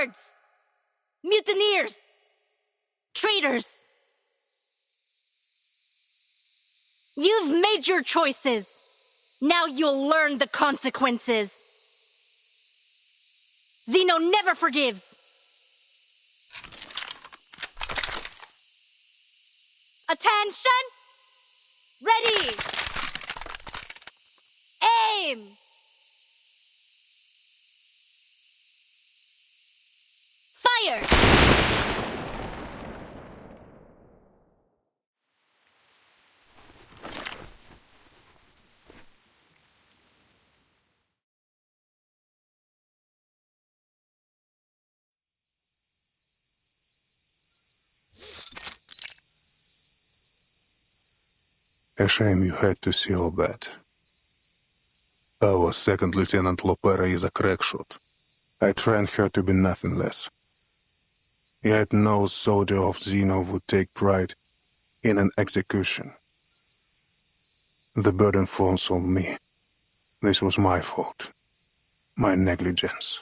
cowards! Mutineers! Traitors! You've made your choices. Now you'll learn the consequences. Zeno never forgives. Attention! Ready! Aim! Fire! A shame you had to see all that. Our second Lieutenant Lopera is a crackshot. I trained her to be nothing less. Yet no soldier of Zeno would take pride in an execution. The burden falls on me. This was my fault. My negligence.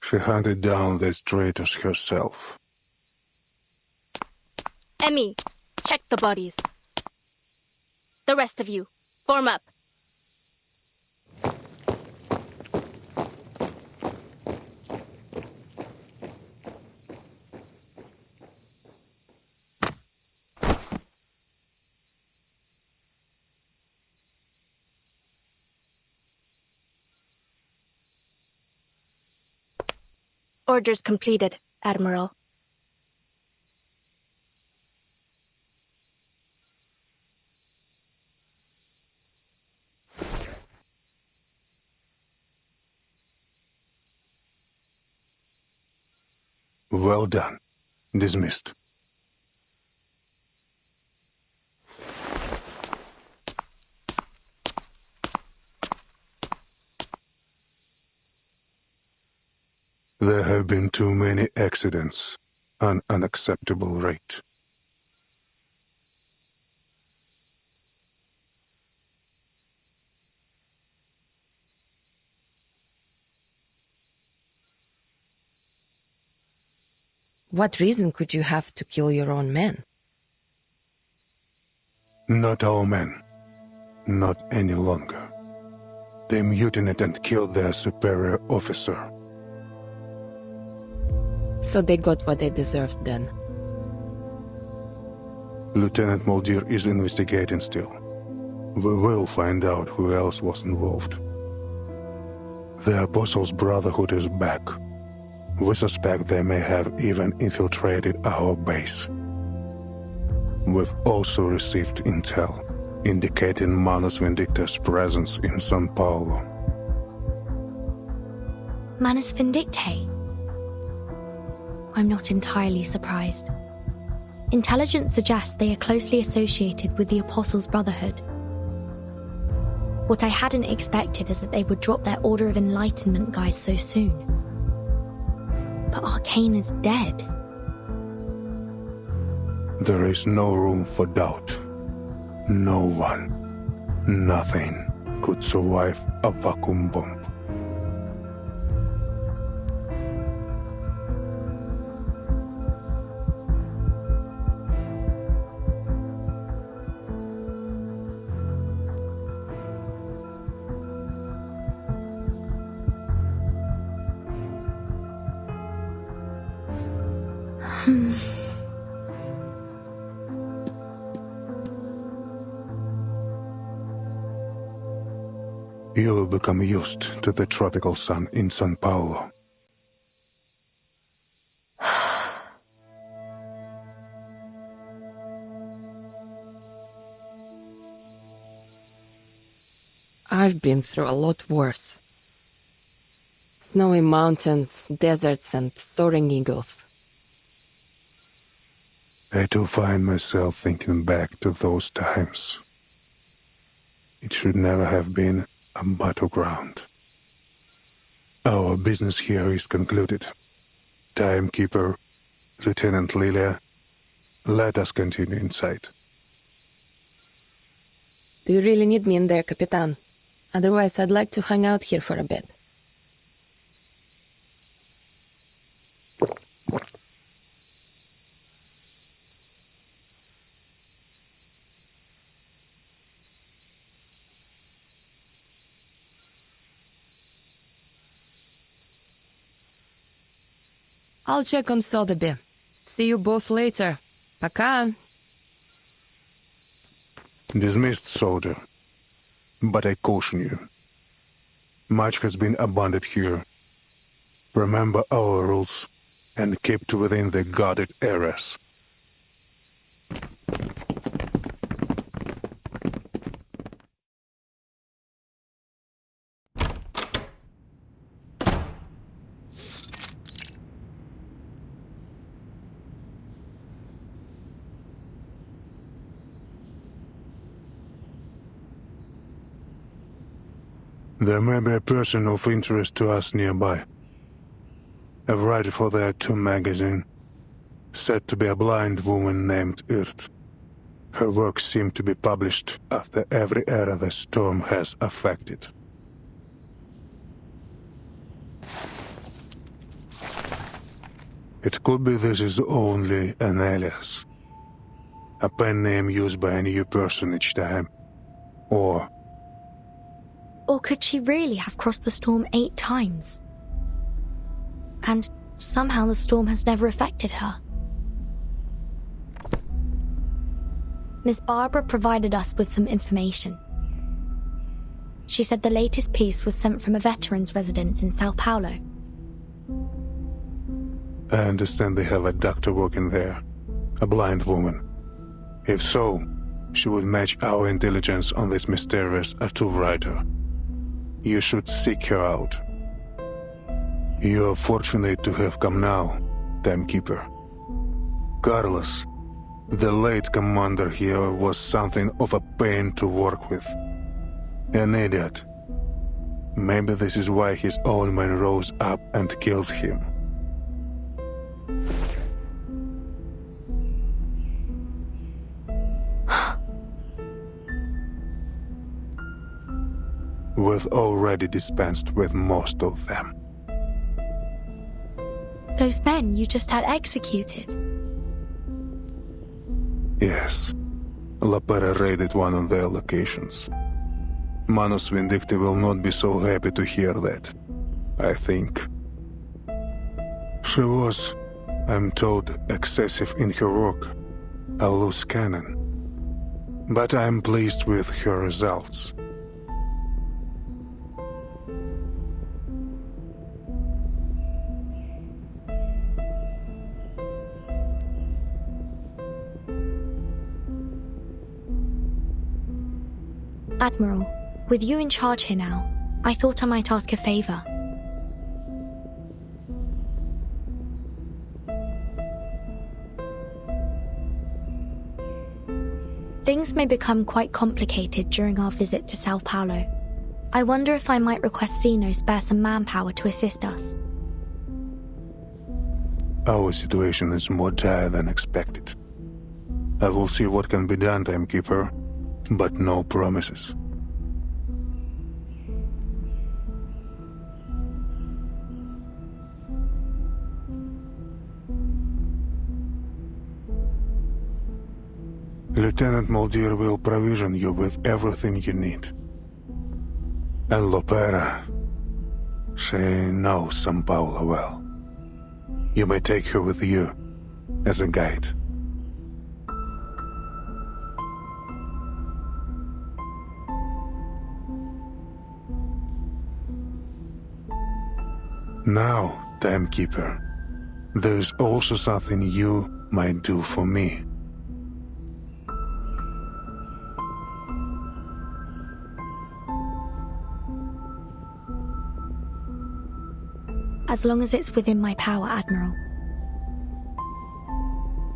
She hunted down these traitors herself. Emmy, check the bodies. The rest of you, form up. Orders completed, Admiral. Well done. Dismissed. There have been too many accidents, an unacceptable rate. What reason could you have to kill your own men? Not our men. Not any longer. They mutinied and killed their superior officer. So they got what they deserved then. Lieutenant Muldir is investigating still. We will find out who else was involved. The Apostles' Brotherhood is back. We suspect they may have even infiltrated our base. We've also received intel indicating Manus Vindicta's presence in San Paulo. Manus Vindictae? I'm not entirely surprised. Intelligence suggests they are closely associated with the Apostles' Brotherhood. What I hadn't expected is that they would drop their Order of Enlightenment guys so soon. But Arcane is dead. There is no room for doubt. No one, nothing could survive a vacuum bomb. You will become used to the tropical sun in San Paulo. I've been through a lot worse. Snowy mountains, deserts, and soaring eagles. I do find myself thinking back to those times. It should never have been a battleground. Our business here is concluded. Timekeeper, Lieutenant Lilia, let us continue inside. Do you really need me in there, Capitan? Otherwise, I'd like to hang out here for a bit. I'll check on Sotheby. See you both later. Пока. Dismissed, soldier. But I caution you. Much has been abandoned here. Remember our rules and keep to within the guarded areas. There may be a person of interest to us nearby. A writer for their Tomb magazine, said to be a blind woman named Irt. Her works seem to be published after every era the storm has affected. It could be this is only an alias. A pen name used by a new person each time. Or could she really have crossed the storm 8 times? And somehow the storm has never affected her. Miss Barbara provided us with some information. She said the latest piece was sent from a veteran's residence in Sao Paulo. I understand they have a doctor working there, a blind woman. If so, she would match our intelligence on this mysterious tattoo writer. You should seek her out. You are fortunate to have come now, Timekeeper. Carlos, the late commander here, was something of a pain to work with. An idiot. Maybe this is why his own men rose up and killed him. We've already dispensed with most of them. Those men you just had executed? Yes. Lopera raided one of their locations. Manus Vindicti will not be so happy to hear that, I think. She was, I'm told, excessive in her work, a loose cannon. But I'm pleased with her results. Admiral, with you in charge here now, I thought I might ask a favor. Things may become quite complicated during our visit to Sao Paulo. I wonder if I might request Zeno spare some manpower to assist us. Our situation is more dire than expected. I will see what can be done, Timekeeper, but no promises. Lieutenant Muldir will provision you with everything you need. And Lopera, she knows São Paulo well. You may take her with you as a guide. Now, Timekeeper, there is also something you might do for me. As long as it's within my power, Admiral.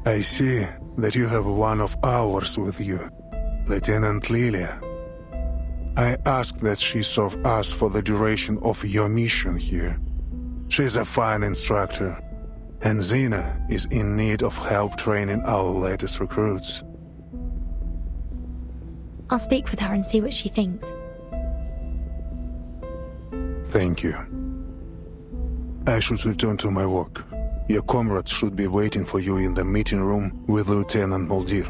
I see that you have one of ours with you, Lieutenant Lilia. I ask that she serve us for the duration of your mission here. She's a fine instructor, And Xena is in need of help training our latest recruits. I'll speak with her and see what she thinks. Thank you. I should return to my work. Your comrades should be waiting for you in the meeting room with Lieutenant Moldir.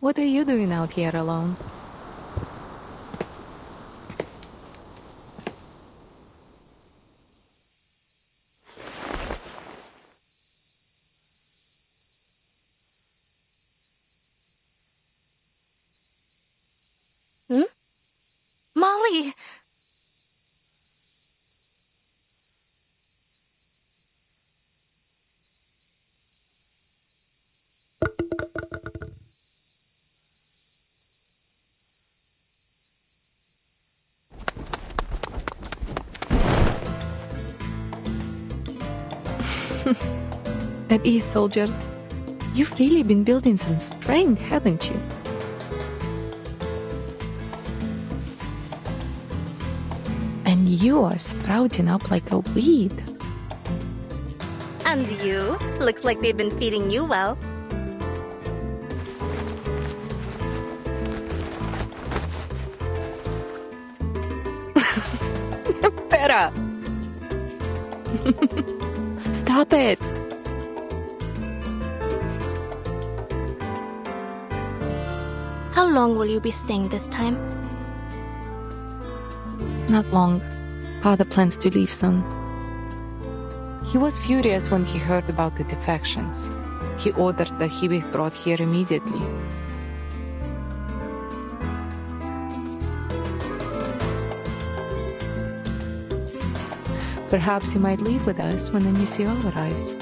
What are you doing out here alone? Molly! At ease, soldier. You've really been building some strength, haven't you? And you are sprouting up like a weed. And you? Looks like they've been feeding you well. Pera! Stop it! How long will you be staying this time? Not long. Father plans to leave soon. He was furious when he heard about the defections. He ordered that he be brought here immediately. Perhaps you might leave with us when the new CO arrives.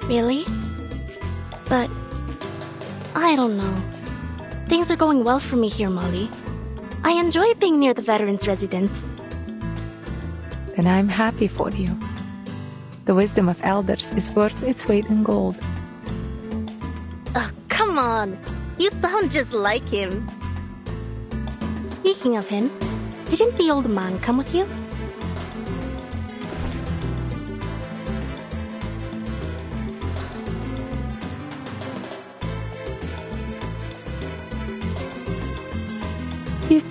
Really? But I don't know. Things are going well for me here, Molly. I enjoy being near the veterans' residence. Then I'm happy for you. The wisdom of elders is worth its weight in gold. Oh, come on. You sound just like him. Speaking of him, didn't the old man come with you?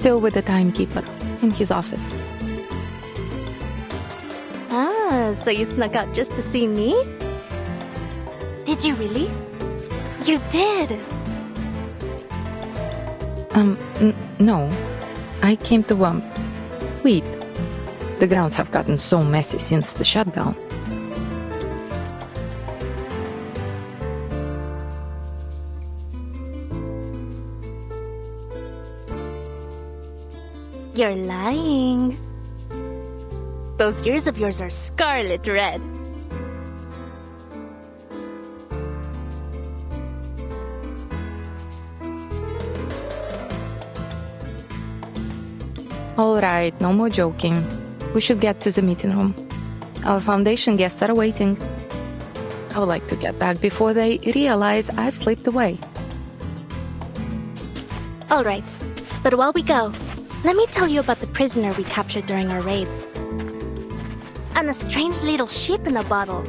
Still with the timekeeper, in his office. Ah, so you snuck out just to see me? Did you really? You did! No. I came to, weed. The grounds have gotten so messy since the shutdown. You're lying. Those ears of yours are scarlet red. Alright, no more joking. We should get to the meeting room. Our foundation guests are waiting. I would like to get back before they realize I've slipped away. Alright, but while we go, let me tell you about the prisoner we captured during our raid. And a strange little ship in a bottle.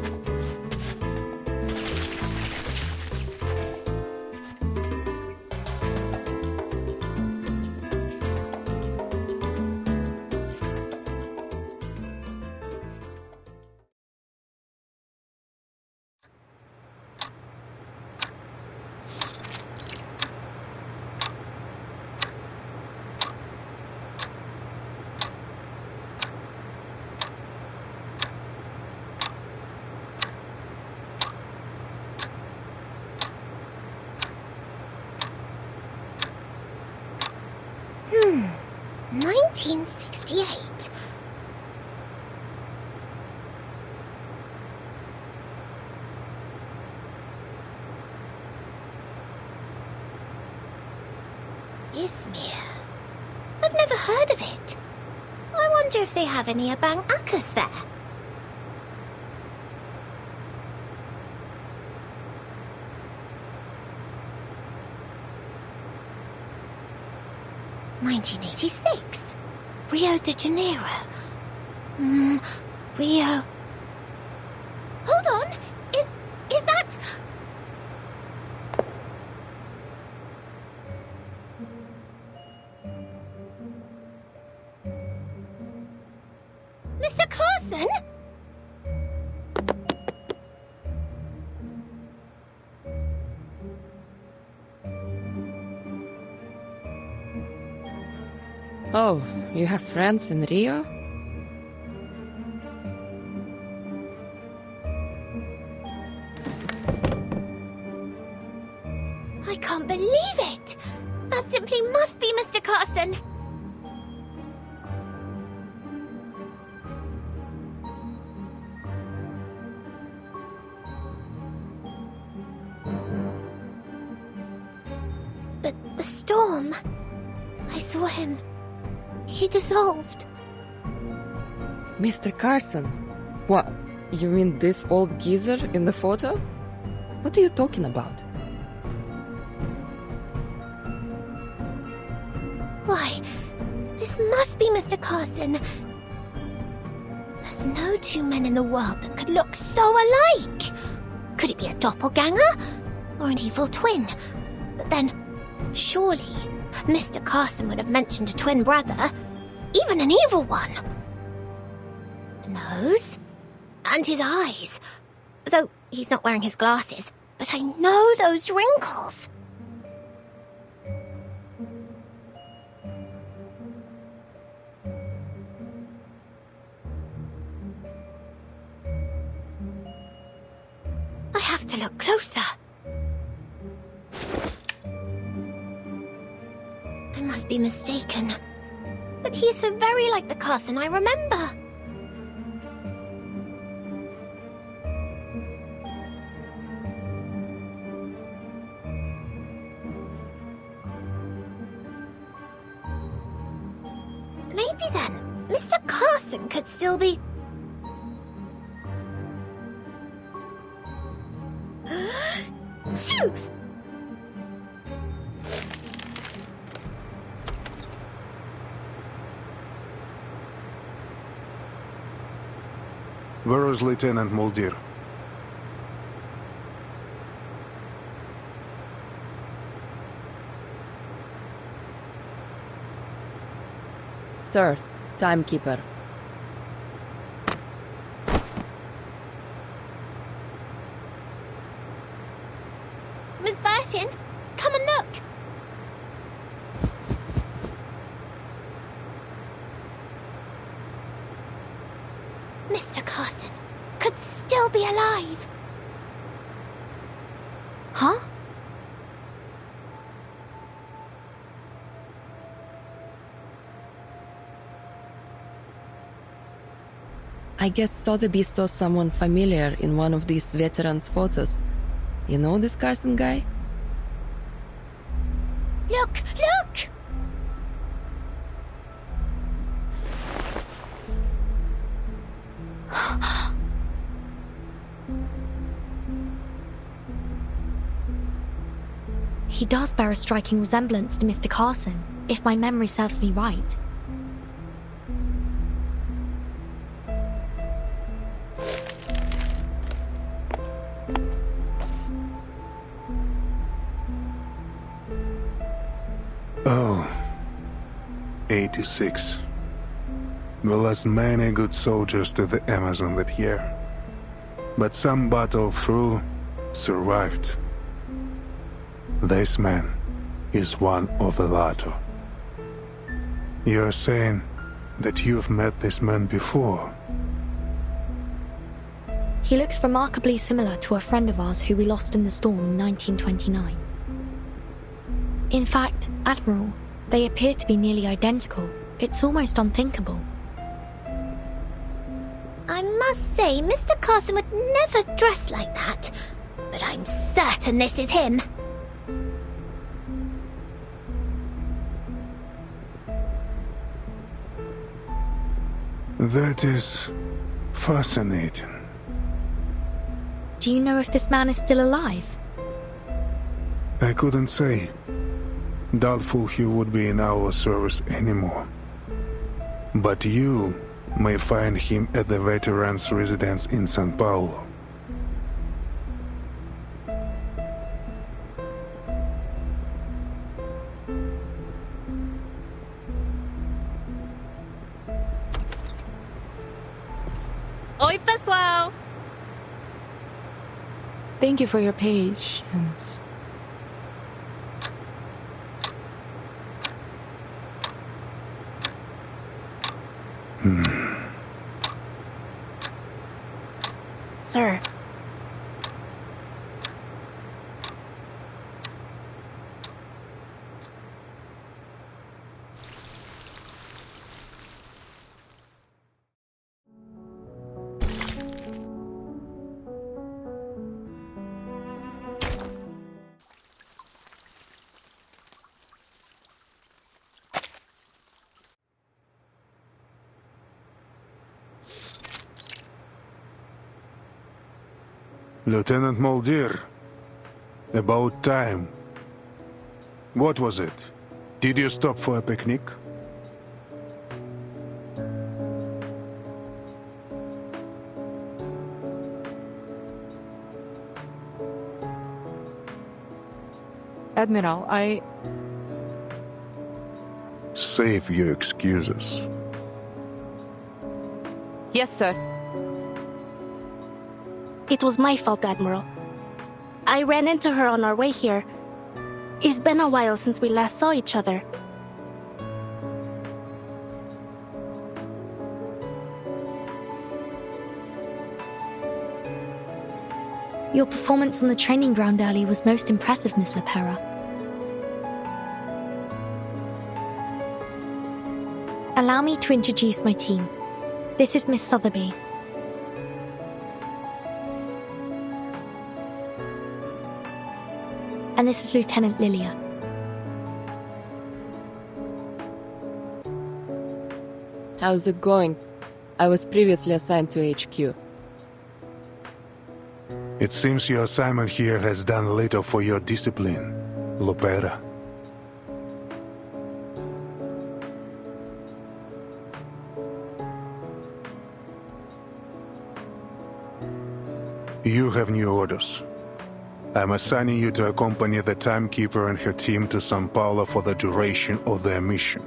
Hmm, 1968. Izmir. I've never heard of it. I wonder if they have any Abang Akkas there. '86. Rio de Janeiro. Rio. Hold on! Is that... Mr. Carson? Oh, you have friends in Rio? I can't believe it! That simply must be Mr. Carson! But the storm... I saw him. He dissolved. Mr. Carson? What? You mean this old geezer in the photo? What are you talking about? Why, this must be Mr. Carson. There's no two men in the world that could look so alike. Could it be a doppelganger? Or an evil twin? But then, surely, Mr. Carson would have mentioned a twin brother. Even an evil one. The nose. And his eyes. Though he's not wearing his glasses. But I know those wrinkles. I have to look closer. I must be mistaken. But he's so very like the Carson I remember. Maybe then, Mr. Carson could still be... Phew! Where is Lieutenant Muldir? Sir, timekeeper. Miss Burton, come and look. Mr. Carson could still be alive. Huh? I guess Sotheby saw someone familiar in one of these veterans' photos. You know this Carson guy? Look, look! He does bear a striking resemblance to Mr. Carson, if my memory serves me right. Oh, 86. We lost many good soldiers to the Amazon that year. But some battled through, survived. This man is one of the latter. You're saying that you've met this man before? He looks remarkably similar to a friend of ours who we lost in the storm in 1929. In fact, Admiral, they appear to be nearly identical. It's almost unthinkable. I must say, Mr. Carson would never dress like that. But I'm certain this is him. That is fascinating. Do you know if this man is still alive? I couldn't say. Doubtful he would be in our service anymore. But you may find him at the veterans' residence in São Paulo. Oi, pessoal! Thank you for your patience. Sir, Lieutenant Mulder, about time. What was it? Did you stop for a picnic? Admiral, Save your excuses. Yes, sir. it was my fault, Admiral. I ran into her on our way here. It's been a while since we last saw each other. Your performance on the training ground early was most impressive, Miss Lopera. Allow me to introduce my team. This is Miss Sotheby. And this is Lieutenant Lilia. How's it going? I was previously assigned to HQ. It seems your assignment here has done little for your discipline, Lopera. You have new orders. I'm assigning you to accompany the timekeeper and her team to São Paulo for the duration of their mission.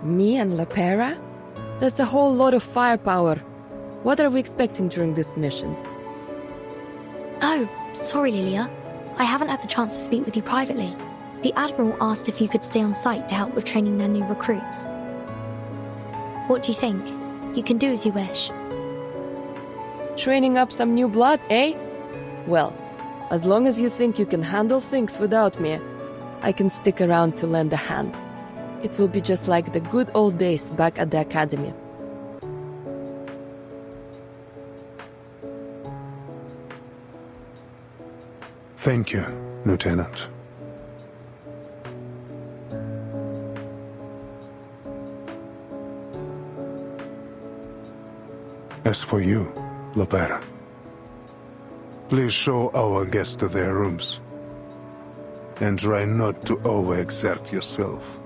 Me and Lopera? That's a whole lot of firepower. What are we expecting during this mission? Oh, sorry, Lilia. I haven't had the chance to speak with you privately. The Admiral asked if you could stay on site to help with training their new recruits. What do you think? You can do as you wish. Training up some new blood, eh? Well, as long as you think you can handle things without me, I can stick around to lend a hand. It will be just like the good old days back at the academy. Thank you, Lieutenant. As for you, Lopera, please show our guests to their rooms. And try not to overexert yourself.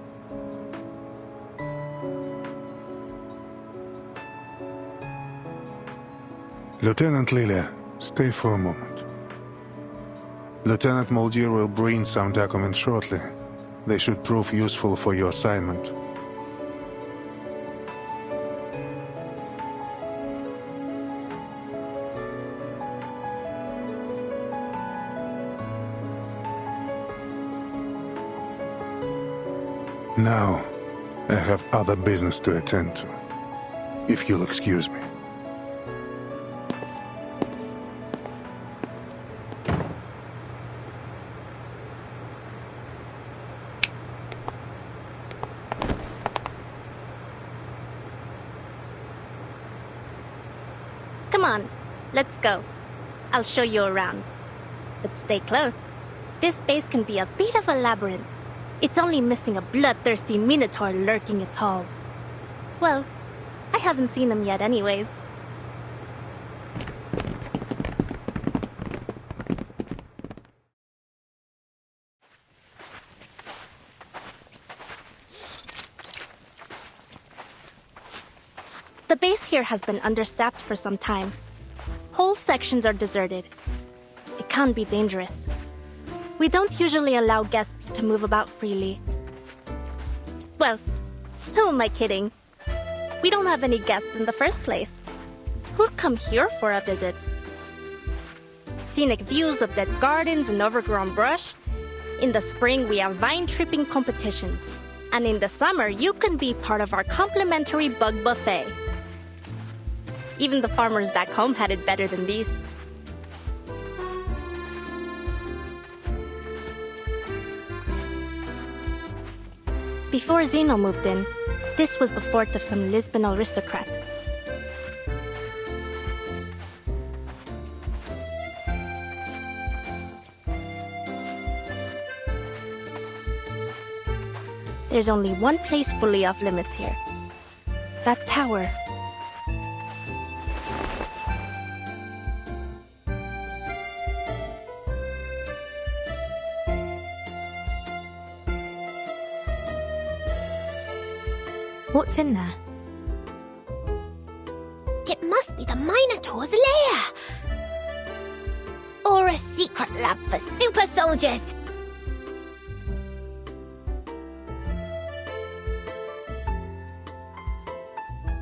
Lieutenant Lilia, stay for a moment. Lieutenant Moldier will bring some documents shortly. They should prove useful for your assignment. Now, I have other business to attend to. If you'll excuse me. Come on, let's go. I'll show you around. But stay close. This base can be a bit of a labyrinth. It's only missing a bloodthirsty Minotaur lurking its halls. Well, I haven't seen him yet anyways. The base here has been understaffed for some time. Whole sections are deserted. It can be dangerous. We don't usually allow guests to move about freely. Well, who am I kidding? We don't have any guests in the first place. Who'd come here for a visit? Scenic views of dead gardens and overgrown brush. In the spring, we have vine-tripping competitions. And in the summer, you can be part of our complimentary bug buffet. Even the farmers back home had it better than these. Before Zeno moved in, this was the fort of some Lisbon aristocrat. There's only one place fully off limits here. That tower. What's in there? It must be the Minotaur's lair! Or a secret lab for super soldiers!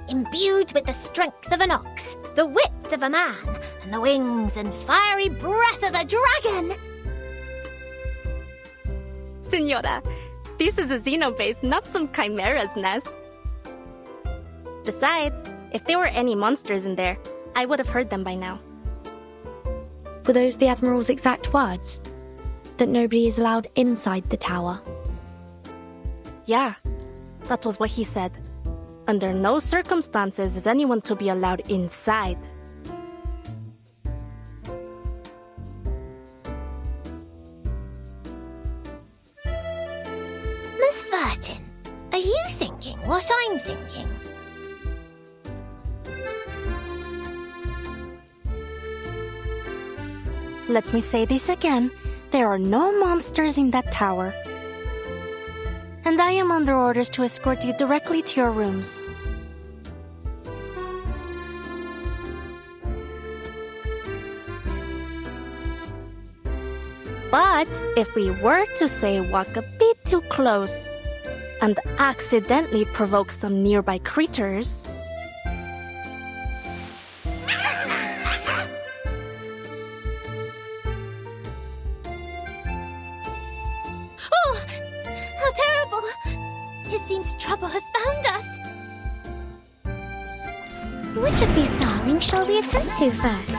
Imbued with the strength of an ox, the wits of a man, and the wings and fiery breath of a dragon! Senora, this is a xenobase, not some chimera's nest. Besides, if there were any monsters in there, I would have heard them by now. Were those the Admiral's exact words? That nobody is allowed inside the tower? Yeah, that was what he said. Under no circumstances is anyone to be allowed inside. Miss Vertin, are you thinking what I'm thinking? Let me say this again. There are no monsters in that tower. And I am under orders to escort you directly to your rooms. But if we were to say walk a bit too close, and accidentally provoke some nearby creatures. Oh, how terrible! It seems trouble has found us. Which of these darlings shall we attend to first?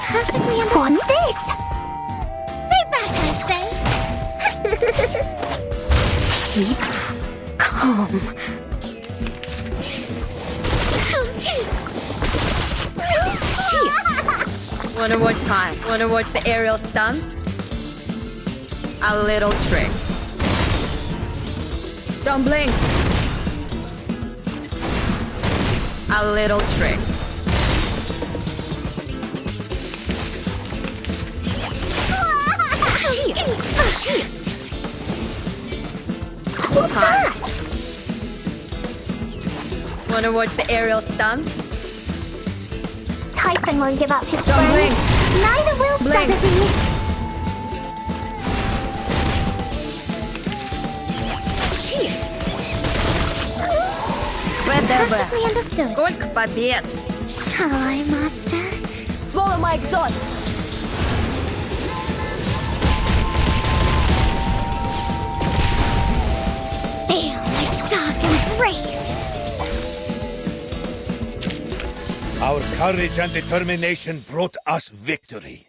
Perfectly understood. What's this? Stay back, I say! Keep calm. Wanna watch time? Wanna watch the aerial stunts? A little trick. Don't blink. A little trick. What's that? Wanna watch the aerial stunts? Typhon won't give up his Don't friend. blink. Neither will Blink. Saturday. Perfectly understood. Сколько побед! Shall I, Master? Swallow my exhaust! Feel my dark embrace. Our courage and determination brought us victory.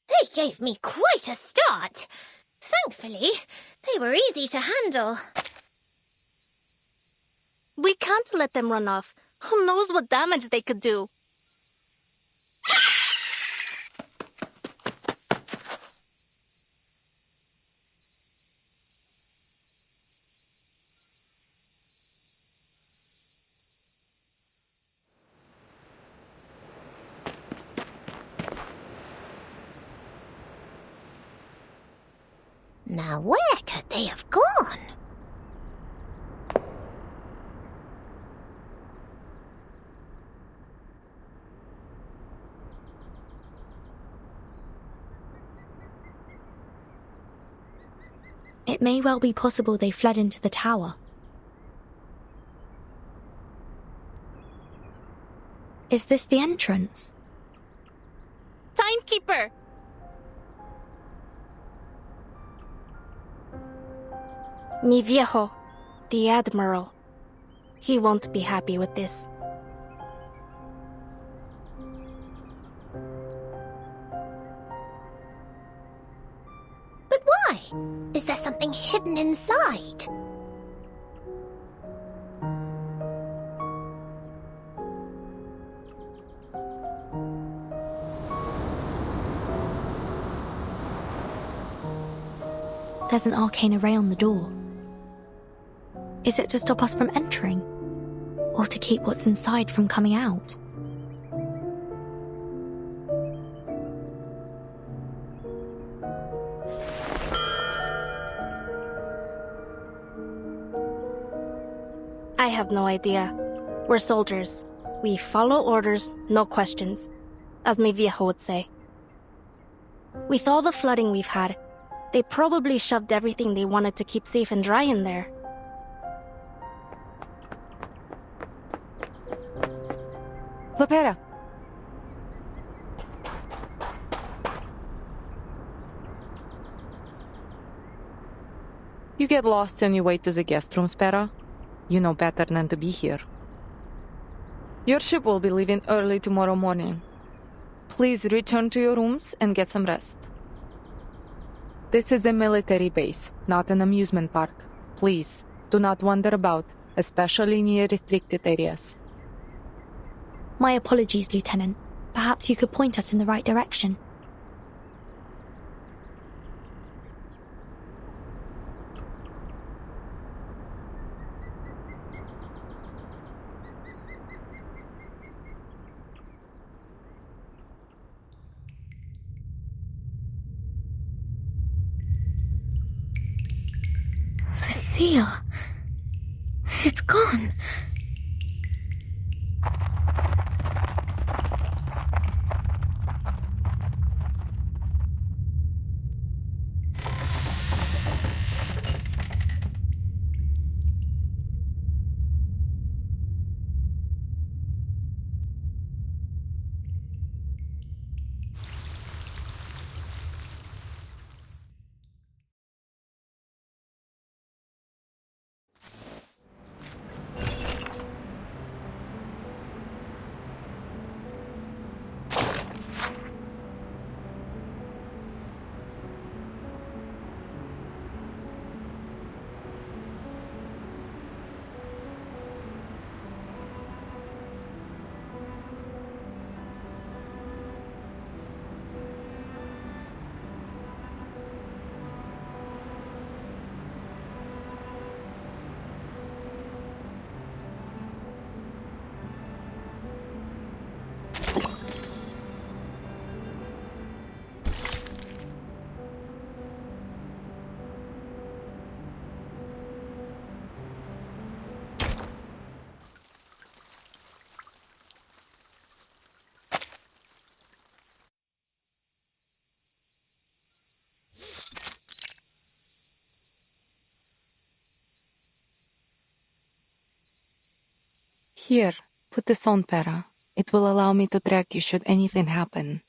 They gave me quite a start. Thankfully, they were easy to handle. We can't let them run off. Who knows what damage they could do? Now where could they have gone? It may well be possible they fled into the tower. Is this the entrance? Timekeeper! Mi viejo, the Admiral. He won't be happy with this. But why? Is there something hidden inside? There's an arcane array on the door. Is it to stop us from entering? Or to keep what's inside from coming out? I have no idea. We're soldiers. We follow orders, no questions, as mi viejo would say. With all the flooding we've had, they probably shoved everything they wanted to keep safe and dry in there. Lopera. You get lost on your way to the guest rooms, Pera. You know better than to be here. Your ship will be leaving early tomorrow morning. Please return to your rooms and get some rest. This is a military base, not an amusement park. Please, do not wander about, especially near restricted areas. My apologies, Lieutenant. Perhaps you could point us in the right direction. The seal. It's gone. Here, put this on, Pera. It will allow me to track you should anything happen.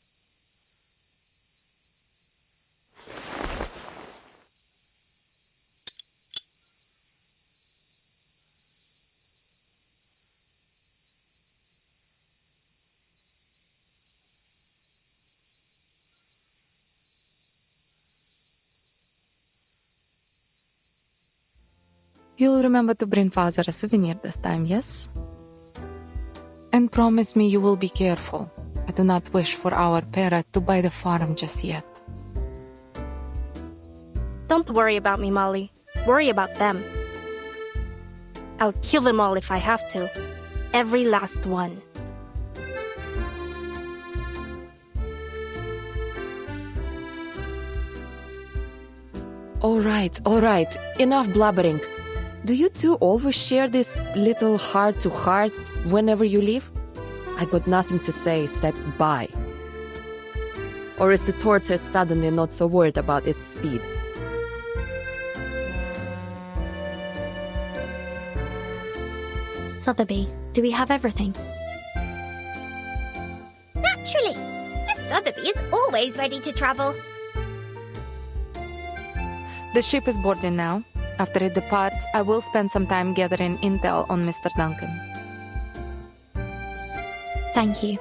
You'll remember to bring Father a souvenir this time, yes? And promise me you will be careful. I do not wish for our Pera to buy the farm just yet. Don't worry about me, Molly. Worry about them. I'll kill them all if I have to. Every last one. All right. Enough blabbering. Do you two always share this little heart-to-hearts whenever you leave? I got nothing to say except bye. Or is the tortoise suddenly not so worried about its speed? Sotheby, do we have everything? Naturally. Miss Sotheby is always ready to travel. The ship is boarding now. After it departs, I will spend some time gathering intel on Mr. Duncan. Thank you.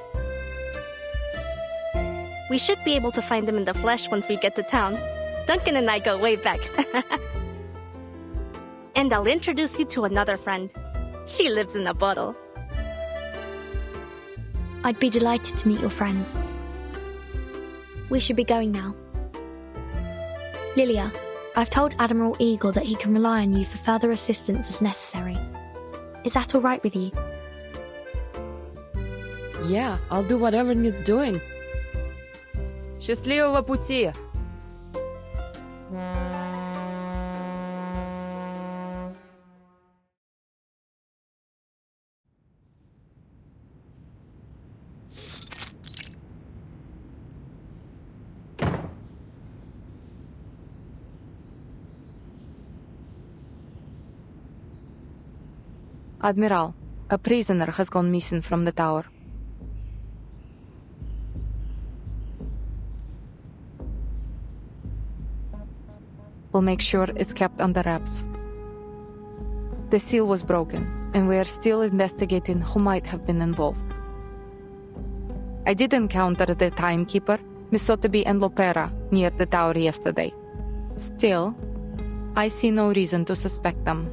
We should be able to find him in the flesh once we get to town. Duncan and I go way back. And I'll introduce you to another friend. She lives in a bottle. I'd be delighted to meet your friends. We should be going now. Lilia, I've told Admiral Eagle that he can rely on you for further assistance as necessary. Is that all right with you? Yeah, I'll do whatever needs doing. Счастливого пути! Admiral, a prisoner has gone missing from the tower. We'll make sure it's kept under wraps. The seal was broken, and we are still investigating who might have been involved. I did encounter the timekeeper, Miss Sotheby and Lopera, near the tower yesterday. Still, I see no reason to suspect them.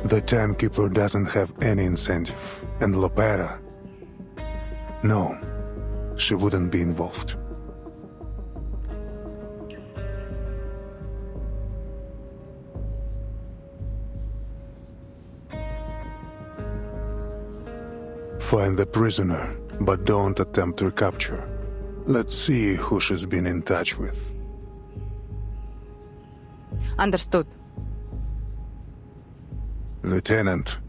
The timekeeper doesn't have any incentive, and Lopera... No, she wouldn't be involved. Find the prisoner, but don't attempt recapture. Let's see who she's been in touch with. Understood. Lieutenant,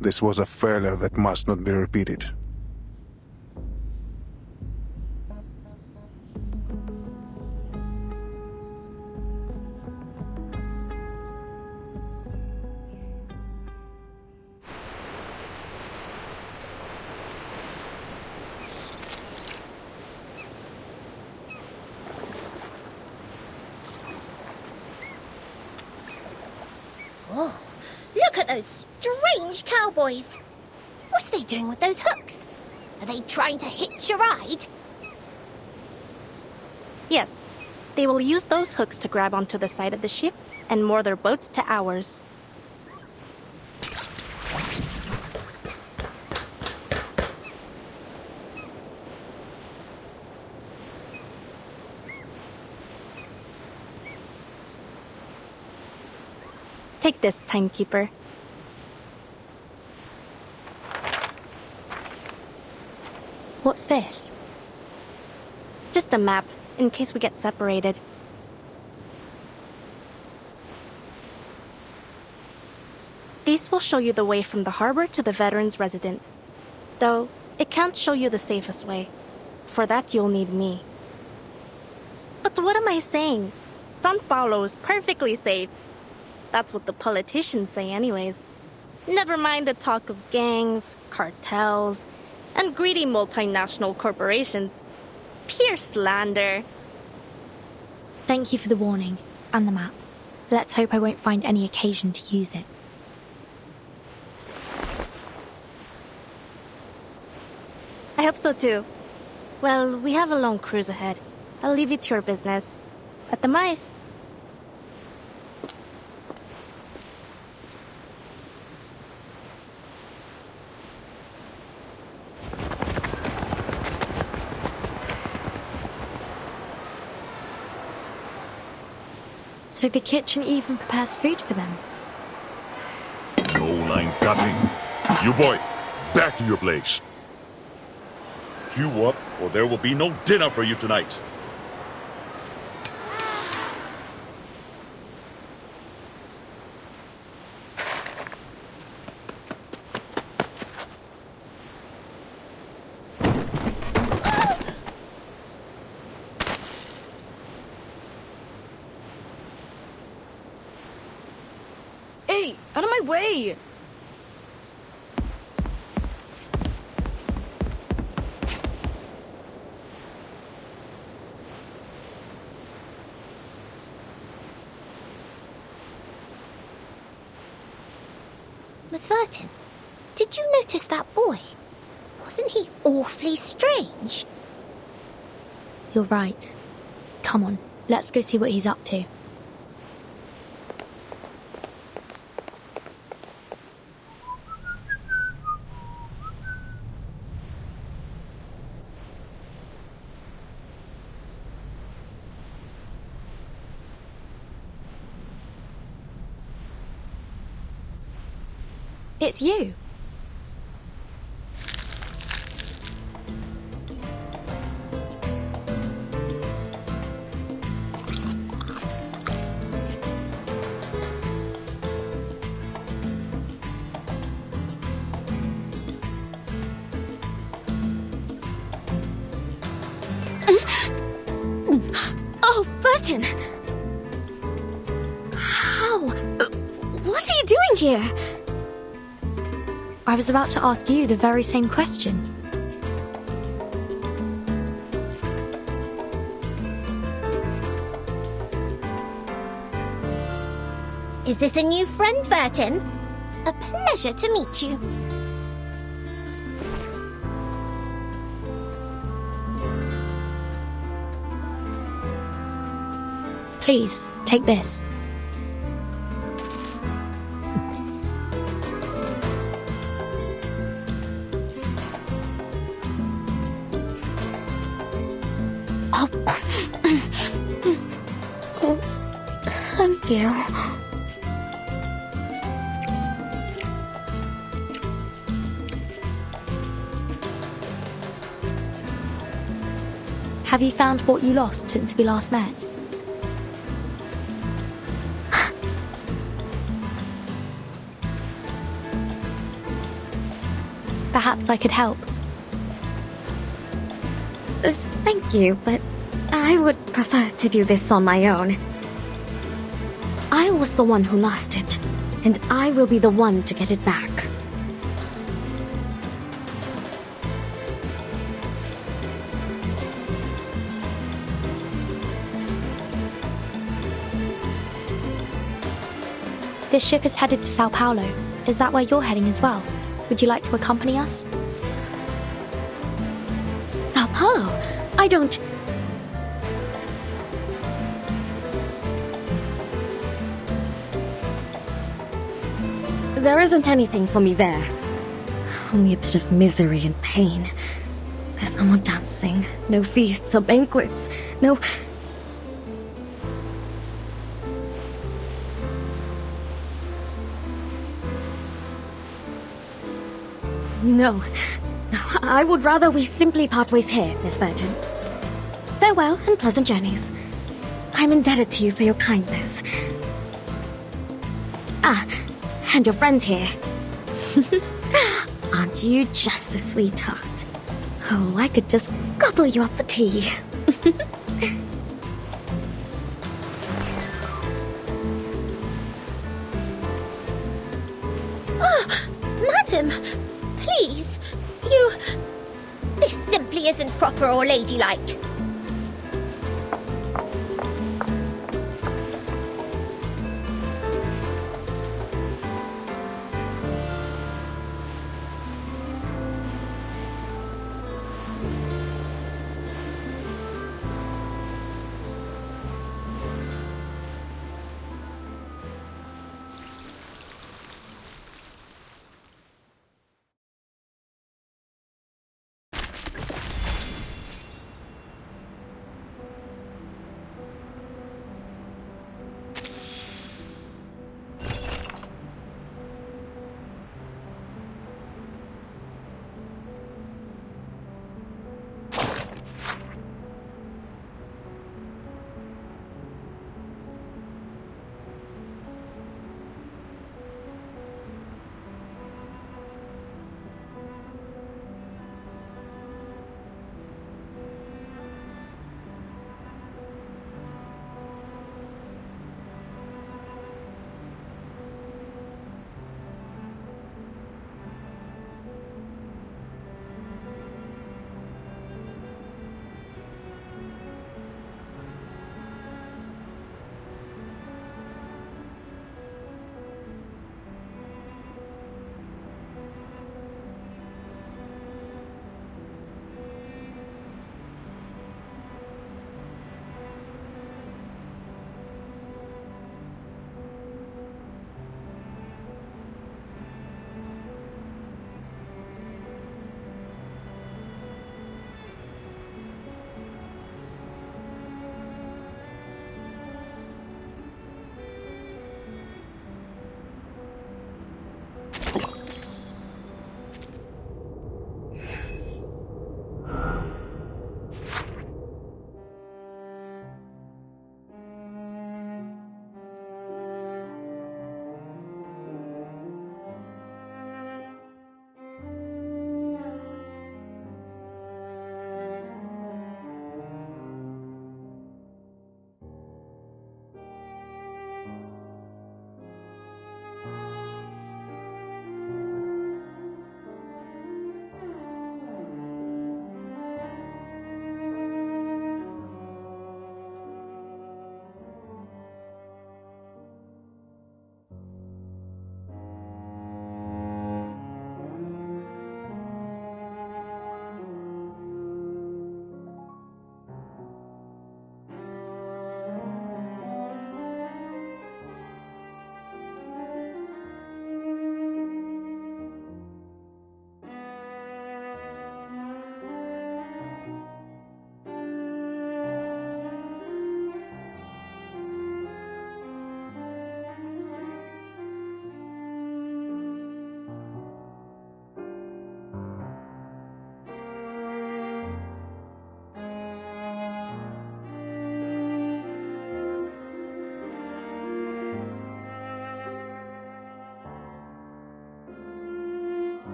this was a failure that must not be repeated. Oh, look at those strange cowboys. What are they doing with those hooks? Are they trying to hitch a ride? Yes, they will use those hooks to grab onto the side of the ship and moor their boats to ours. Take this, timekeeper. What's this? Just a map, in case we get separated. These will show you the way from the harbor to the veterans' residence. Though, it can't show you the safest way. For that, you'll need me. But what am I saying? San Paulo's perfectly safe. That's what the politicians say anyways. Never mind the talk of gangs, cartels, and greedy multinational corporations. Pure slander. Thank you for the warning, and the map. Let's hope I won't find any occasion to use it. I hope so too. Well, we have a long cruise ahead. I'll leave you to your business. At the mice. So the kitchen even prepares food for them? No line cutting. You boy, back to your place. Queue up, or there will be no dinner for you tonight. Hey, out of my way! Miss Verton, did you notice that boy? Wasn't he awfully strange? You're right. Come on, let's go see what he's up to. It's you. Oh, Burton! How? What are you doing here? I was about to ask you the very same question. Is this a new friend, Burton? A pleasure to meet you. Please, take this. Thank you. Have you found what you lost since we last met? Perhaps I could help. Thank you, but I would prefer to do this on my own. I was the one who lost it, and I will be the one to get it back. This ship is headed to Sao Paulo. Is that where you're heading as well? Would you like to accompany us? Sao Paulo? I don't... There isn't anything for me there. Only a bit of misery and pain. There's no more dancing, no feasts or banquets, no... No. I would rather we simply part ways here, Miss Virgin. Farewell and pleasant journeys. I'm indebted to you for your kindness. Ah, and your friend here. Aren't you just a sweetheart? Oh, I could just gobble you up for tea. Oh, madam, please, you... This simply isn't proper or ladylike.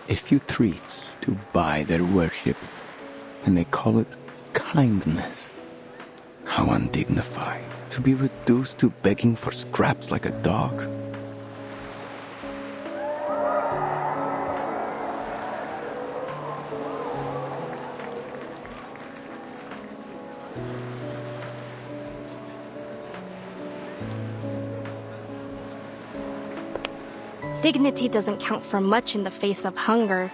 a few treats to buy their worship, and they call it kindness. How undignified to be reduced to begging for scraps like a dog. Dignity doesn't count for much in the face of hunger.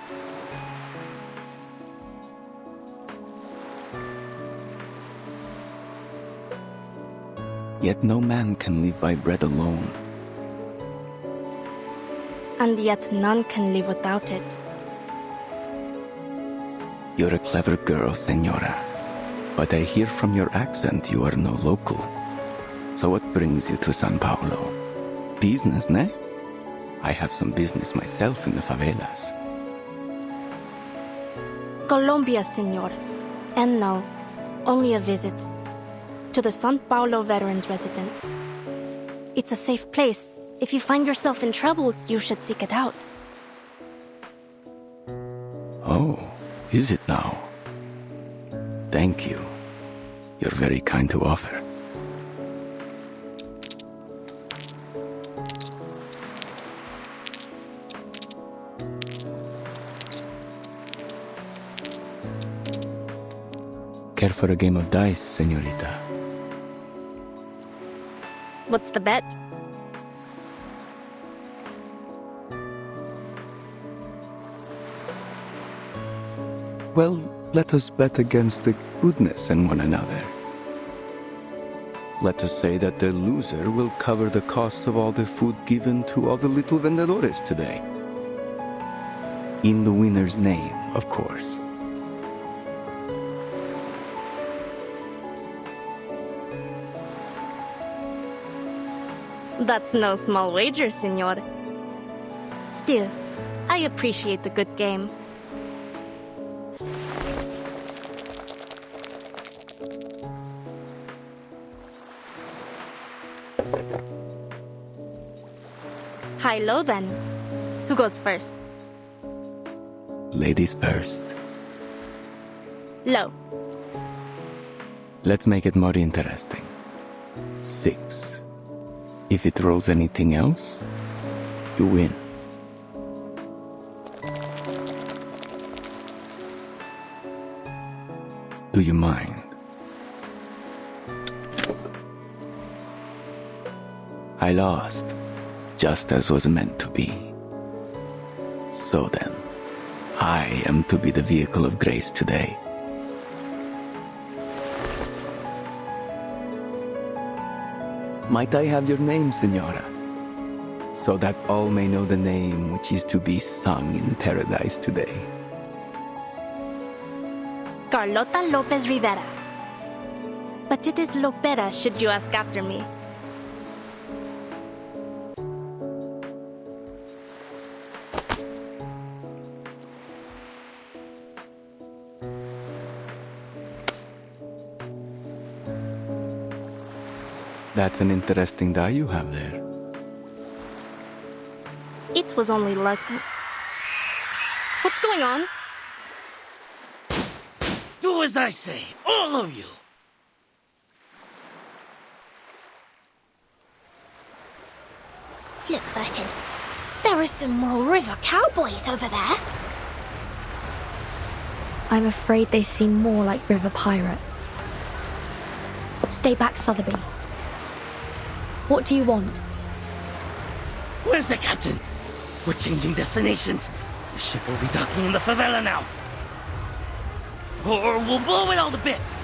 Yet no man can live by bread alone. And yet none can live without it. You're a clever girl, Senora. But I hear from your accent you are no local. So what brings you to San Paulo? Business, ne? I have some business myself in the favelas. Colombia, senor. And no, only a visit. To the San Paulo Veterans Residence. It's a safe place. If you find yourself in trouble, you should seek it out. Oh, is it now? Thank you. You're very kind to offer. Care for a game of dice, señorita? What's the bet? Well, let us bet against the goodness in one another. Let us say that the loser will cover the cost of all the food given to all the little vendedores today. In the winner's name, of course. That's no small wager, senor. Still, I appreciate the good game. High-low then. Who goes first? Ladies first. Low. Let's make it more interesting. 6. If it rolls anything else, you win. Do you mind? I lost, just as was meant to be. So then, I am to be the vehicle of grace today. Might I have your name, Senora? So that all may know the name which is to be sung in paradise today. Carlota López Rivera. But it is Lopera, should you ask after me. That's an interesting die you have there. It was only lucky. What's going on? Do as I say, all of you! Look, Vertin. There are some more river cowboys over there. I'm afraid they seem more like river pirates. Stay back, Sotheby. What do you want? Where's the captain? We're changing destinations. The ship will be docking in the favela now. Or we'll blow it all to bits.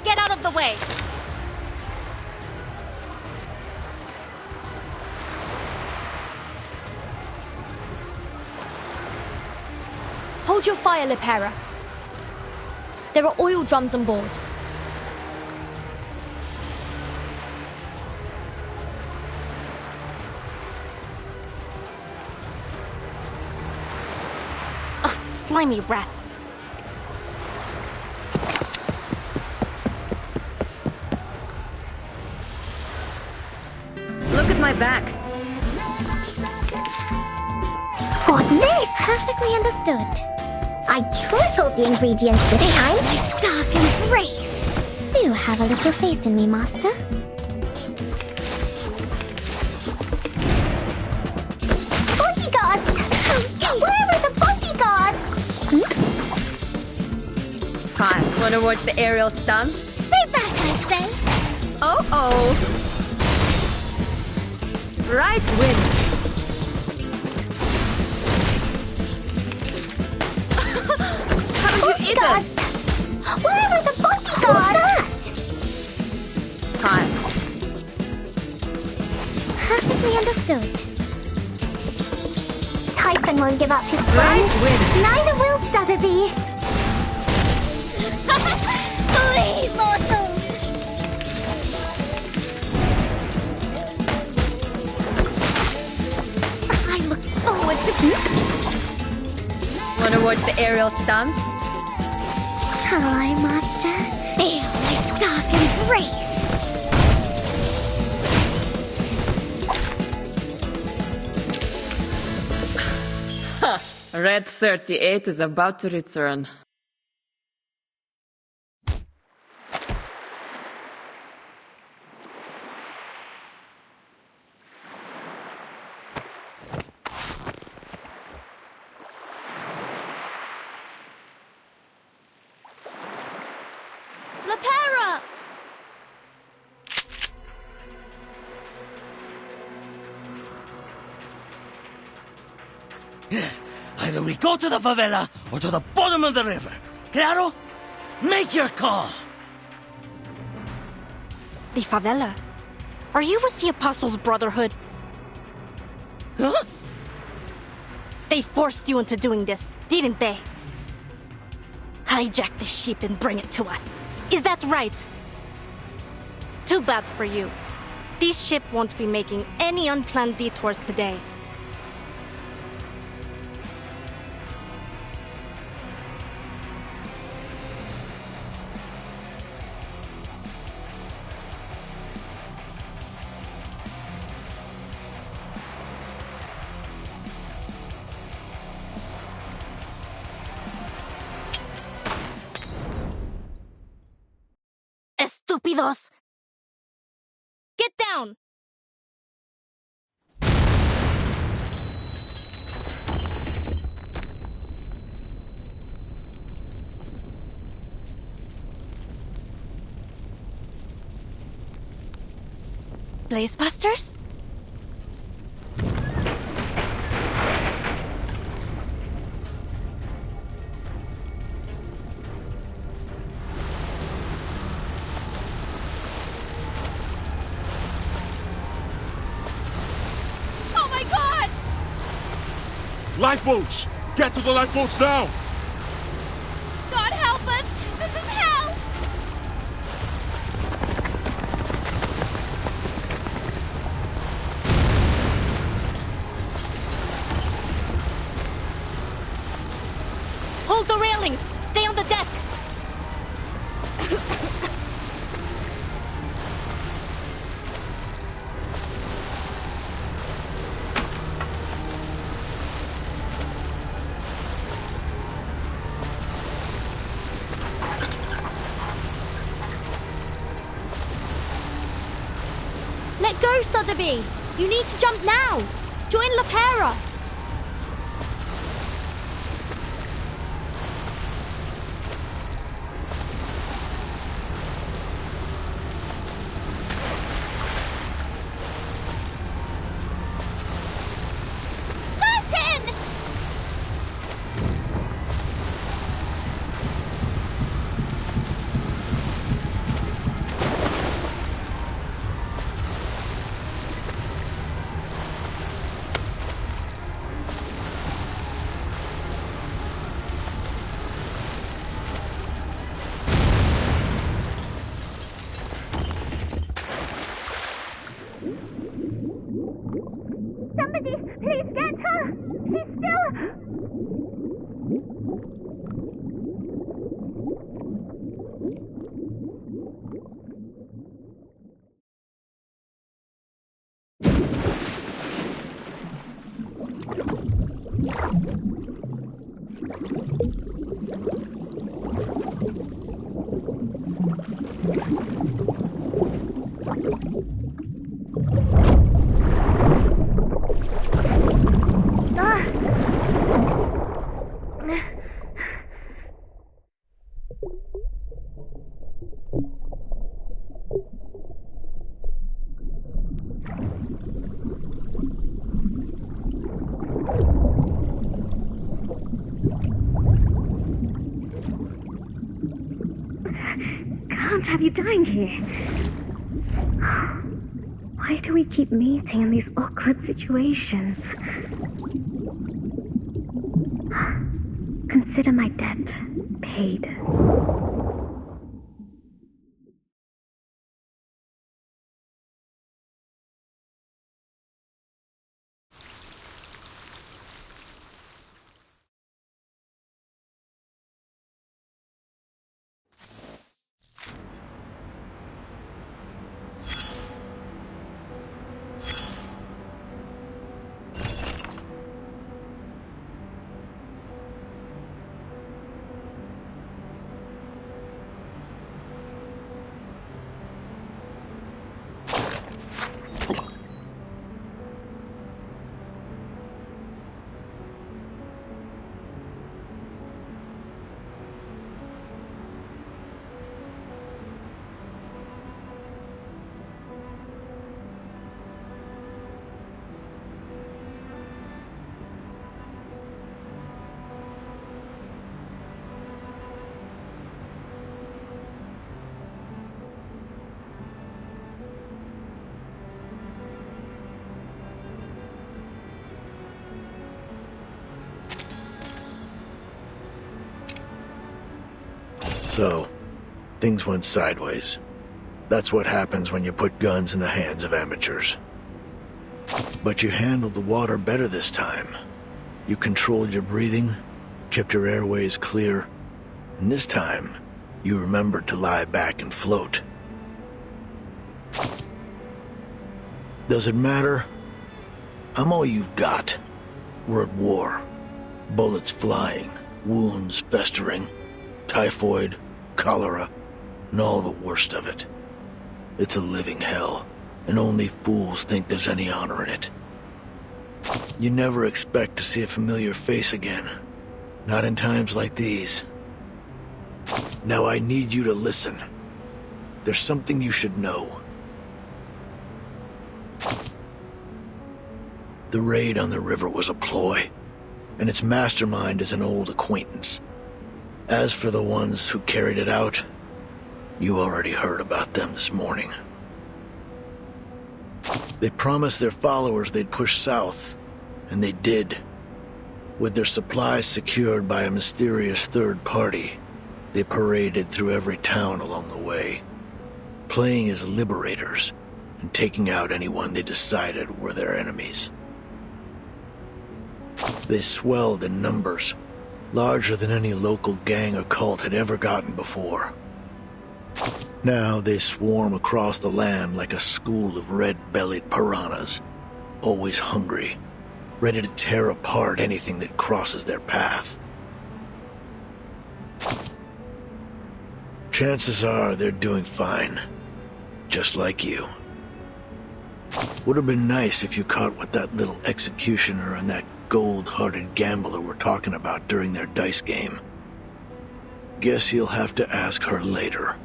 Get out of the way! Hold your fire, Lopera. There are oil drums on board. Ugh, slimy rats. my back. What's this? Perfectly understood. I tripled the ingredients this time. My dark embrace. Do have a little faith in me, Master. Bodyguards! Where are the bodyguards? Fine. Wanna watch the aerial stunts? Stay back, I say. Oh. Right wing. Haven't you eaten? Where are the bodyguards? Fine. Perfectly understood. Typhon won't give up his friend. Right wing. Neither will Sotheby. Flee, mortals! I look forward to this. Wanna watch the aerial stunts? Shall I, Master? Feel my dark embrace. Red 38 is about to return. Lopera! Either we go to the favela or to the bottom of the river. Claro? Make your call. The favela? Are you with the Apostles' Brotherhood? Huh? They forced you into doing this, didn't they? Hijack the ship and bring it to us. Is that right? Too bad for you. This ship won't be making any unplanned detours today. Estúpidos! Get down! Blazebusters? Lifeboats! Get to the lifeboats now! God help us! This is hell! Hold the railings! Stay on the deck! Let go, Sotheby! You need to jump now! Join Lopera! Martin! Can't have you dying here. Why do we keep meeting in these awkward situations? Consider my debt paid. So, things went sideways. That's what happens when you put guns in the hands of amateurs. But you handled the water better this time. You controlled your breathing, kept your airways clear, and this time, you remembered to lie back and float. Does it matter? I'm all you've got. We're at war. Bullets flying, wounds festering, typhoid, cholera, and all the worst of it. It's a living hell, and only fools think there's any honor in it. You never expect to see a familiar face again. Not in times like these. Now I need you to listen. There's something you should know. The raid on the river was a ploy, and its mastermind is an old acquaintance. As for the ones who carried it out, you already heard about them this morning. They promised their followers they'd push south, and they did. With their supplies secured by a mysterious third party, they paraded through every town along the way, playing as liberators and taking out anyone they decided were their enemies. They swelled in numbers, larger than any local gang or cult had ever gotten before. Now they swarm across the land like a school of red-bellied piranhas, always hungry, ready to tear apart anything that crosses their path. Chances are they're doing fine, just like you. Would have been nice if you caught what that little executioner and that gold-hearted gambler were talking about during their dice game. Guess you'll have to ask her later.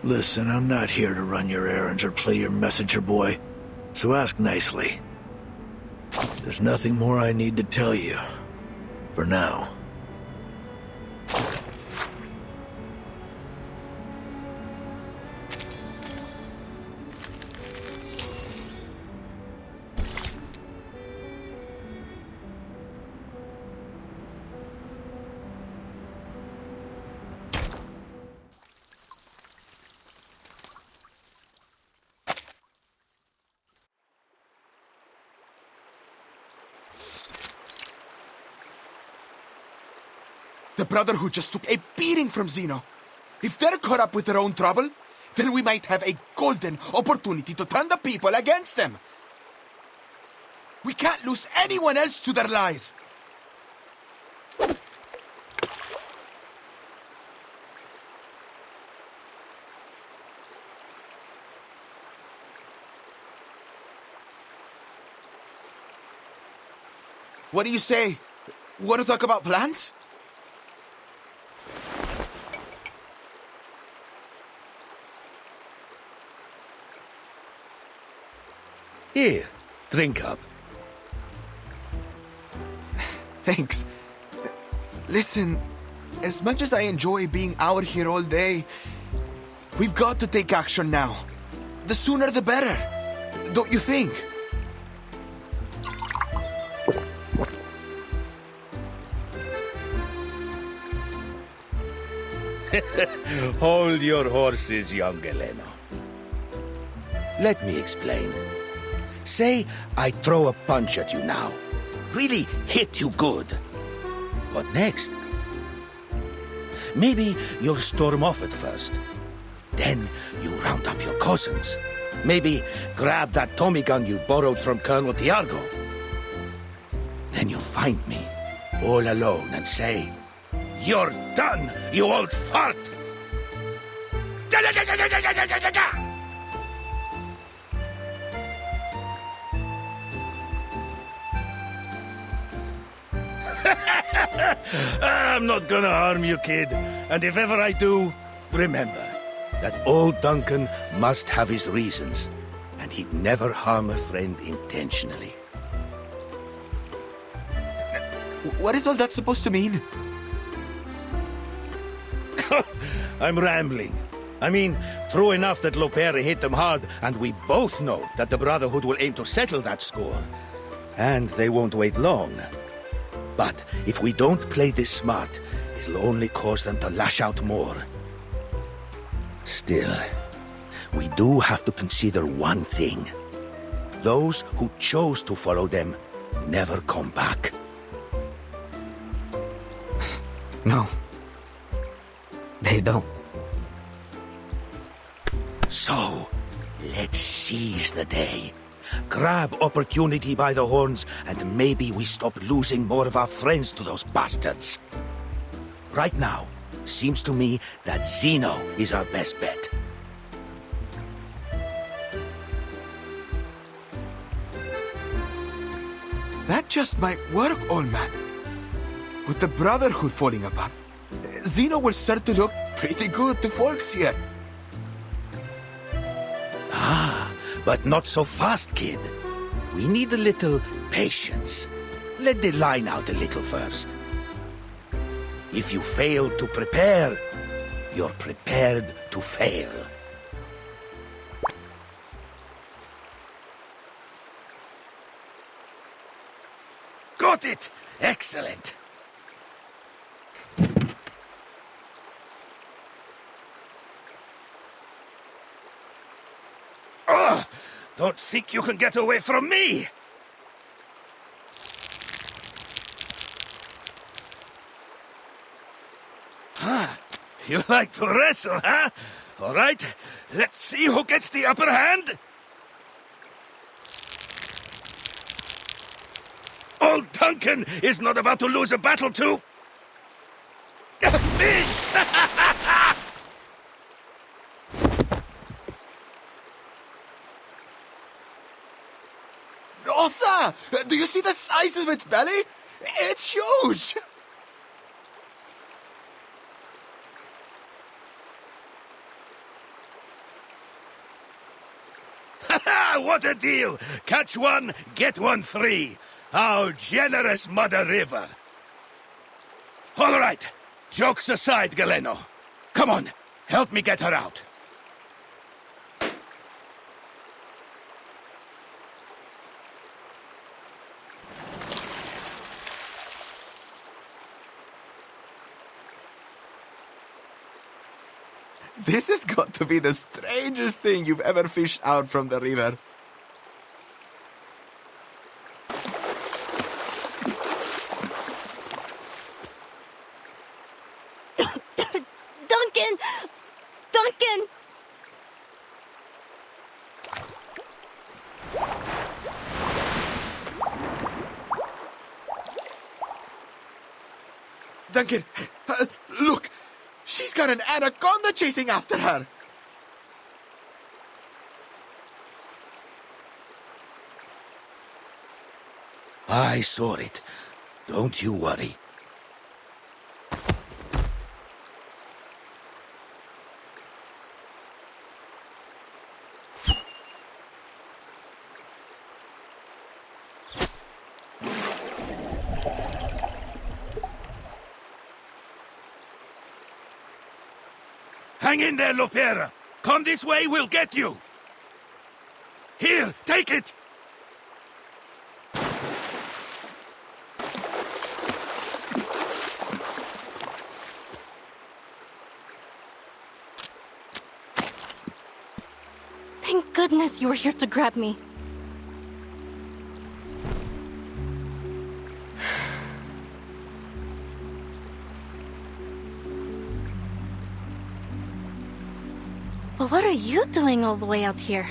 Listen, I'm not here to run your errands or play your messenger boy, so ask nicely. There's nothing more I need to tell you, for now. The Brotherhood just took a beating from Zeno. If they're caught up with their own trouble, then we might have a golden opportunity to turn the people against them. We can't lose anyone else to their lies. What do you say? Want to talk about plans? Here, drink up. Thanks. Listen, as much as I enjoy being out here all day, we've got to take action now. The sooner the better. Don't you think? Hold your horses, young Elena. Let me explain. Say I throw a punch at you now. Really hit you good. What next? Maybe you'll storm off at first. Then you round up your cousins. Maybe grab that Tommy gun you borrowed from Colonel Tiargo. Then you'll find me, all alone, and say, "You're done, you old fart!" I'm not gonna harm you, kid. And if ever I do, remember that old Duncan must have his reasons, and he'd never harm a friend intentionally. What is all that supposed to mean? I'm rambling. I mean, true enough that Lopera hit them hard, and we both know that the Brotherhood will aim to settle that score. And they won't wait long. But if we don't play this smart, it'll only cause them to lash out more. Still, we do have to consider one thing. Those who chose to follow them never come back. No. They don't. So, let's seize the day. Grab opportunity by the horns, and maybe we stop losing more of our friends to those bastards. Right now, seems to me that Zeno is our best bet. That just might work, old man. With the Brotherhood falling apart, Zeno will start to look pretty good to folks here. Ah, but not so fast, kid. We need a little patience. Let the line out a little first. If you fail to prepare, you're prepared to fail. Got it! Excellent! Oh, don't think you can get away from me! Ah, you like to wrestle, huh? All right, let's see who gets the upper hand. Old Duncan is not about to lose a battle to a fish! Bossa! Do you see the size of its belly? It's huge! What a deal! Catch one, get one free. How generous, Mother River. All right, jokes aside, Galeno. Come on, help me get her out. This has got to be the strangest thing you've ever fished out from the river. Duncan! Duncan! Duncan, look! She's got an anaconda chasing after her! I saw it. Don't you worry. Hang in there, Lopera! Come this way, we'll get you! Here, take it! Thank goodness you were here to grab me. But what are you doing all the way out here?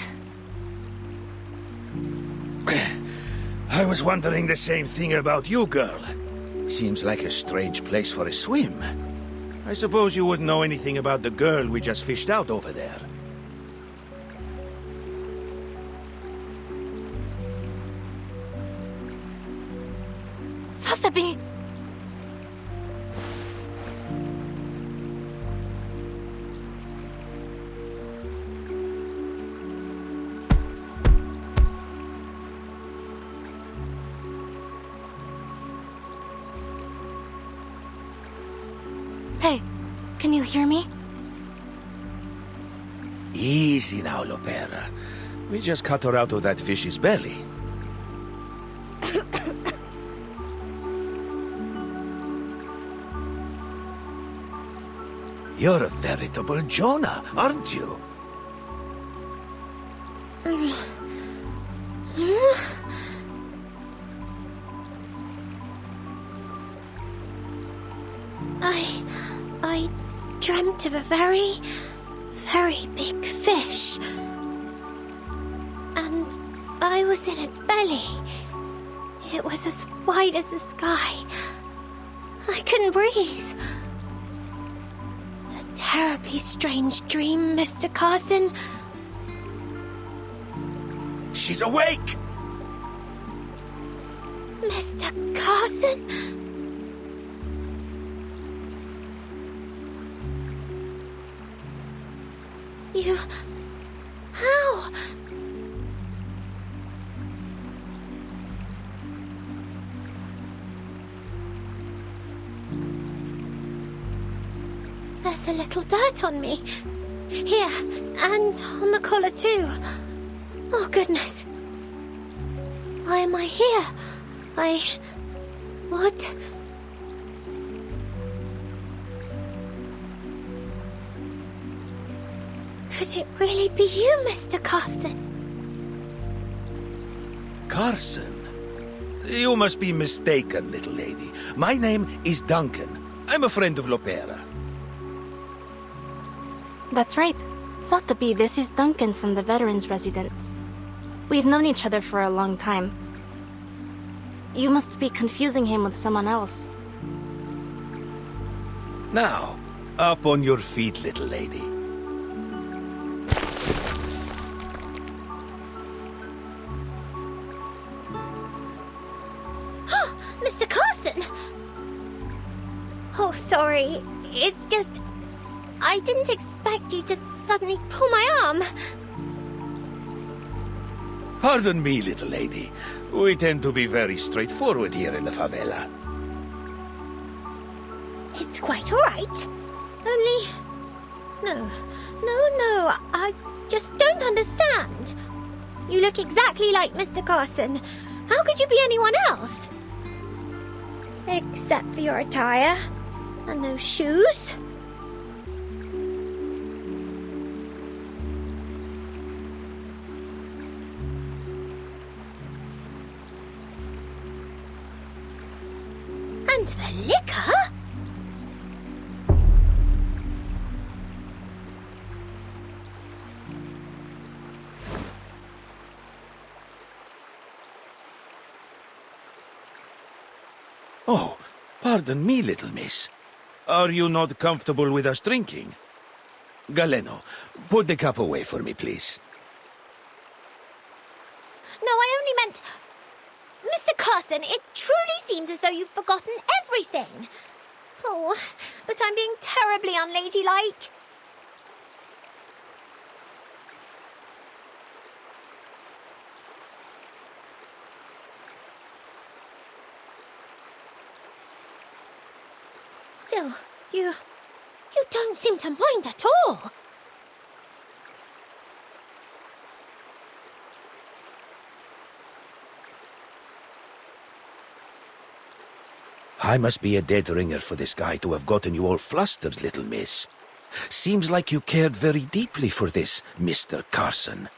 I was wondering the same thing about you, girl. Seems like a strange place for a swim. I suppose you wouldn't know anything about the girl we just fished out over there. Sotheby! Hey, can you hear me? Easy now, Lopera. We just cut her out of that fish's belly. You're a veritable Jonah, aren't you? I dreamt of a very, very big fish. And I was in its belly. It was as wide as the sky. I couldn't breathe. A terribly strange dream, Mr. Carson. She's awake! Mr. Carson? You... How? There's a little dirt on me. Here, and on the collar too. Oh, goodness. Why am I here? What? Could it really be you, Mr. Carson? Carson? You must be mistaken, little lady. My name is Duncan. I'm a friend of Lopera. That's right. Sotheby, this is Duncan from the Veterans Residence. We've known each other for a long time. You must be confusing him with someone else. Now, up on your feet, little lady. Mr. Carson! Oh, sorry. It's just... I didn't expect you to suddenly pull my arm. Pardon me, little lady. We tend to be very straightforward here in the favela. It's quite all right. Only... No, I just don't understand. You look exactly like Mr. Carson. How could you be anyone else? Except for your attire. And those shoes. And the liquor? Oh, pardon me, little miss. Are you not comfortable with us drinking? Galeno, put the cup away for me, please. No, I only meant... Mr. Carson, it truly seems as though you've forgotten everything. Oh, but I'm being terribly unladylike. Still, you don't seem to mind at all. I must be a dead ringer for this guy to have gotten you all flustered, little miss. Seems like you cared very deeply for this, Mr. Carson.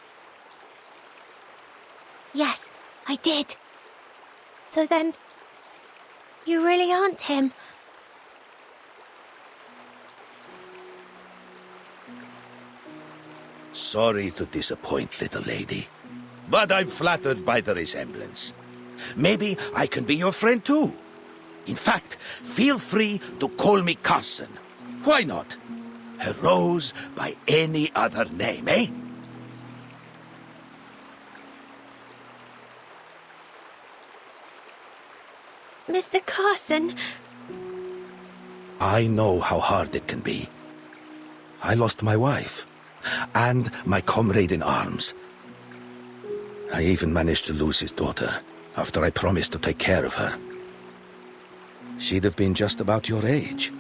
Yes, I did. So then, you really aren't him. Sorry to disappoint, little lady, but I'm flattered by the resemblance. Maybe I can be your friend too. In fact, feel free to call me Carson. Why not? A rose by any other name, eh? Mr. Carson. I know how hard it can be. I lost my wife, and my comrade in arms. I even managed to lose his daughter, after I promised to take care of her. She'd have been just about your age.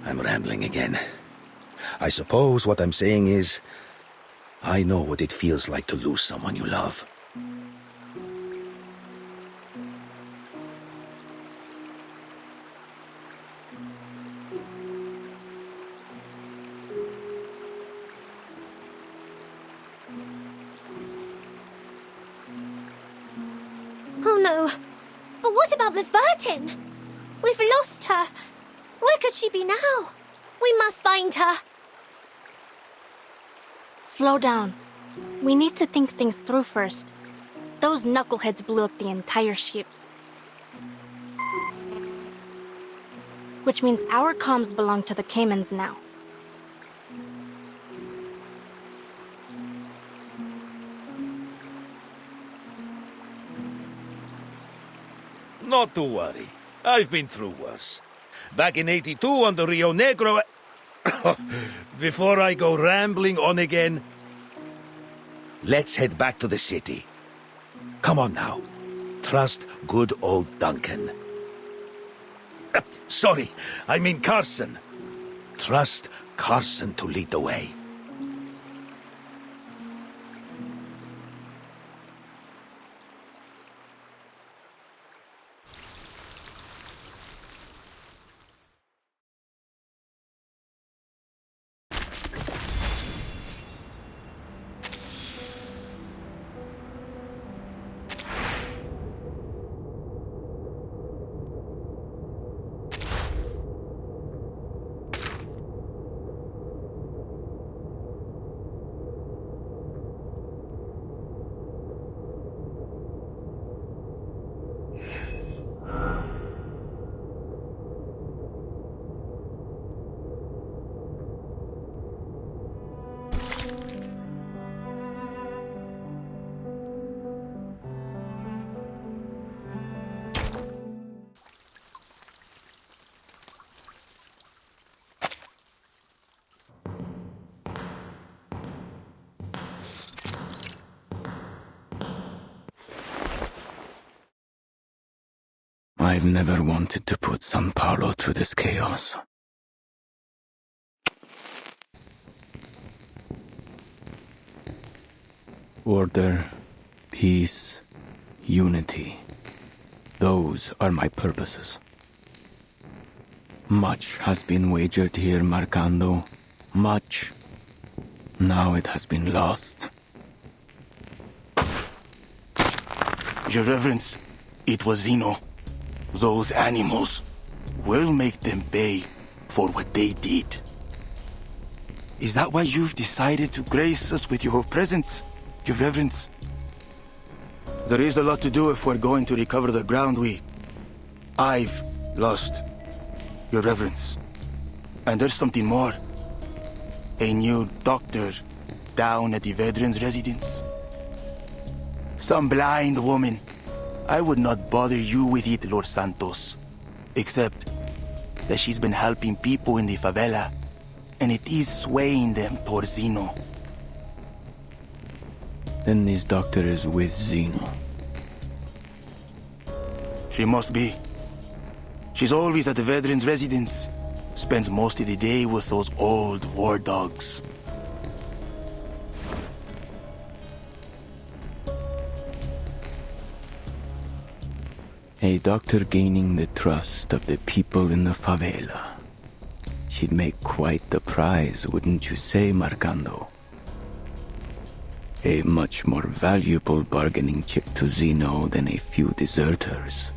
I'm rambling again. I suppose what I'm saying is, I know what it feels like to lose someone you love. Oh no. But what about Miss Burton? We've lost her. Where could she be now? We must find her. Slow down. We need to think things through first. Those knuckleheads blew up the entire ship. Which means our comms belong to the Caymans now. Not to worry. I've been through worse. Back in '82 on the Rio Negro... Before I go rambling on again, let's head back to the city. Come on now. Trust good old Duncan. Sorry, I mean Carson. Trust Carson to lead the way. I've never wanted to put San Paulo through this chaos. Order, peace, unity. Those are my purposes. Much has been wagered here, Marcando. Much. Now it has been lost. Your Reverence, it was Zeno. Those animals will make them pay for what they did. Is that why you've decided to grace us with your presence, Your Reverence? There is a lot to do if we're going to recover the ground I've lost, Your Reverence. And there's something more. A new doctor down at the veterans' residence. Some blind woman. I would not bother you with it, Lord Santos. Except that she's been helping people in the favela, and it is swaying them towards Zeno. Then this doctor is with Zeno. She must be. She's always at the veterans' residence. Spends most of the day with those old war dogs. A doctor gaining the trust of the people in the favela. She'd make quite the prize, wouldn't you say, Marcando? A much more valuable bargaining chip to Zeno than a few deserters.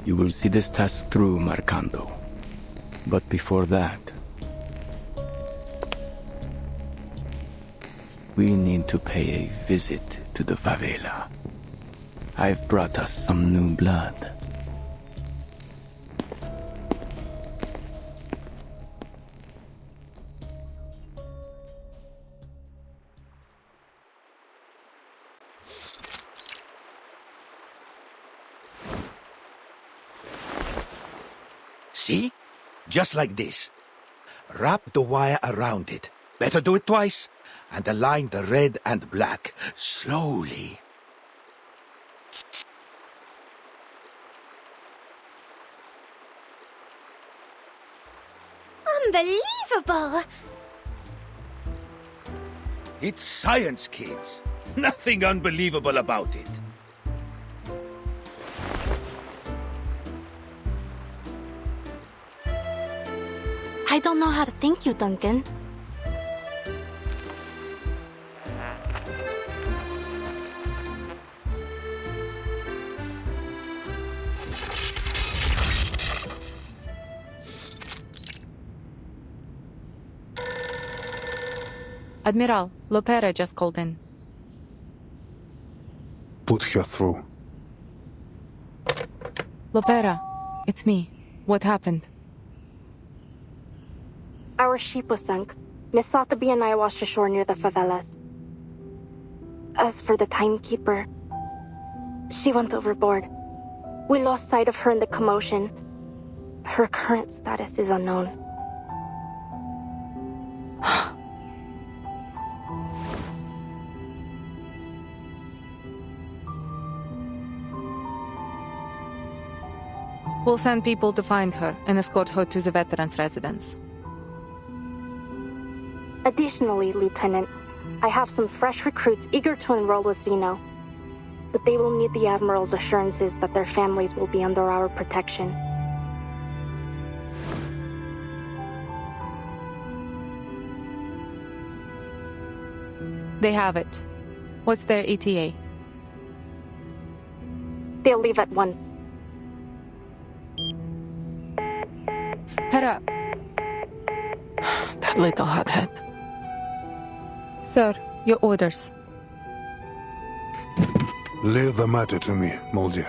You will see this task through, Marcando. But before that, we need to pay a visit to the favela. I've brought us some new blood. See? Just like this. Wrap the wire around it. Better do it twice. And align the red and black. Slowly. Unbelievable! It's science, kids. Nothing unbelievable about it. I don't know how to thank you, Duncan. Admiral, Lopera just called in. Put her through. Lopera, it's me. What happened? Our ship was sunk. Miss Sotheby and I washed ashore near the favelas. As for the timekeeper, she went overboard. We lost sight of her in the commotion. Her current status is unknown. We'll send people to find her and escort her to the veterans' residence. Additionally, Lieutenant, I have some fresh recruits eager to enroll with Zeno. But they will need the Admiral's assurances that their families will be under our protection. They have it. What's their ETA? They'll leave at once. Pera! That little hothead. Sir, your orders. Leave the matter to me, Mulder.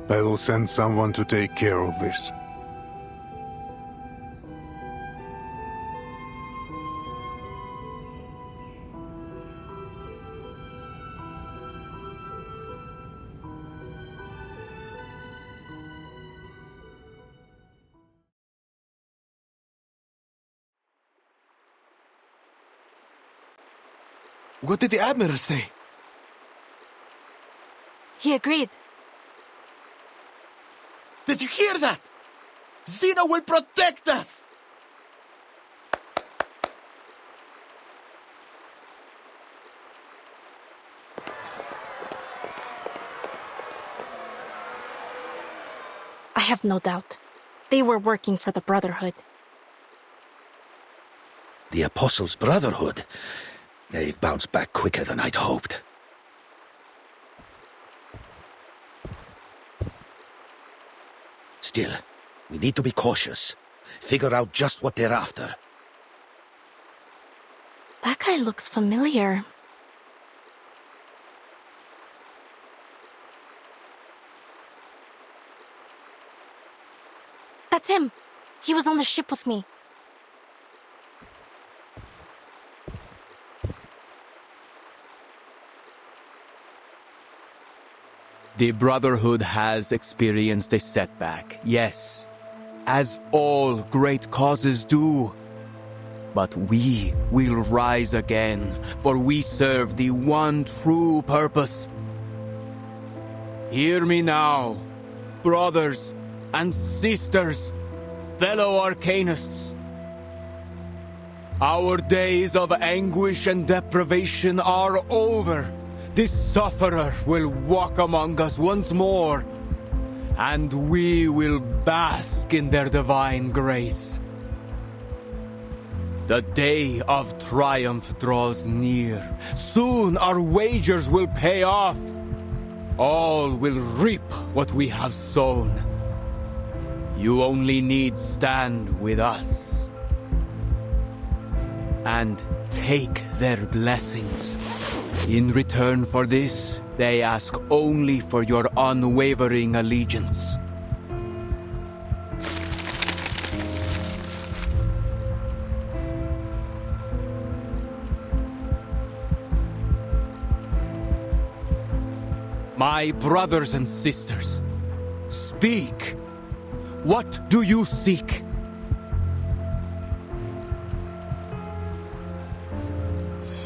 I will send someone to take care of this. What did the Admiral say? He agreed. Did you hear that? Zeno will protect us! I have no doubt. They were working for the Brotherhood. The Apostles' Brotherhood? They've bounced back quicker than I'd hoped. Still, we need to be cautious. Figure out just what they're after. That guy looks familiar. That's him! He was on the ship with me. The Brotherhood has experienced a setback, yes, as all great causes do. But we will rise again, for we serve the one true purpose. Hear me now, brothers and sisters, fellow Arcanists. Our days of anguish and deprivation are over. The sufferer will walk among us once more, and we will bask in their divine grace. The day of triumph draws near. Soon our wagers will pay off. All will reap what we have sown. You only need stand with us and take their blessings. In return for this, they ask only for your unwavering allegiance. My brothers and sisters, speak. What do you seek?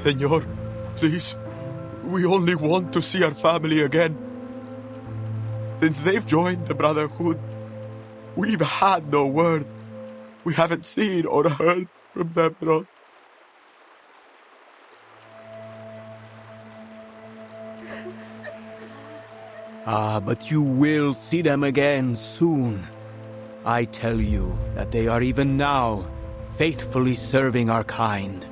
Senor, please. We only want to see our family again. Since they've joined the Brotherhood, we've had no word. We haven't seen or heard from them at all. But you will see them again soon. I tell you that they are even now faithfully serving our kind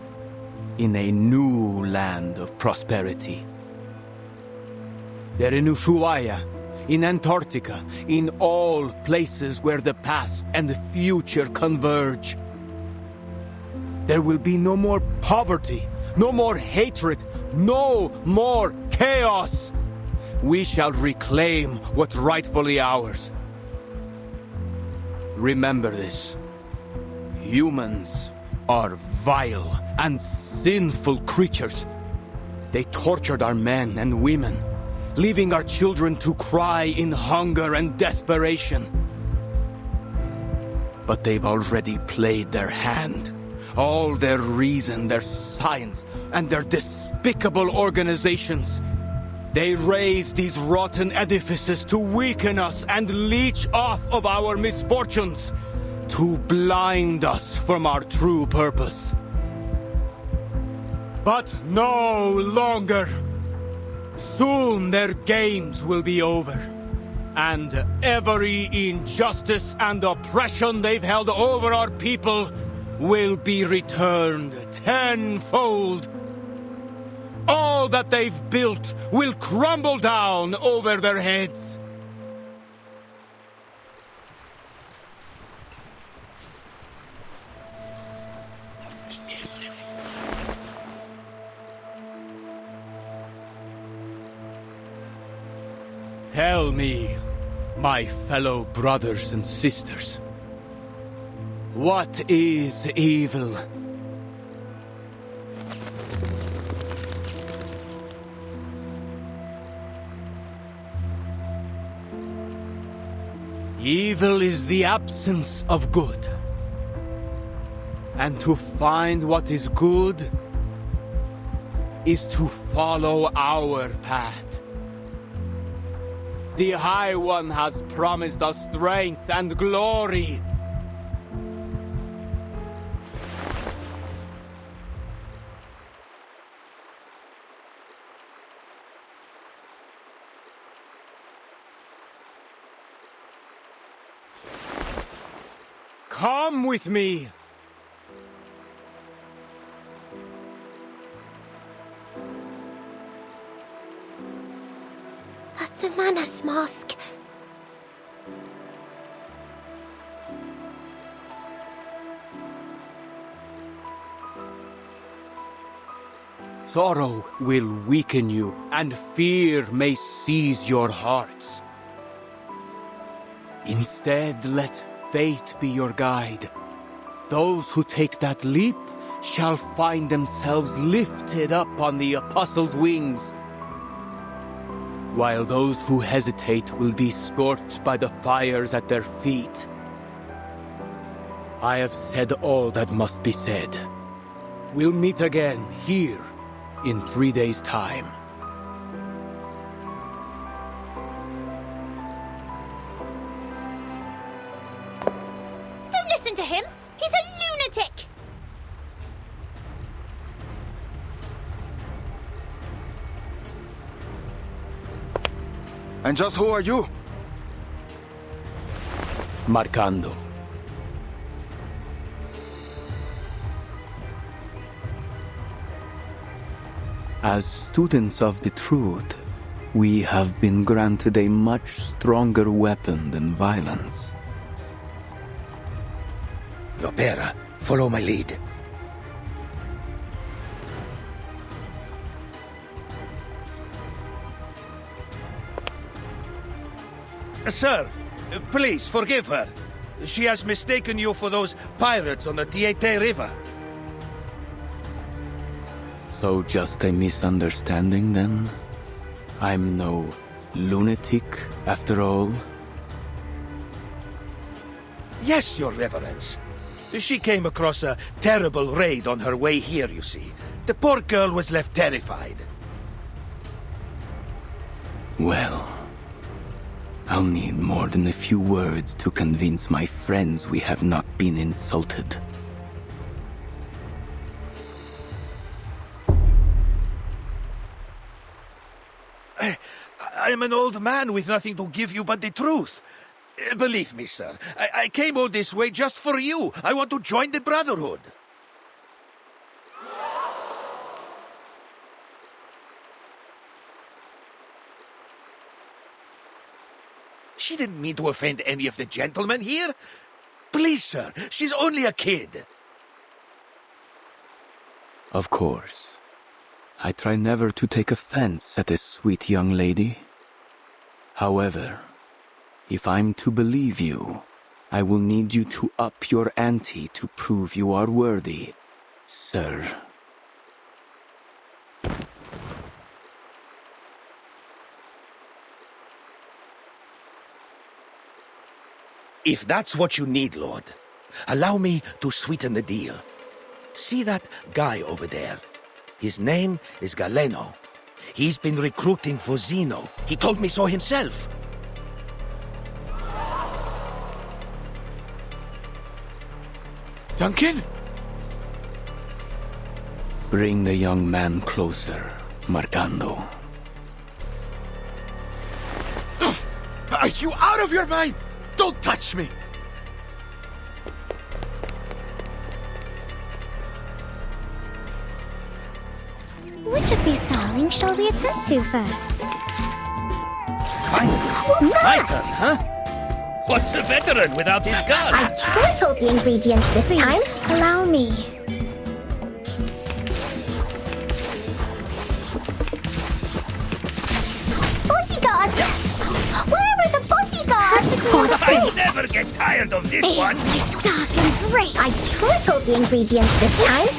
in a new land of prosperity. They're in Ushuaia, in Antarctica, in all places where the past and the future converge. There will be no more poverty, no more hatred, no more chaos. We shall reclaim what's rightfully ours. Remember this. Humans are vile and sinful creatures. They tortured our men and women, leaving our children to cry in hunger and desperation. But they've already played their hand. All their reason, their science, and their despicable organizations. They raise these rotten edifices to weaken us and leech off of our misfortunes, to blind us from our true purpose. But no longer. Soon their games will be over, and every injustice and oppression they've held over our people will be returned tenfold. All that they've built will crumble down over their heads. Tell me, my fellow brothers and sisters, what is evil? Evil is the absence of good. And to find what is good is to follow our path. The High One has promised us strength and glory. Come with me! That's a Manus mask. Sorrow will weaken you, and fear may seize your hearts. Instead, let faith be your guide. Those who take that leap shall find themselves lifted up on the apostles' wings, while those who hesitate will be scorched by the fires at their feet. I have said all that must be said. We'll meet again here in 3 days' time. Don't listen to him! He's a lunatic! And just who are you? Marcando. As students of the truth, we have been granted a much stronger weapon than violence. Lopera, follow my lead. Sir, please forgive her. She has mistaken you for those pirates on the Etiquette River. So just a misunderstanding, then? I'm no lunatic, after all? Yes, Your Reverence. She came across a terrible raid on her way here, you see. The poor girl was left terrified. Well, I'll need more than a few words to convince my friends we have not been insulted. I'm an old man with nothing to give you but the truth. Believe me, sir, I came all this way just for you. I want to join the Brotherhood. She didn't mean to offend any of the gentlemen here. Please, sir, she's only a kid. Of course. I try never to take offense at a sweet young lady. However, if I'm to believe you, I will need you to up your ante to prove you are worthy, sir. If that's what you need, Lord, allow me to sweeten the deal. See that guy over there? His name is Galeno. He's been recruiting for Zeno. He told me so himself. Duncan? Bring the young man closer, Marcando. Are you out of your mind? Don't touch me! Which of these darlings shall we attend to first? My turn, huh? What's the veteran without his gun? I tripled the ingredients this time. Allow me. Bodyguard! Where are the bodyguards? I never get tired of this one. Dark and great. I tripled the ingredients this time.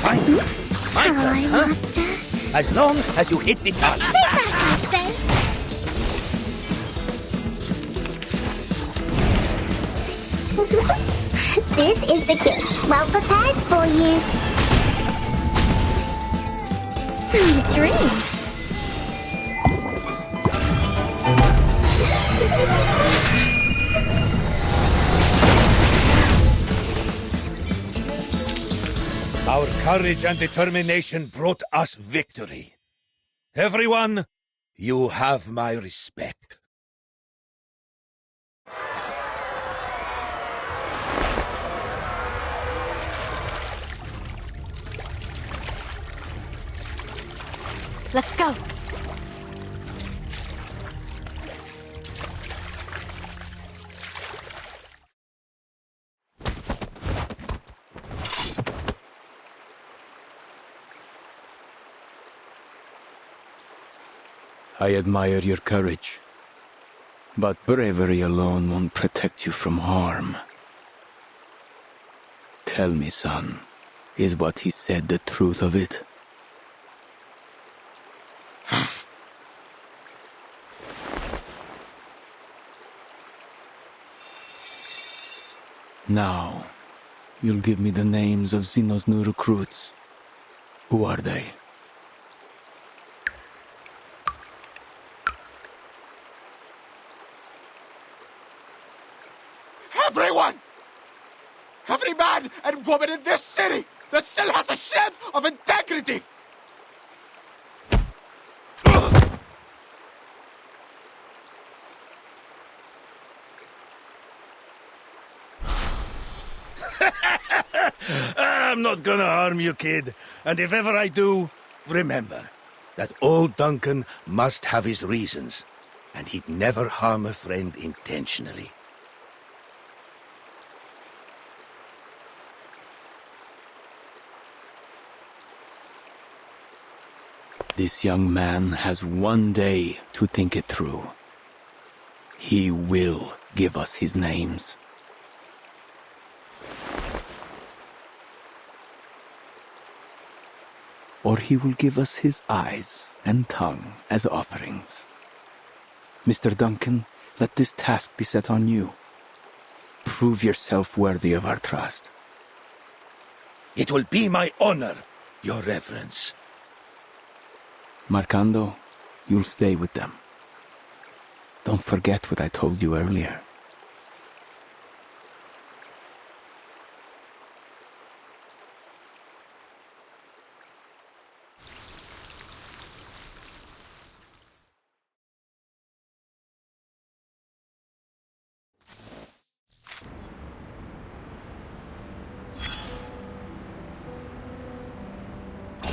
My turn, huh? As long as you hit the target. This is the gift, well prepared for you. Some drinks. Our courage and determination brought us victory. Everyone, you have my respect. Let's go. I admire your courage. But bravery alone won't protect you from harm. Tell me, son, is what he said the truth of it? Now, you'll give me the names of Zeno's new recruits. Who are they? Everyone! Every man and woman in this city that still has a shred of integrity! I'm not gonna harm you, kid. And if ever I do, remember that old Duncan must have his reasons, and he'd never harm a friend intentionally. This young man has one day to think it through. He will give us his names. Or he will give us his eyes and tongue as offerings. Mr. Duncan, let this task be set on you. Prove yourself worthy of our trust. It will be my honor, Your Reverence. Marcando, you'll stay with them. Don't forget what I told you earlier.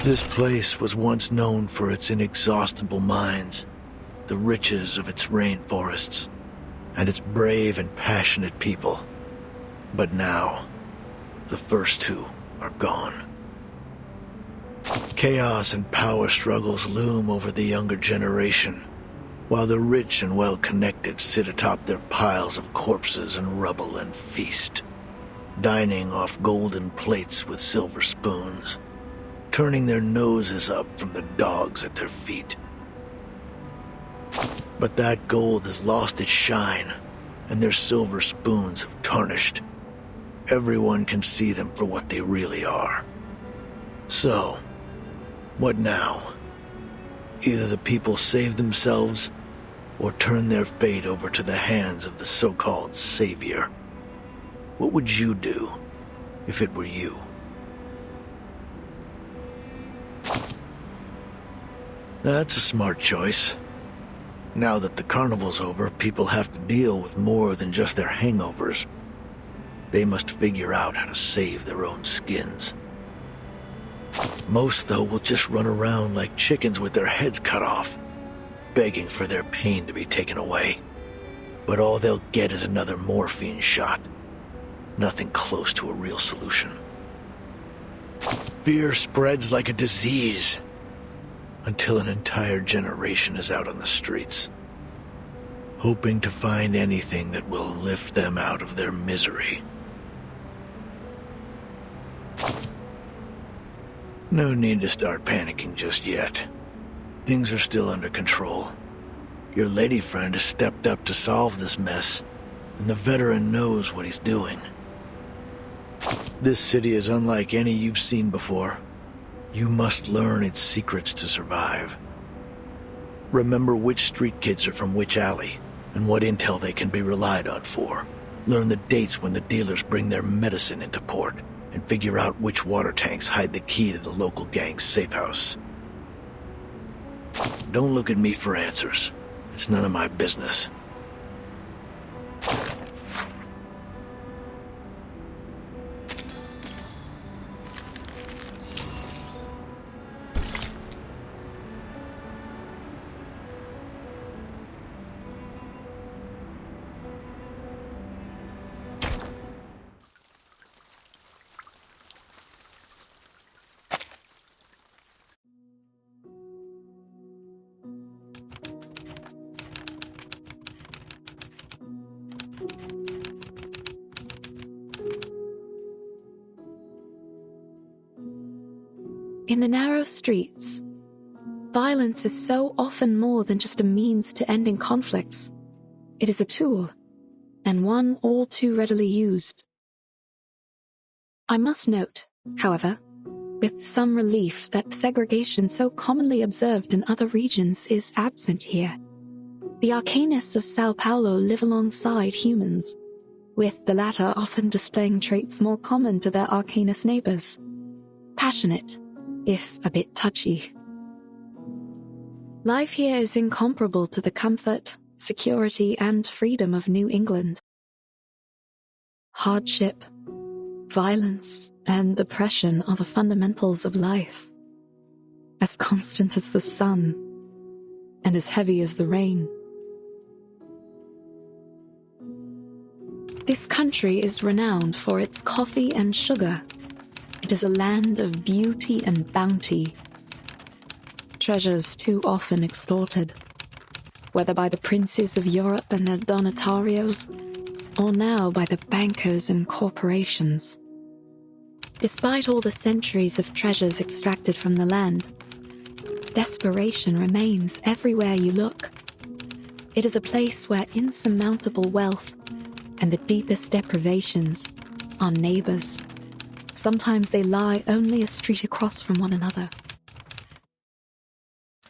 This place was once known for its inexhaustible mines, the riches of its rainforests, and its brave and passionate people. But now, the first two are gone. Chaos and power struggles loom over the younger generation, while the rich and well-connected sit atop their piles of corpses and rubble and feast, dining off golden plates with silver spoons, turning their noses up from the dogs at their feet. But that gold has lost its shine, and their silver spoons have tarnished. Everyone can see them for what they really are. So, what now? Either the people save themselves, or turn their fate over to the hands of the so-called savior. What would you do, if it were you? That's a smart choice. Now that the carnival's over, people have to deal with more than just their hangovers. They must figure out how to save their own skins. Most, though, will just run around like chickens with their heads cut off, begging for their pain to be taken away. But all they'll get is another morphine shot. Nothing close to a real solution. Fear spreads like a disease, until an entire generation is out on the streets, hoping to find anything that will lift them out of their misery. No need to start panicking just yet. Things are still under control. Your lady friend has stepped up to solve this mess, and the veteran knows what he's doing. This city is unlike any you've seen before. You must learn its secrets to survive. Remember which street kids are from which alley, and what intel they can be relied on for. Learn the dates when the dealers bring their medicine into port, and figure out which water tanks hide the key to the local gang's safe house. Don't look at me for answers. It's none of my business. In the narrow streets, violence is so often more than just a means to ending conflicts. It is a tool, and one all too readily used. I must note, however, with some relief that segregation so commonly observed in other regions is absent here. The Arcanists of Sao Paulo live alongside humans, with the latter often displaying traits more common to their Arcanist neighbors. Passionate, if a bit touchy. Life here is incomparable to the comfort, security, and freedom of New England. Hardship, violence, and oppression are the fundamentals of life. As constant as the sun, and as heavy as the rain. This country is renowned for its coffee and sugar. It is a land of beauty and bounty. Treasures too often extorted, whether by the princes of Europe and their donatarios, or now by the bankers and corporations. Despite all the centuries of treasures extracted from the land, desperation remains everywhere you look. It is a place where insurmountable wealth and the deepest deprivations are neighbors. Sometimes they lie only a street across from one another.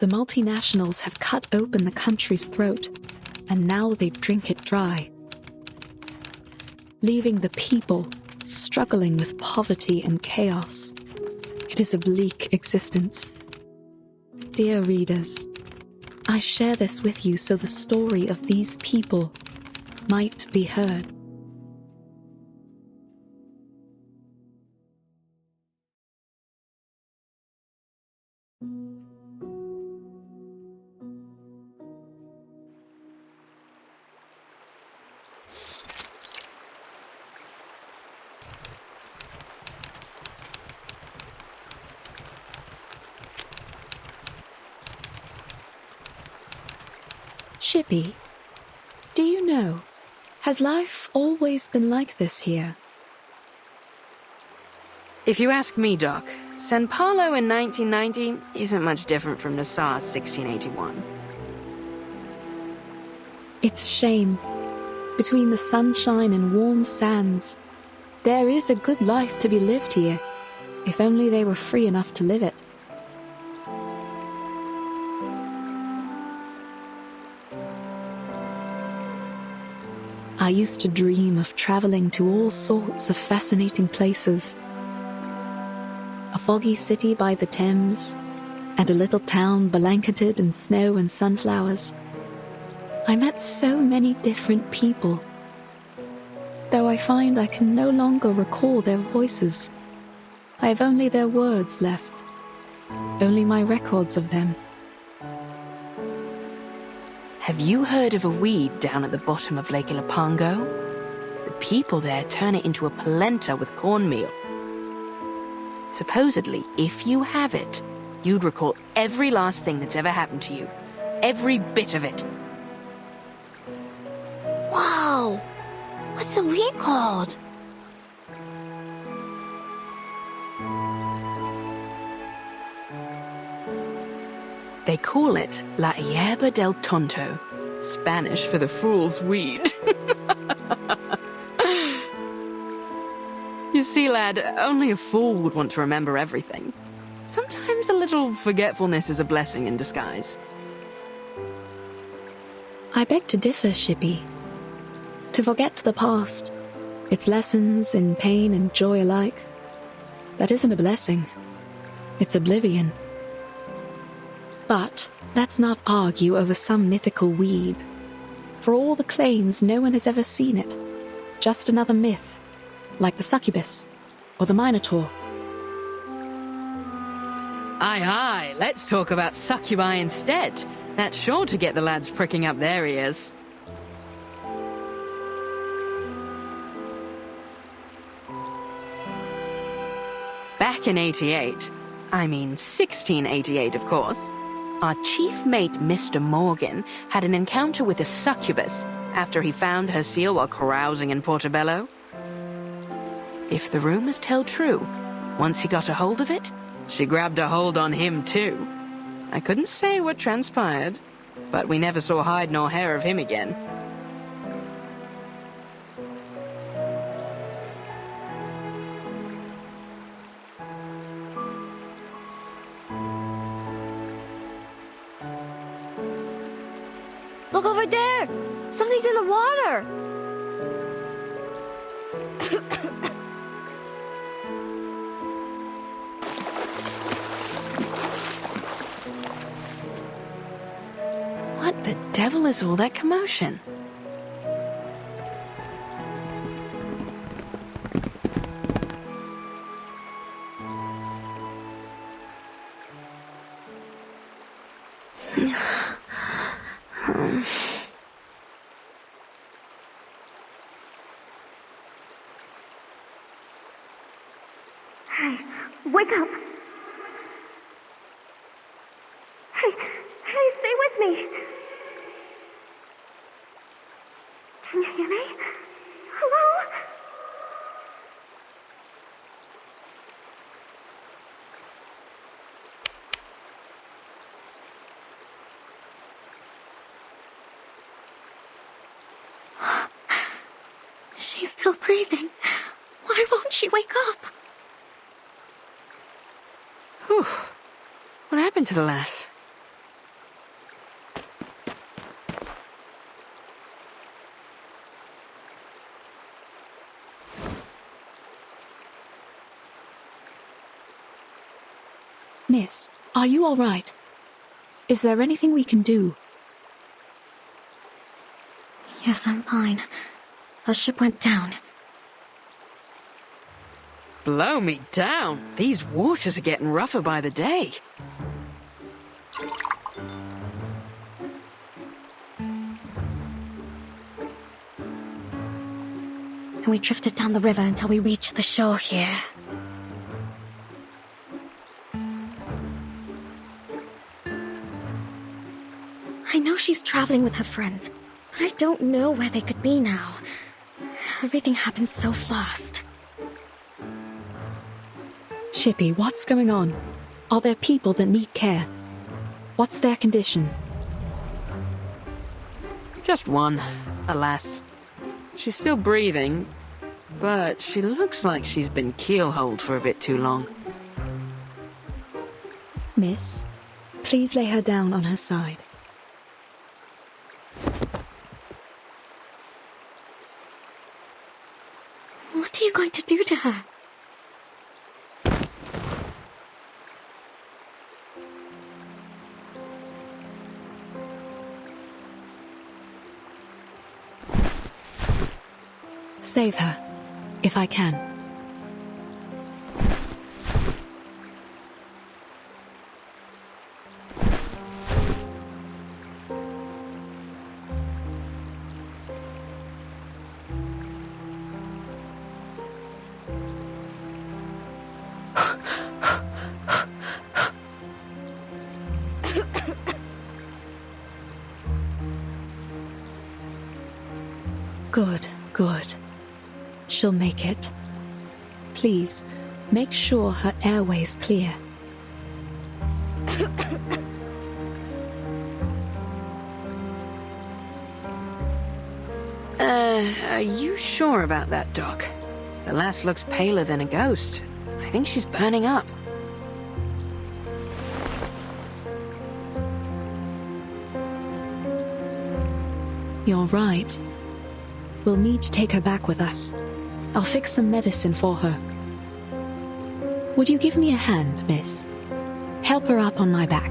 The multinationals have cut open the country's throat, and now they drink it dry, leaving the people struggling with poverty and chaos. It is a bleak existence. Dear readers, I share this with you so the story of these people might be heard. Shippy, do you know, has life always been like this here? If you ask me, Doc, San Paulo in 1990 isn't much different from Nassau 1681. It's a shame. Between the sunshine and warm sands, there is a good life to be lived here, if only they were free enough to live it. I used to dream of traveling to all sorts of fascinating places. A foggy city by the Thames, and a little town blanketed in snow and sunflowers. I met so many different people, though I find I can no longer recall their voices. I have only their words left, only my records of them. Have you heard of a weed down at the bottom of Lake Ilapango? The people there turn it into a polenta with cornmeal. Supposedly, if you have it, you'd recall every last thing that's ever happened to you. Every bit of it. Wow! What's the weed called? They call it La Hierba del Tonto, Spanish for the fool's weed. You see, lad, only a fool would want to remember everything. Sometimes a little forgetfulness is a blessing in disguise. I beg to differ, Shippy. To forget the past, its lessons in pain and joy alike, that isn't a blessing. It's oblivion. But let's not argue over some mythical weed. For all the claims, no one has ever seen it. Just another myth, like the succubus or the Minotaur. Aye, aye, let's talk about succubi instead. That's sure to get the lads pricking up their ears. Back in 1688, of course, our chief mate, Mr. Morgan, had an encounter with a succubus after he found her seal while carousing in Portobello. If the rumors tell true, once he got a hold of it, She grabbed a hold on him too. I couldn't say what transpired, but we never saw hide nor hair of him again. Look over there! Something's in the water! What the devil is all that commotion? Hey, wake up! Hey, stay with me! Can you hear me? Hello? She's still breathing. Why won't she wake up? Whew. What happened to the lass? Miss, are you all right? Is there anything we can do? Yes, I'm fine. The ship went down. Blow me down. These waters are getting rougher by the day. And we drifted down the river until we reached the shore here. I know she's traveling with her friends, but I don't know where they could be now. Everything happened so fast. Shippy, what's going on? Are there people that need care? What's their condition? Just one, alas. She's still breathing, but she looks like she's been keelholed for a bit too long. Miss, please lay her down on her side. What are you going to do to her? Save her, if I can. Good, good. She'll make it. Please, make sure her airway's clear. Are you sure about that, Doc? The lass looks paler than a ghost. I think she's burning up. You're right. We'll need to take her back with us. I'll fix some medicine for her. Would you give me a hand, miss? Help her up on my back.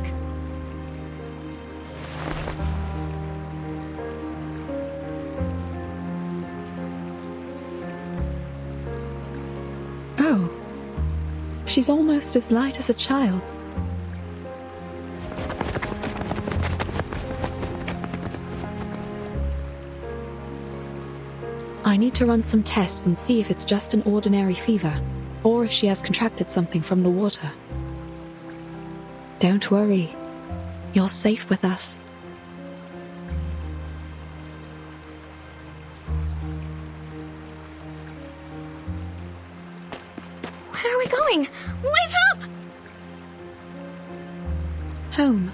Oh, she's almost as light as a child. I need to run some tests and see if it's just an ordinary fever, or if she has contracted something from the water. Don't worry. You're safe with us. Where are we going? Wait up! Home.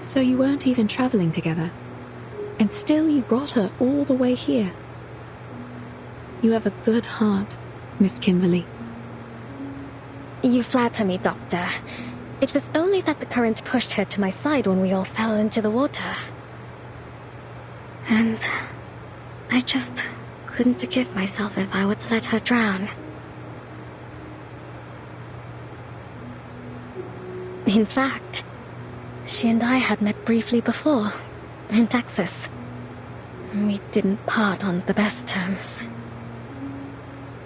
So you weren't even traveling together, and still you brought her all the way here. You have a good heart, Miss Kimberly. You flatter me, Doctor. It was only that the current pushed her to my side when we all fell into the water. And I just couldn't forgive myself if I were to let her drown. In fact, she and I had met briefly before, in Texas. We didn't part on the best terms.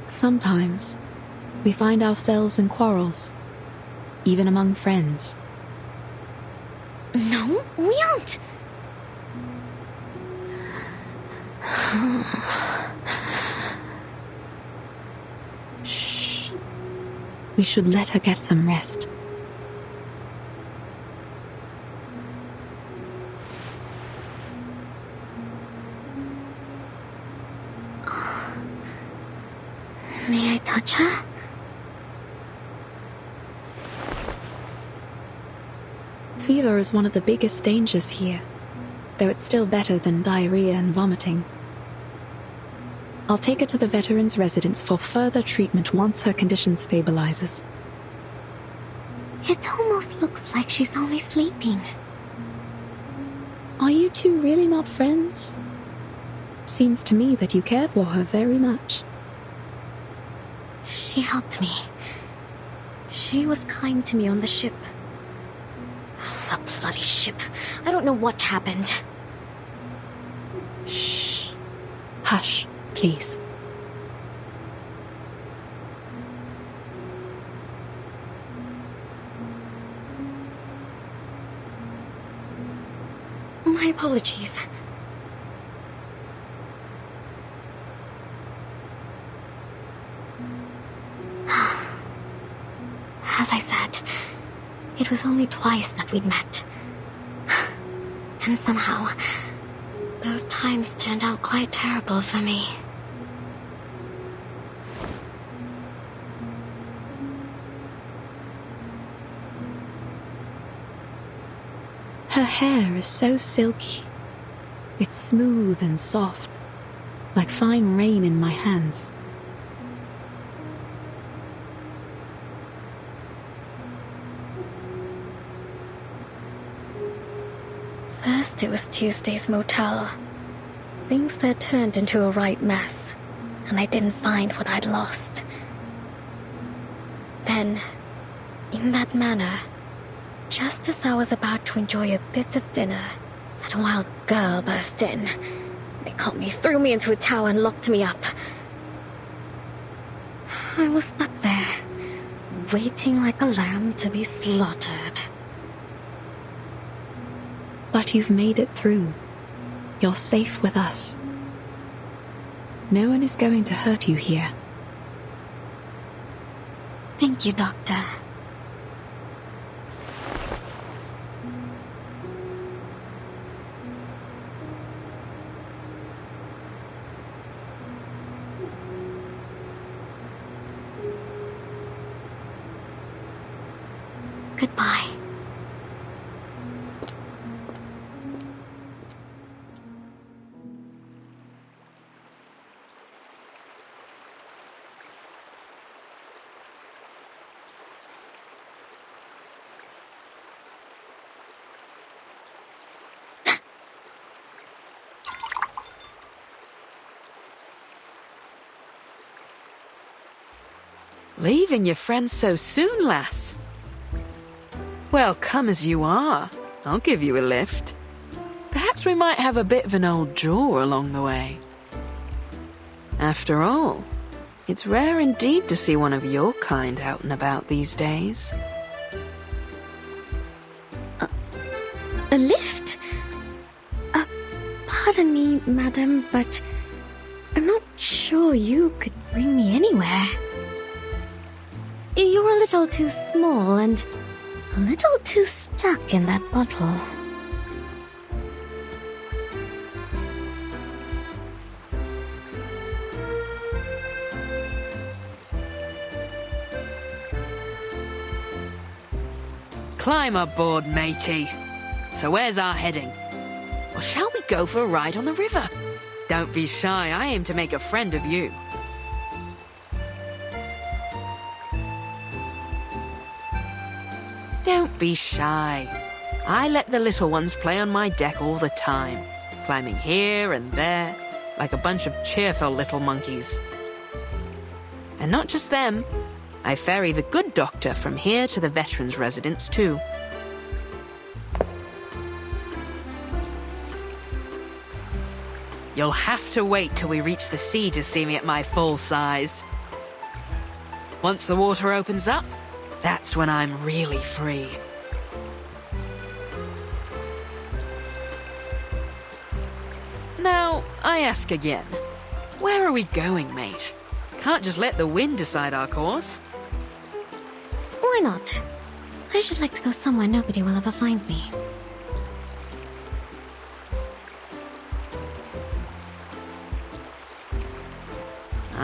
Sometimes, we find ourselves in quarrels, even among friends. No, we aren't. Shh. We should let her get some rest. May I touch her? Fever is one of the biggest dangers here, though it's still better than diarrhea and vomiting. I'll take her to the veterans' residence for further treatment once her condition stabilizes. It almost looks like she's only sleeping. Are you two really not friends? Seems to me that you care for her very much. She helped me. She was kind to me on the ship. The bloody ship. I don't know what happened. Shh. Hush, please. My apologies. As I said, it was only twice that we'd met. And somehow, both times turned out quite terrible for me. Her hair is so silky. It's smooth and soft, like fine rain in my hands. First it was Tuesday's motel. Things that turned into a right mess, and I didn't find what I'd lost. Then, in that manner, just as I was about to enjoy a bit of dinner, that wild girl burst in. They caught me, threw me into a tower, and locked me up. I was stuck there, waiting like a lamb to be slaughtered. But you've made it through. You're safe with us. No one is going to hurt you here. Thank you, Doctor. Goodbye. Leaving your friends so soon, lass? Well, come as you are. I'll give you a lift. Perhaps we might have a bit of an old jaw along the way. After all, it's rare indeed to see one of your kind out and about these days. A lift? Pardon me, madam, but I'm not sure you could bring me anywhere. You're a little too small and a little too stuck in that bottle. Climb aboard, matey. So where's our heading? Or shall we go for a ride on the river? Don't be shy, I aim to make a friend of you. Don't be shy. I let the little ones play on my deck all the time, climbing here and there, like a bunch of cheerful little monkeys. And not just them. I ferry the good doctor from here to the veterans' residence, too. You'll have to wait till we reach the sea to see me at my full size. Once the water opens up, that's when I'm really free. Now, I ask again, where are we going, mate? Can't just let the wind decide our course. Why not? I should like to go somewhere nobody will ever find me.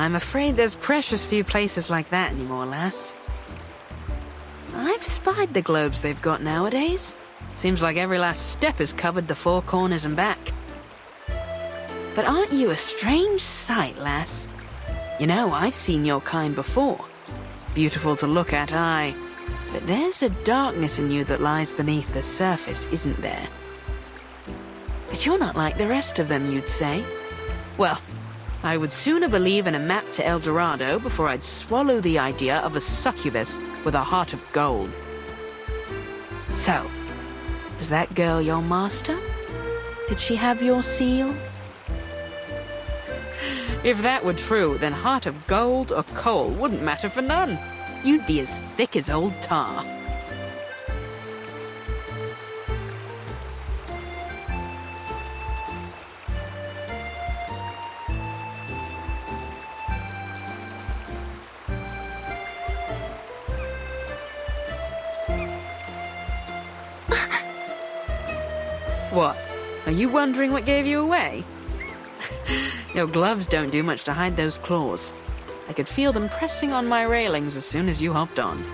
I'm afraid there's precious few places like that anymore, lass. I've spied the globes they've got nowadays. Seems like every last step is covered the four corners and back. But aren't you a strange sight, lass? You know, I've seen your kind before. Beautiful to look at, aye. But there's a darkness in you that lies beneath the surface, isn't there? But you're not like the rest of them, you'd say. Well, I would sooner believe in a map to El Dorado before I'd swallow the idea of a succubus with a heart of gold. So, was that girl your master? Did she have your seal? If that were true, then heart of gold or coal wouldn't matter for none. You'd be as thick as old tar. What? Are you wondering what gave you away? Your gloves don't do much to hide those claws. I could feel them pressing on my railings as soon as you hopped on.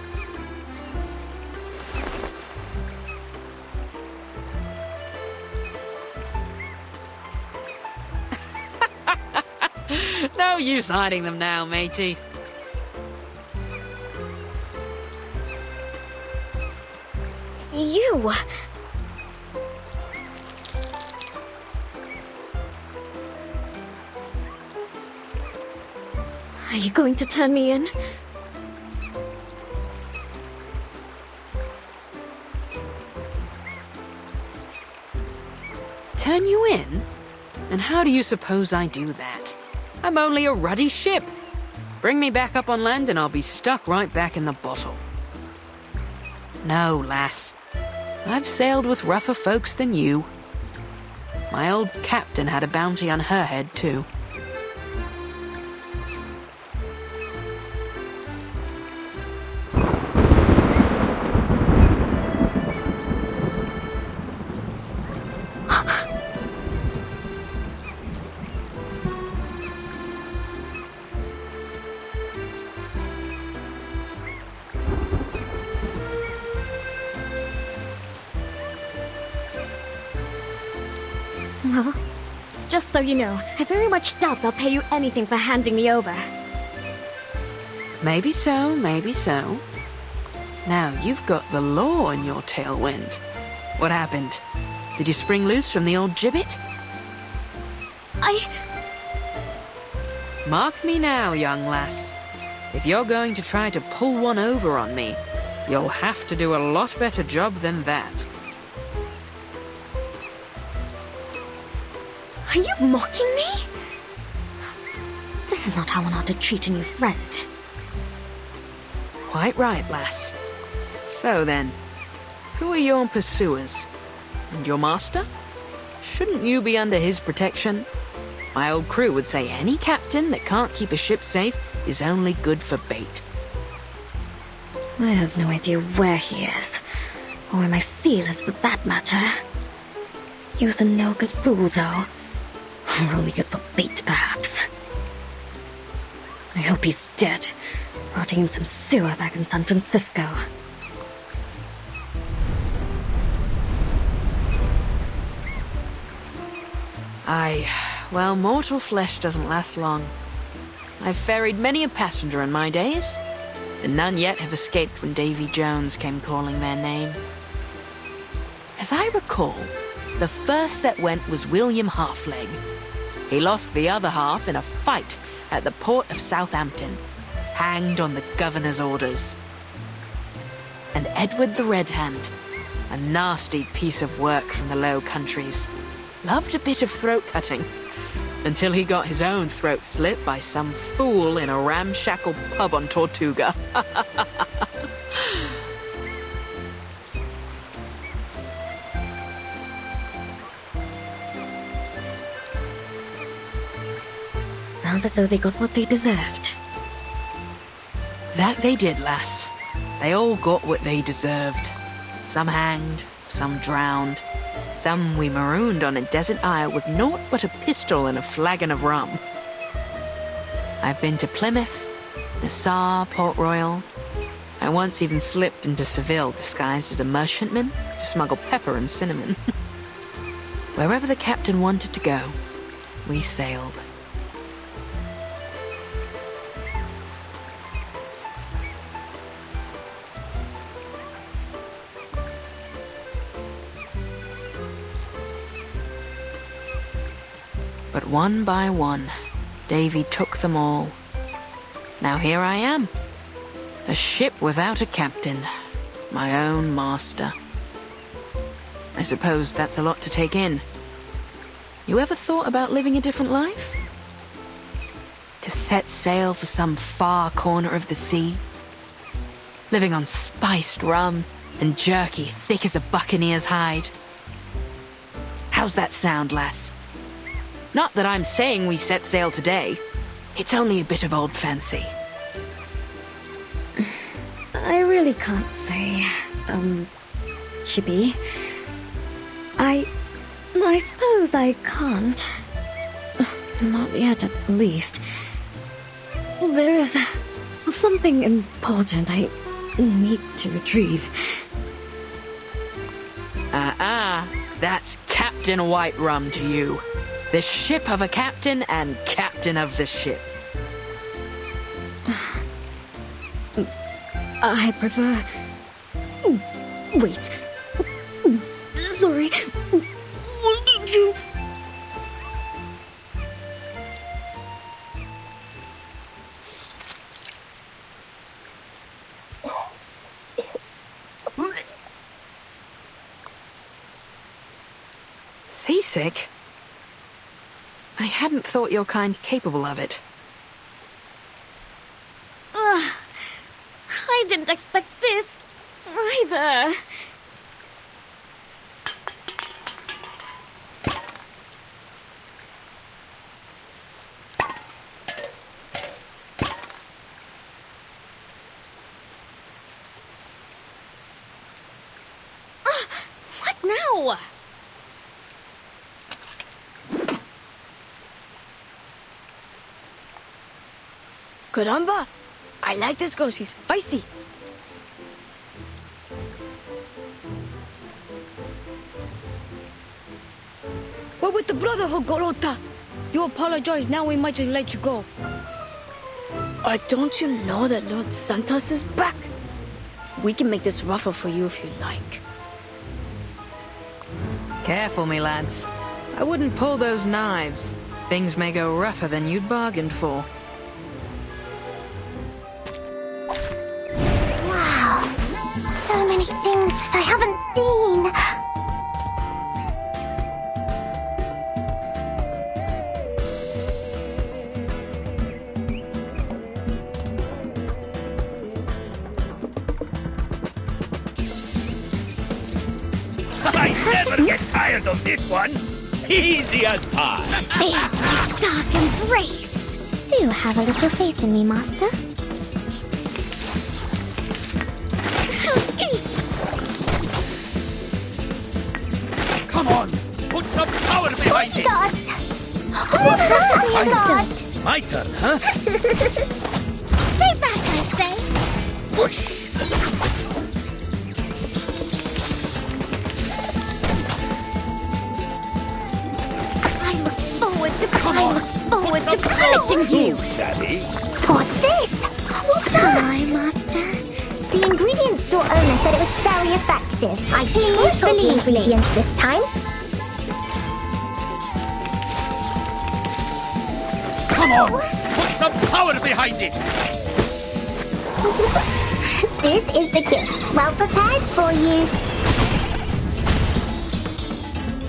No use hiding them now, matey. You! Are you going to turn me in? Turn you in? And how do you suppose I do that? I'm only a ruddy ship. Bring me back up on land and I'll be stuck right back in the bottle. No, lass. I've sailed with rougher folks than you. My old captain had a bounty on her head, too. Well, just so you know, I very much doubt they'll pay you anything for handing me over. Maybe so, maybe so. Now, you've got the law in your tailwind. What happened? Did you spring loose from the old gibbet? Mark me now, young lass. If you're going to try to pull one over on me, you'll have to do a lot better job than that. Are you mocking me? This is not how one ought to treat a new friend. Quite right, lass. So then, who are your pursuers? And your master? Shouldn't you be under his protection? My old crew would say any captain that can't keep a ship safe is only good for bait. I have no idea where he is, or where my seal is for that matter. He was a no-good fool, though. Or only good for bait, perhaps. I hope he's dead, rotting in some sewer back in San Francisco. Well, mortal flesh doesn't last long. I've ferried many a passenger in my days, and none yet have escaped when Davy Jones came calling their name. As I recall, the first that went was William Halfleg. He lost the other half in a fight at the port of Southampton, hanged on the governor's orders. And Edward the Red Hand, a nasty piece of work from the Low Countries, loved a bit of throat-cutting, until he got his own throat slit by some fool in a ramshackle pub on Tortuga. Sounds as though they got what they deserved. That they did, lass. They all got what they deserved. Some hanged, some drowned. Some we marooned on a desert isle with naught but a pistol and a flagon of rum. I've been to Plymouth, Nassau, Port Royal. I once even slipped into Seville disguised as a merchantman to smuggle pepper and cinnamon. Wherever the captain wanted to go, we sailed. But one by one, Davy took them all. Now here I am, a ship without a captain, my own master. I suppose that's a lot to take in. You ever thought about living a different life? To set sail for some far corner of the sea? Living on spiced rum and jerky thick as a buccaneer's hide? How's that sound, lass? Not that I'm saying we set sail today. It's only a bit of old fancy. I really can't say, Chippy. I suppose I can't. Not yet, at least. There is something important I need to retrieve. That's Captain White Rum to you. The ship of a captain and captain of the ship. I prefer... Wait. Sorry. What did you... Seasick? I hadn't thought your kind capable of it. I didn't expect this, either. What now? Caramba! I like this girl, she's feisty. We're with the Brotherhood, Gorota. You apologize, now we might just let you go. Don't you know that Lord Santos is back? We can make this rougher for you if you like. Careful, me lads. I wouldn't pull those knives. Things may go rougher than you'd bargained for. So many things I haven't seen. I never get tired of this one. Easy as pie. Feel my dark embrace. Do have a little faith in me, Master. Come on, put some power behind it. My turn, huh? Stay back, I say. Push. I look forward to punishing you. Savvy. What's this? Why, Master? The ingredient store owner said it was very effective. I please believe ingredients this time. Come on, put some power behind it. This is the gift, well prepared for you.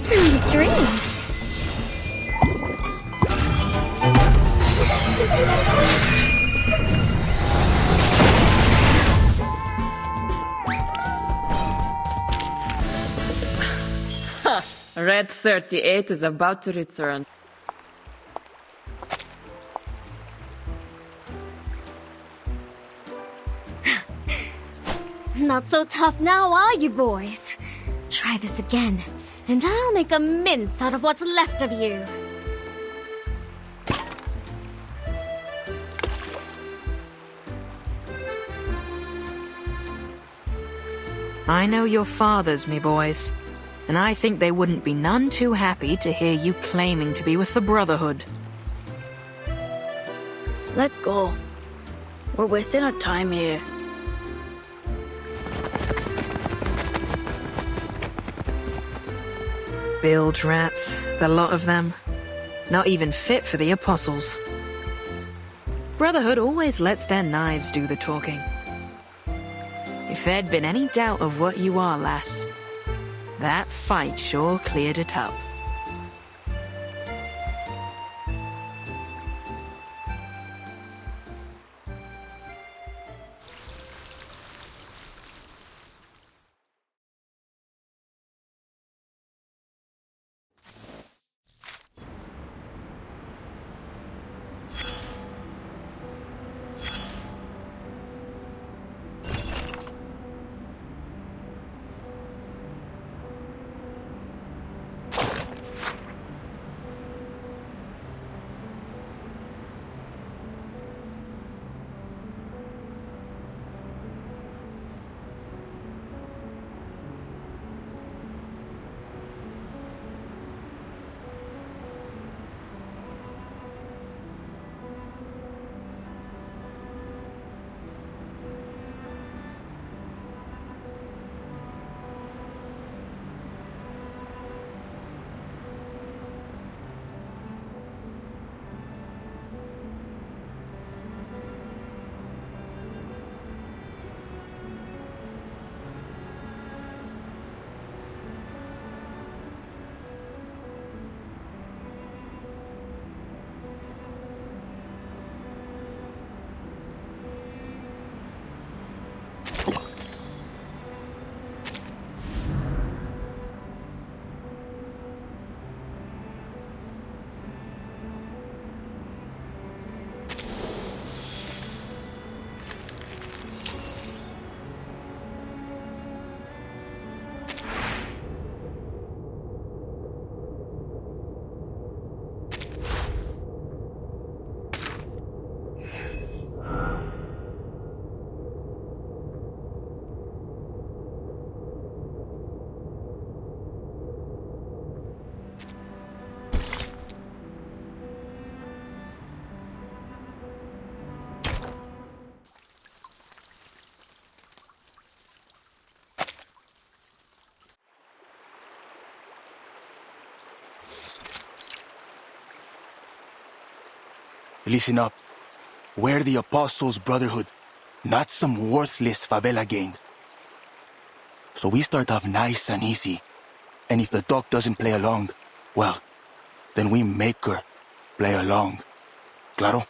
Some drinks. Red 38 is about to return. Not so tough now, are you, boys? Try this again, and I'll make a mince out of what's left of you. I know your fathers, me boys, and I think they wouldn't be none too happy to hear you claiming to be with the Brotherhood. Let go. We're wasting our time here. Bilge rats, the lot of them. Not even fit for the Apostles. Brotherhood always lets their knives do the talking. If there'd been any doubt of what you are, lass, that fight sure cleared it up. Listen up. We're the Apostles' Brotherhood, not some worthless favela gang. So we start off nice and easy. And if the doc doesn't play along, well, then we make her play along. Claro?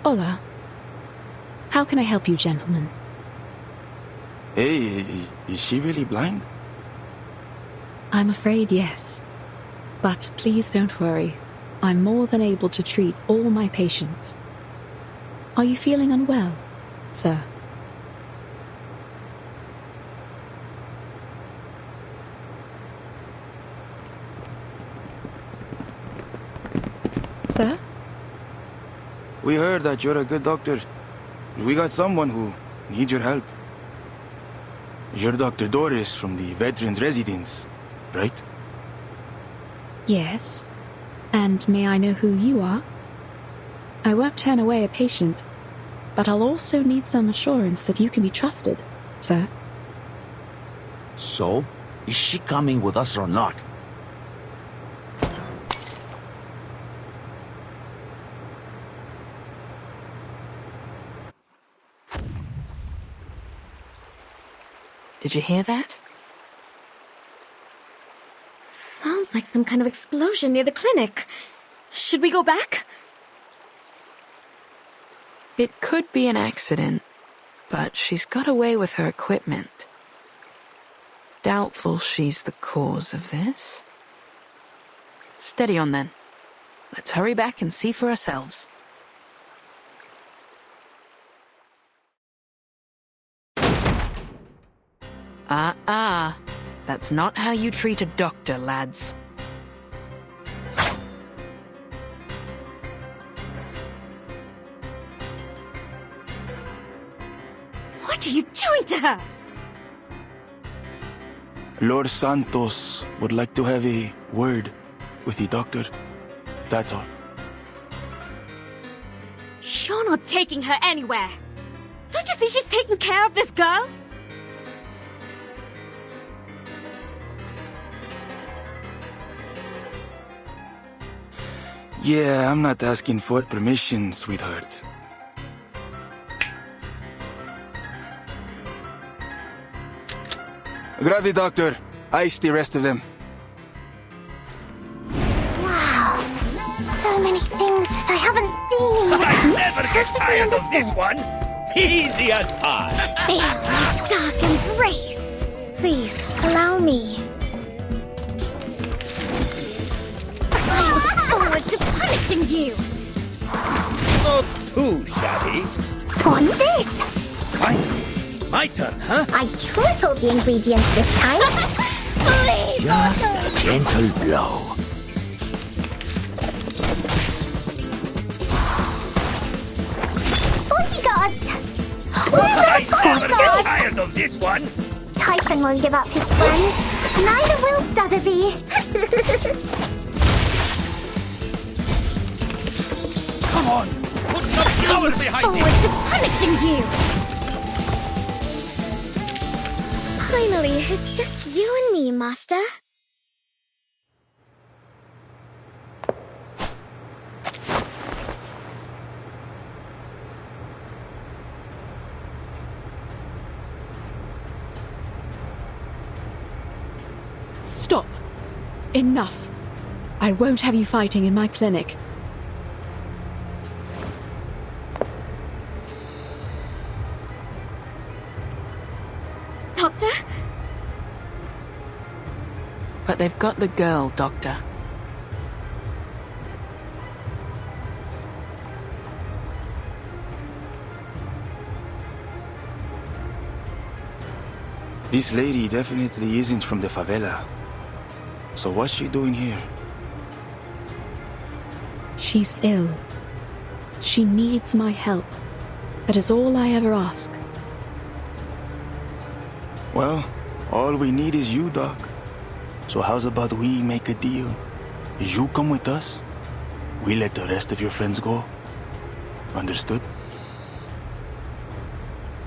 Hola. How can I help you, gentlemen? Hey, is she really blind? I'm afraid yes. But please don't worry. I'm more than able to treat all my patients. Are you feeling unwell, sir? Sir? We heard that you're a good doctor. We got someone who needs your help. You're Dr. Dores from the Veterans Residence, right? Yes. And may I know who you are? I won't turn away a patient, but I'll also need some assurance that you can be trusted, sir. So, is she coming with us or not? Did you hear that? Sounds like some kind of explosion near the clinic. Should we go back? It could be an accident, but she's got away with her equipment. Doubtful she's the cause of this. Steady on then. Let's hurry back and see for ourselves. That's not how you treat a doctor, lads. What are you doing to her? Lord Santos would like to have a word with the doctor. That's all. You're not taking her anywhere. Don't you see she's taking care of this girl? Yeah, I'm not asking for permission, sweetheart. Grab the doctor. Ice the rest of them. Wow. So many things that I haven't seen. I never get tired of this one. Easy as pie. Feel my dark embrace. Please, allow me. I look forward to punishing you. Not too shabby. What's this? Fine. My turn, huh? I tripled the ingredients this time. Please, Just Boto. a gentle blow. I never get tired of this one. Typhon won't give up his friends. Neither will Sotheby. Come on, put some power behind Forward it. to punishing you. Finally, it's just you and me, Master. Stop. Enough. I won't have you fighting in my clinic. Doctor? But they've got the girl, Doctor. This lady definitely isn't from the favela. So what's she doing here? She's ill. She needs my help. That is all I ever ask. Well, all we need is you, Doc. So how's about we make a deal? You come with us, we let the rest of your friends go. Understood?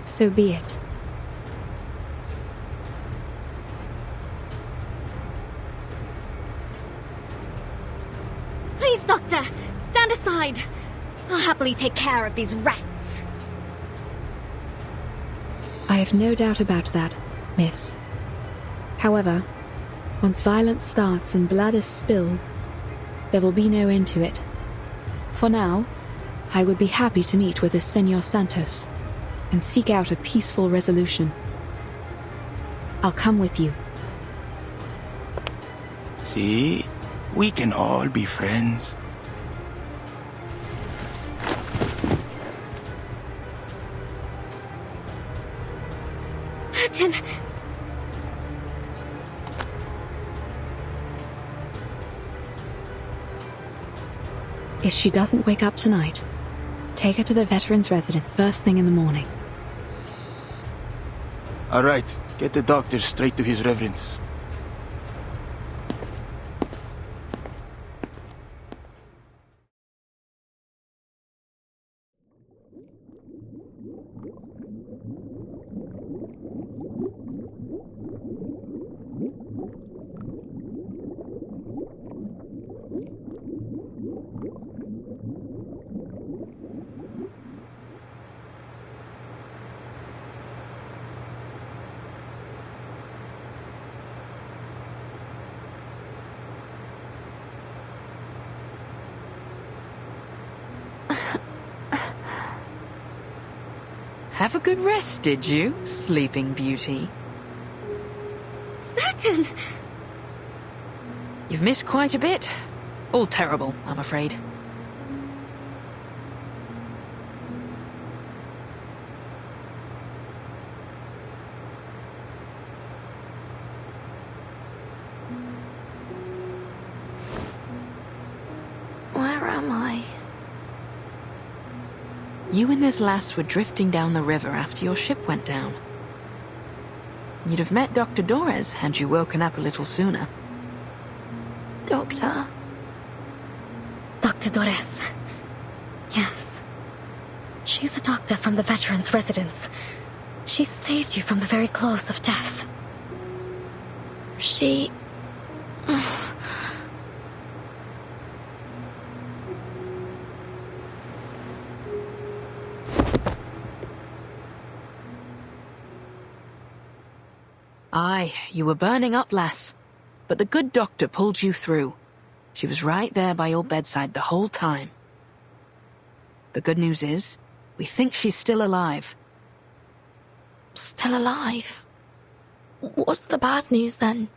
So be it. Please, Doctor, stand aside. I'll happily take care of these rats. I have no doubt about that, miss. However, once violence starts and blood is spilled, there will be no end to it. For now, I would be happy to meet with the Senor Santos and seek out a peaceful resolution. I'll come with you. See? We can all be friends. Martin! If she doesn't wake up tonight, take her to the veterans' residence first thing in the morning. All right, get the doctor straight to his reverence. Have a good rest, did you, Sleeping Beauty? Martin! You've missed quite a bit. All terrible, I'm afraid. Where am I? You and this lass were drifting down the river after your ship went down. You'd have met Dr. Dores had you woken up a little sooner. Doctor? Dr. Dores. Yes. She's a doctor from the veterans' residence. She saved you from the very claws of death. She... Aye, you were burning up, lass. But the good doctor pulled you through. She was right there by your bedside the whole time. The good news is, we think she's still alive. Still alive? What's the bad news then?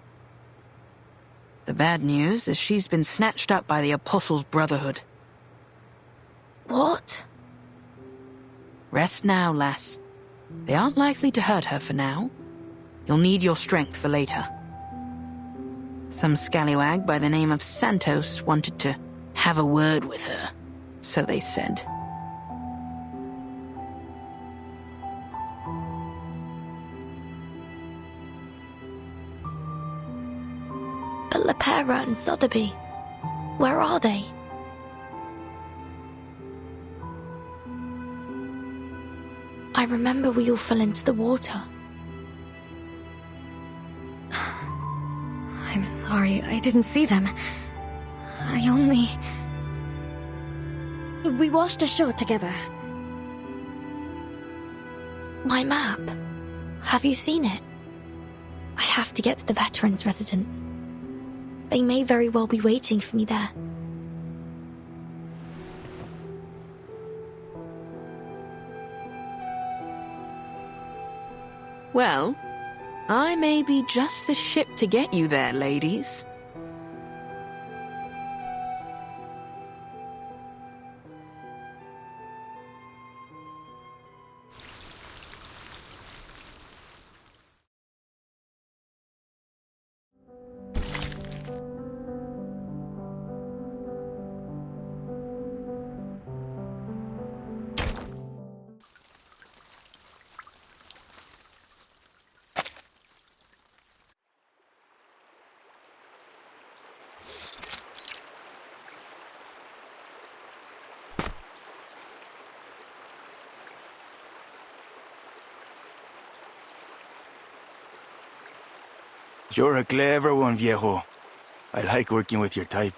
The bad news is she's been snatched up by the Apostles' Brotherhood. What? Rest now, lass. They aren't likely to hurt her for now. You'll need your strength for later. Some scallywag by the name of Santos wanted to have a word with her, so they said. But Lopera and Sotheby, where are they? I remember we all fell into the water. I'm sorry, I didn't see them. I only... We washed ashore together. My map. Have you seen it? I have to get to the veterans' residence. They may very well be waiting for me there. Well, I may be just the ship to get you there, ladies. You're a clever one, viejo. I like working with your type.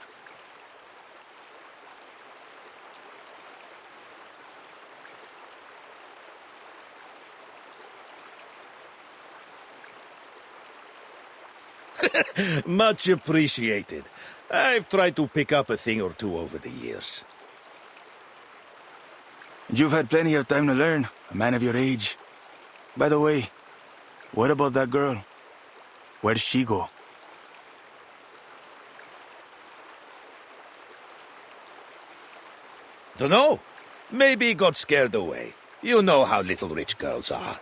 Much appreciated. I've tried to pick up a thing or two over the years. You've had plenty of time to learn, a man of your age. By the way, what about that girl? Where'd she go? Dunno. Maybe got scared away. You know how little rich girls are.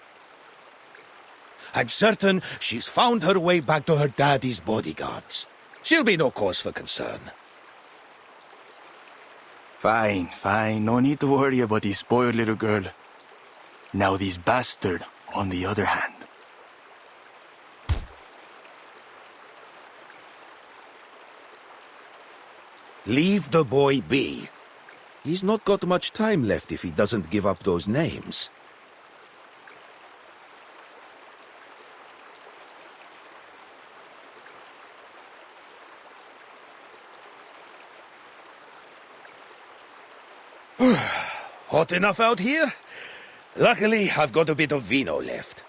I'm certain she's found her way back to her daddy's bodyguards. She'll be no cause for concern. Fine, fine. No need to worry about this spoiled little girl. Now this bastard, on the other hand. Leave the boy be. He's not got much time left if he doesn't give up those names. Hot enough out here? Luckily, I've got a bit of vino left.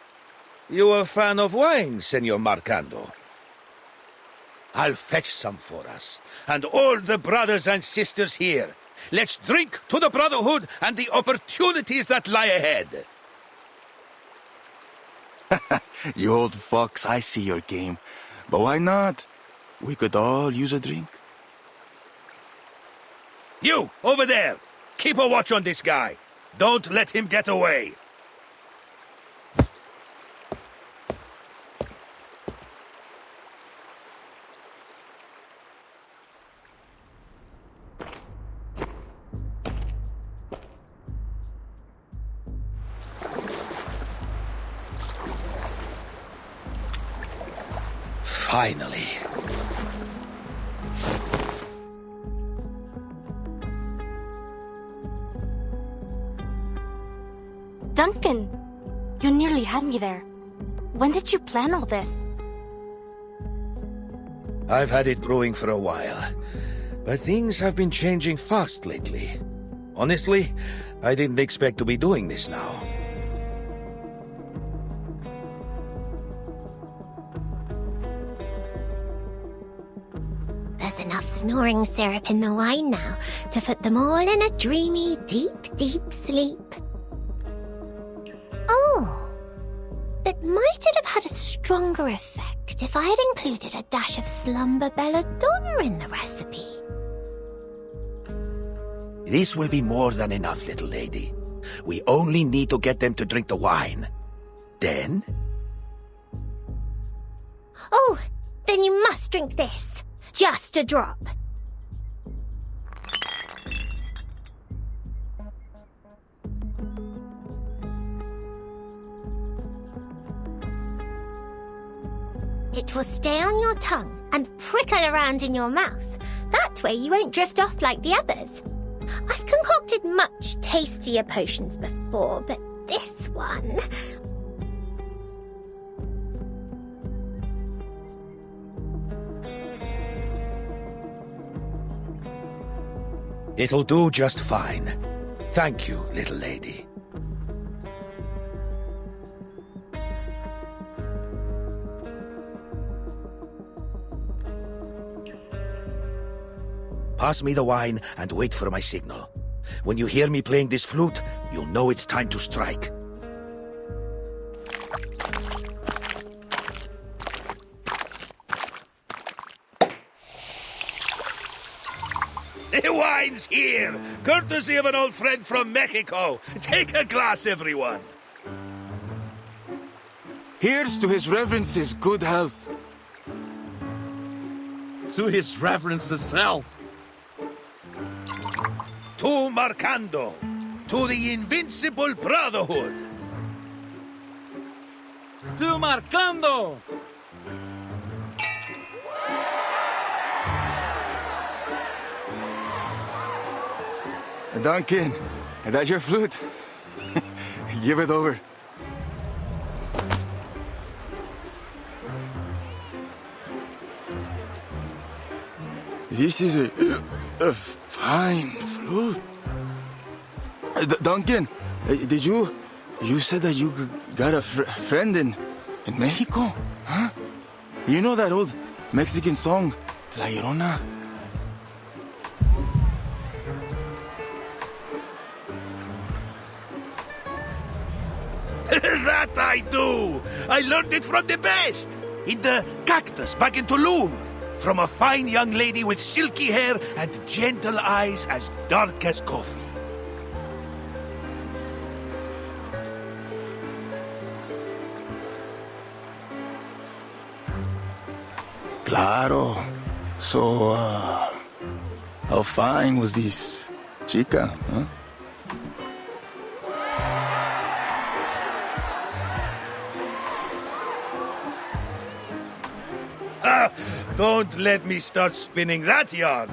You a fan of wine, Senor Marcando? I'll fetch some for us, and all the brothers and sisters here. Let's drink to the Brotherhood and the opportunities that lie ahead. You old fox, I see your game. But why not? We could all use a drink. You, over there! Keep a watch on this guy. Don't let him get away. Finally. Duncan, you nearly had me there. When did you plan all this? I've had it brewing for a while, but things have been changing fast lately. Honestly, I didn't expect to be doing this now. There's enough snoring syrup in the wine now to put them all in a dreamy, deep, deep sleep. Oh, but might it have had a stronger effect if I had included a dash of slumber belladonna in the recipe? This will be more than enough, little lady. We only need to get them to drink the wine. Then... Oh, then you must drink this. Just a drop. It will stay on your tongue and prickle around in your mouth. That way you won't drift off like the others. I've concocted much tastier potions before, but this one... It'll do just fine. Thank you, little lady. Pass me the wine and wait for my signal. When you hear me playing this flute, you'll know it's time to strike. The wine's here! Courtesy of an old friend from Mexico. Take a glass, everyone. Here's to his reverence's good health. To his reverence's health. To Marcando. To the Invincible Brotherhood. To Marcando! Duncan, that's your flute. Give it over. This is a fine flute. Duncan, did you said that you got a friend in Mexico, huh? You know that old Mexican song, La Llorona? That I do! I learned it from the best! In the cactus back in Tulum. From a fine young lady with silky hair and gentle eyes as dark as coffee. Claro. So, how fine was this chica, huh? Don't let me start spinning that yarn.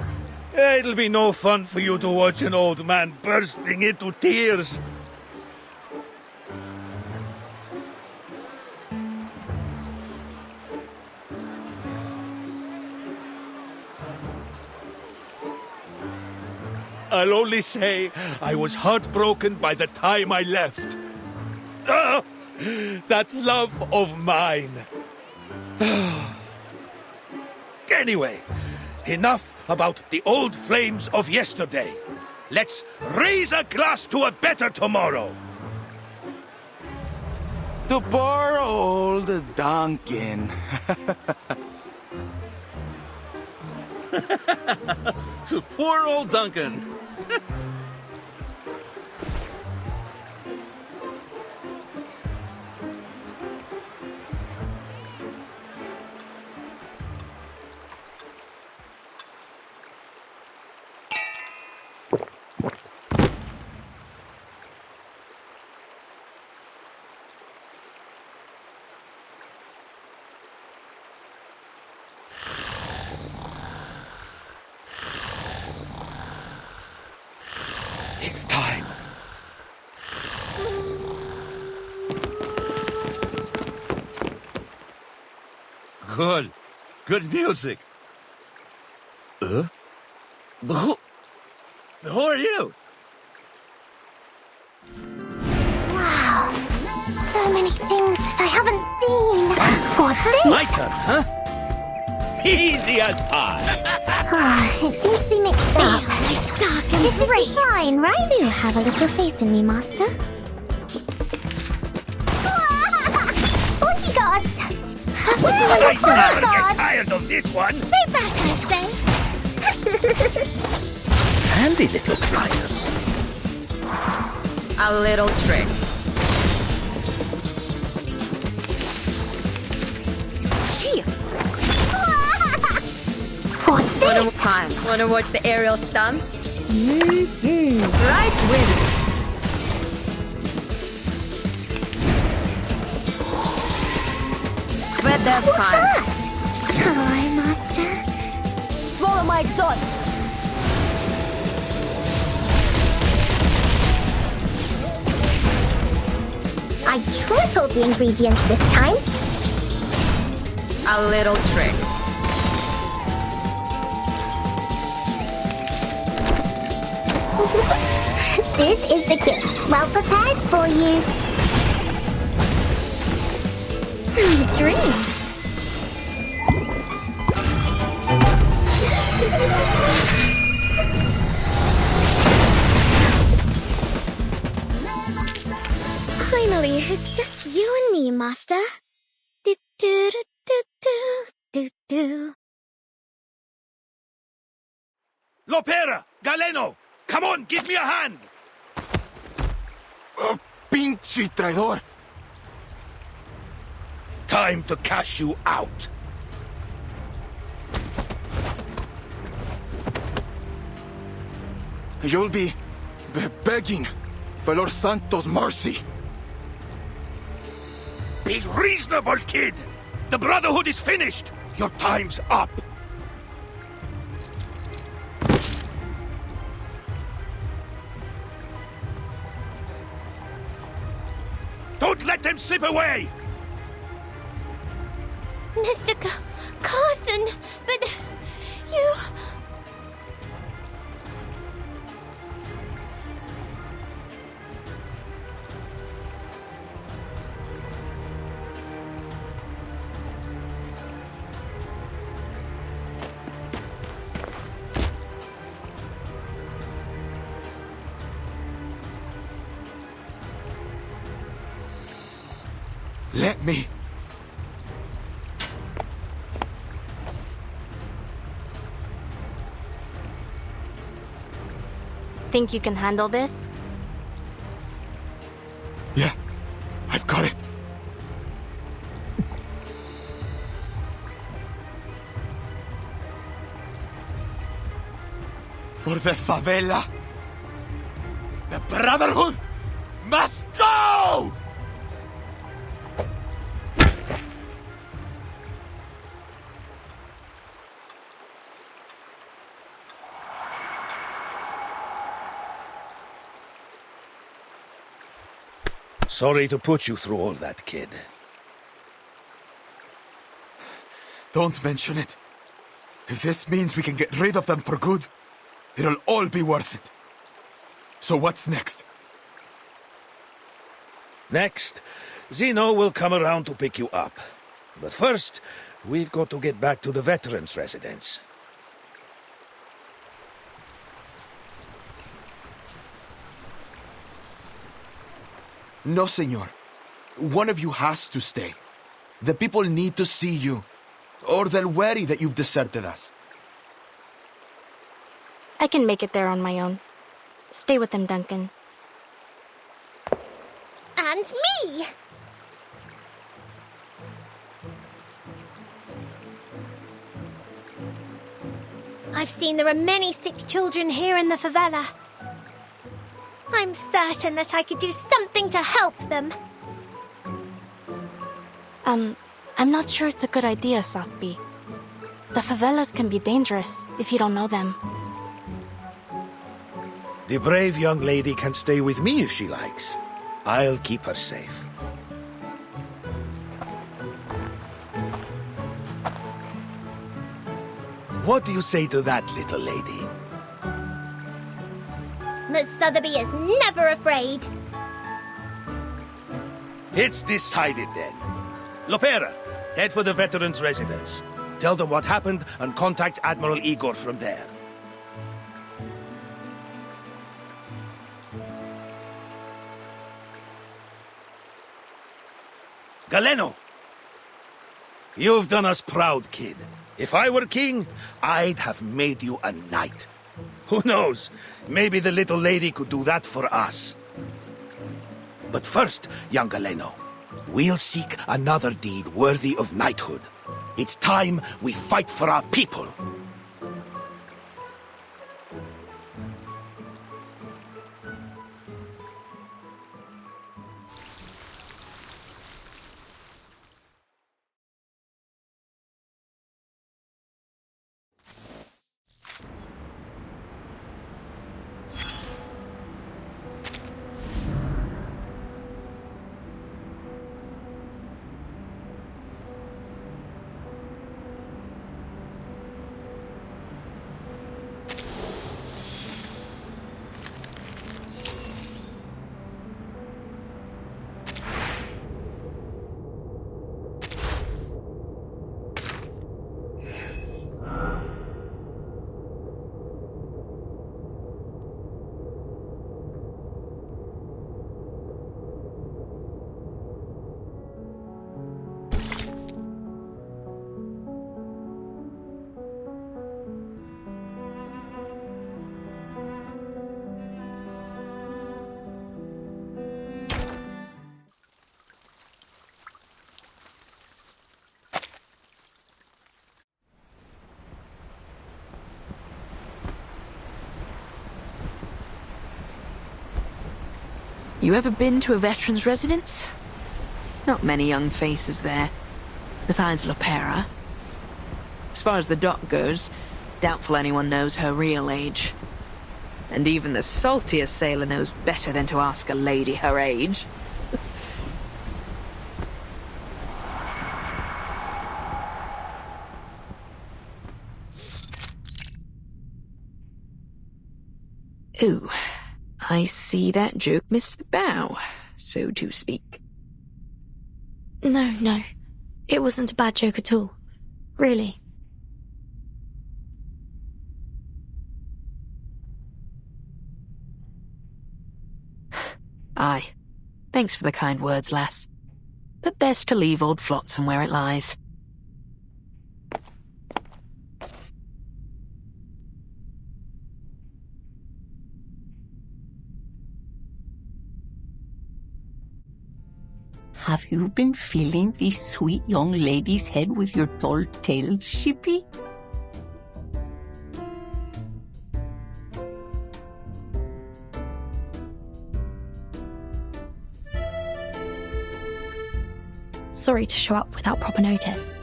It'll be no fun for you to watch an old man bursting into tears. I'll only say I was heartbroken by the time I left. That love of mine. Anyway, enough about the old flames of yesterday. Let's raise a glass to a better tomorrow. To poor old Duncan. To poor old Duncan. It's time. Good. Good music. Who are you? Wow. So many things that I haven't seen. What's this? My turn, huh? Easy as pie. It seems to be mixed up. It should be fine, right? Do have a little faith in me, Master. What you got? I never get tired of this one. Stay back, I say. Handy little pliers. A little trick. Gee. What's this? One time. Wanna watch the aerial stunts? Mm-hmm. Right with With that time. Hi, Master. Swallow my exhaust. I tripled the ingredients this time. A little trick. This is the gift. Well prepared for you. Some drinks. Finally, it's just you and me, Master. Do do do do do do do. Lopera! Galeno! Come on, give me a hand! Oh, pinche traidor! Time to cash you out. You'll be begging for Lord Santos' mercy. Be reasonable, kid! The Brotherhood is finished! Your time's up! Don't let them slip away! Mr. Carson, but you... Let me. Think you can handle this? Yeah, I've got it. For the favela, the Brotherhood must go! Sorry to put you through all that, kid. Don't mention it. If this means we can get rid of them for good, it'll all be worth it. So what's next? Next, Zeno will come around to pick you up. But first, we've got to get back to the veterans' residence. No, senor. One of you has to stay. The people need to see you, or they'll worry that you've deserted us. I can make it there on my own. Stay with him, Duncan. And me! I've seen there are many sick children here in the favela. I'm certain that I could do something to help them. I'm not sure it's a good idea, Southby. The favelas can be dangerous if you don't know them. The brave young lady can stay with me if she likes. I'll keep her safe. What do you say to that, little lady? Miss Sotheby is never afraid. It's decided then. Lopera, head for the veterans' residence. Tell them what happened and contact Admiral Igor from there. Galeno! You've done us proud, kid. If I were king, I'd have made you a knight. Who knows? Maybe the little lady could do that for us. But first, young Galeno, we'll seek another deed worthy of knighthood. It's time we fight for our people. You ever been to a veteran's residence? Not many young faces there, besides Lopera. As far as the doc goes, doubtful anyone knows her real age. And even the saltiest sailor knows better than to ask a lady her age. Ooh. I see that joke missed the bow, so to speak. No. It wasn't a bad joke at all. Really. Aye. Thanks for the kind words, lass. But best to leave old Flotsam where it lies. Have you been filling this sweet young lady's head with your tall tales, Shippy? Sorry to show up without proper notice.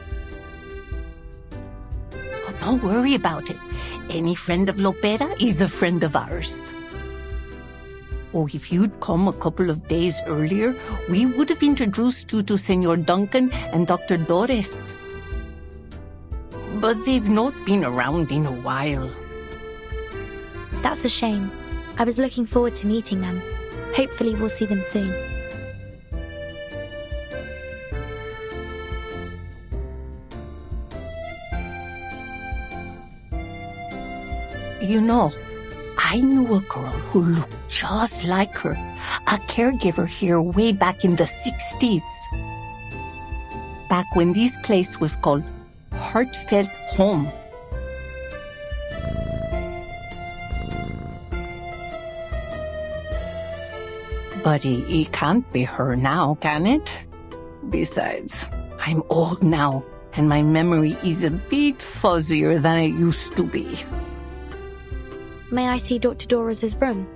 Oh, don't worry about it. Any friend of Lopera is a friend of ours. Oh, if you'd come a couple of days earlier, we would have introduced you to Senor Duncan and Dr. Dores. But they've not been around in a while. That's a shame. I was looking forward to meeting them. Hopefully we'll see them soon. You know, I knew a girl who looked just like her, a caregiver here way back in the 60s. Back when this place was called Heartfelt Home. But it can't be her now, can it? Besides, I'm old now, and my memory is a bit fuzzier than it used to be. May I see Dr. Dores' room?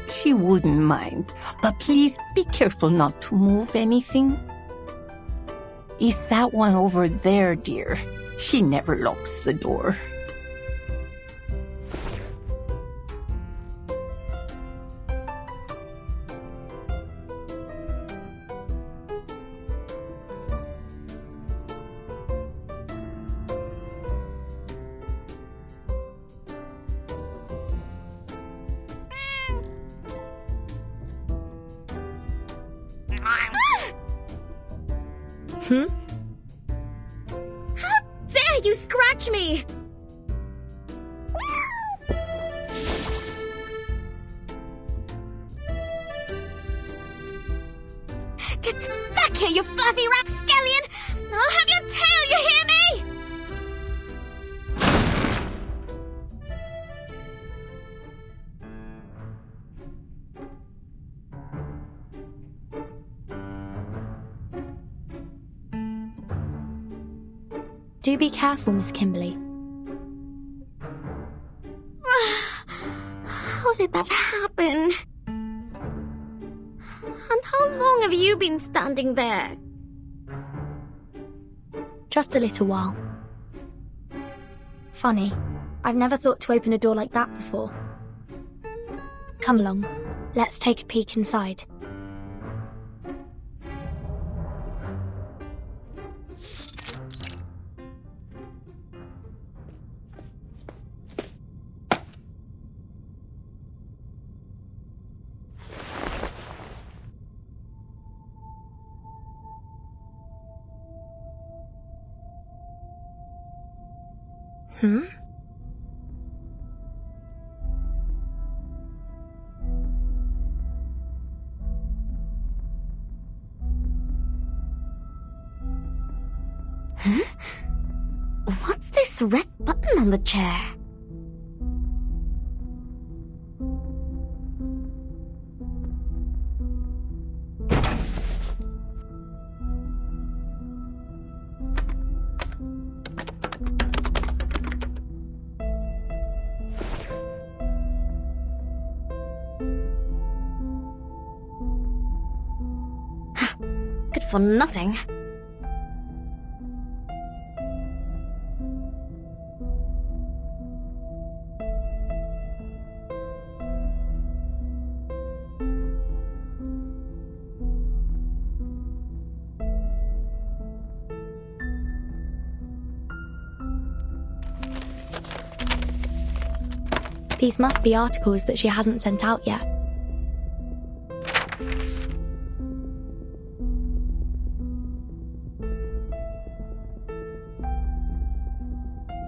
She wouldn't mind, but please be careful not to move anything. It's that one over there, dear. She never locks the door. How dare you scratch me! Get back here, you fluffy rapscallion! I'll have your tail, you hear me? Do be careful, Miss Kimberly. How did that happen? And how long have you been standing there? Just a little while. Funny, I've never thought to open a door like that before. Come along, let's take a peek inside. What's this red button on the chair? Good for nothing. These must be articles that she hasn't sent out yet.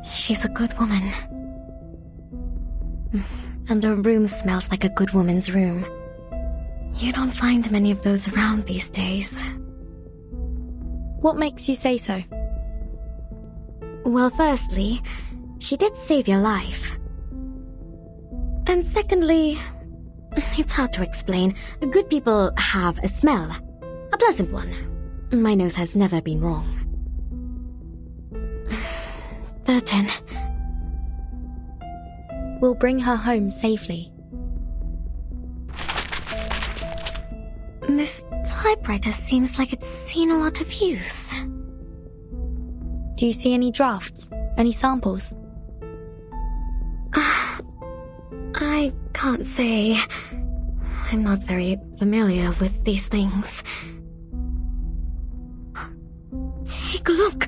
She's a good woman. And her room smells like a good woman's room. You don't find many of those around these days. What makes you say so? Well, firstly, she did save your life. And secondly, it's hard to explain. Good people have a smell. A pleasant one. My nose has never been wrong. Burton. We'll bring her home safely. This typewriter seems like it's seen a lot of use. Do you see any drafts? Any samples? I can't say. I'm not very familiar with these things. Take a look.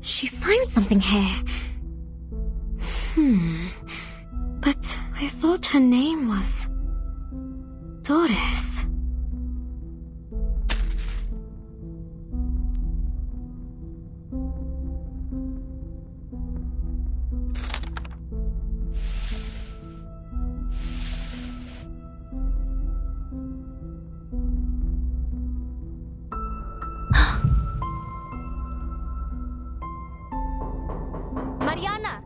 She signed something here. But I thought her name was Dores. Mariana!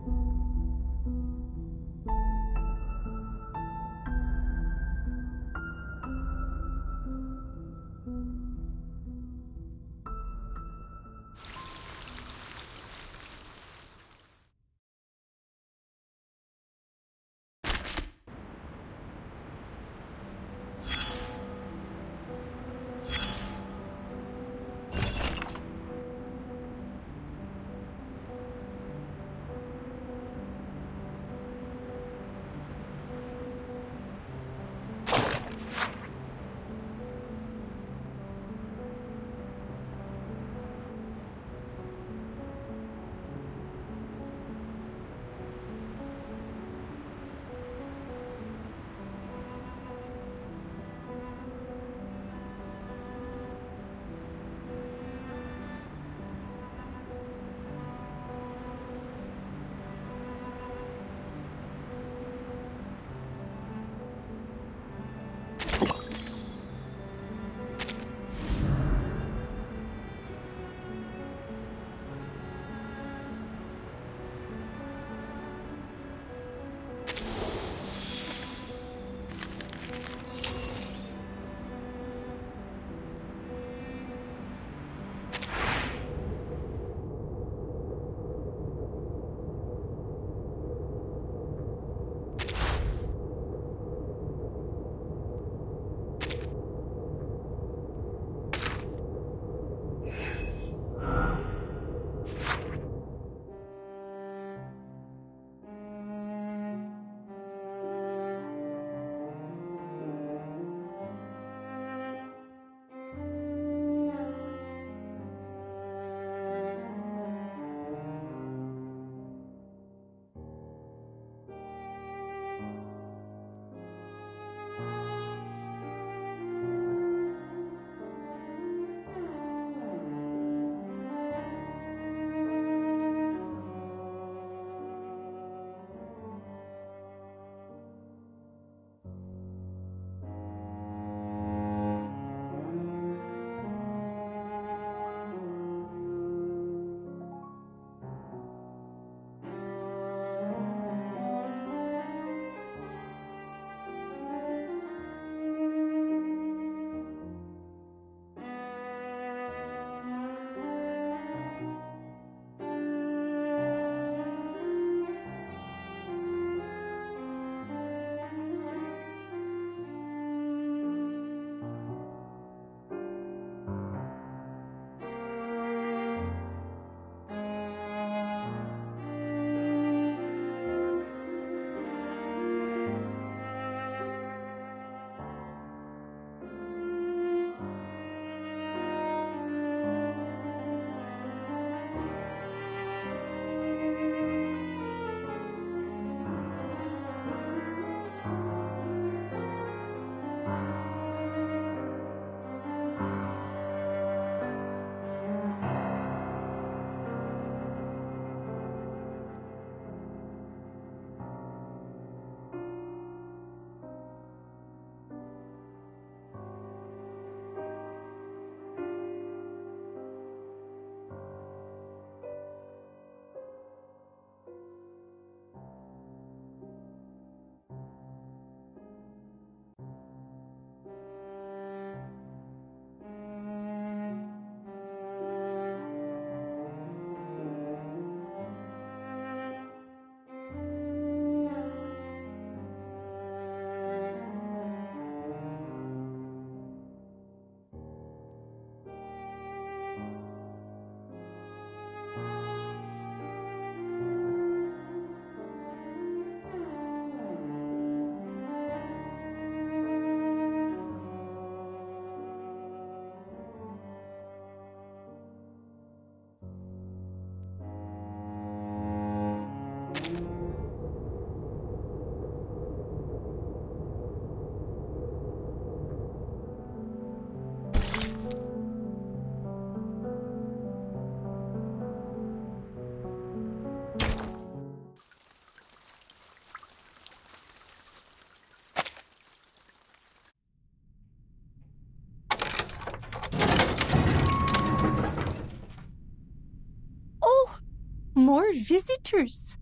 more visitors.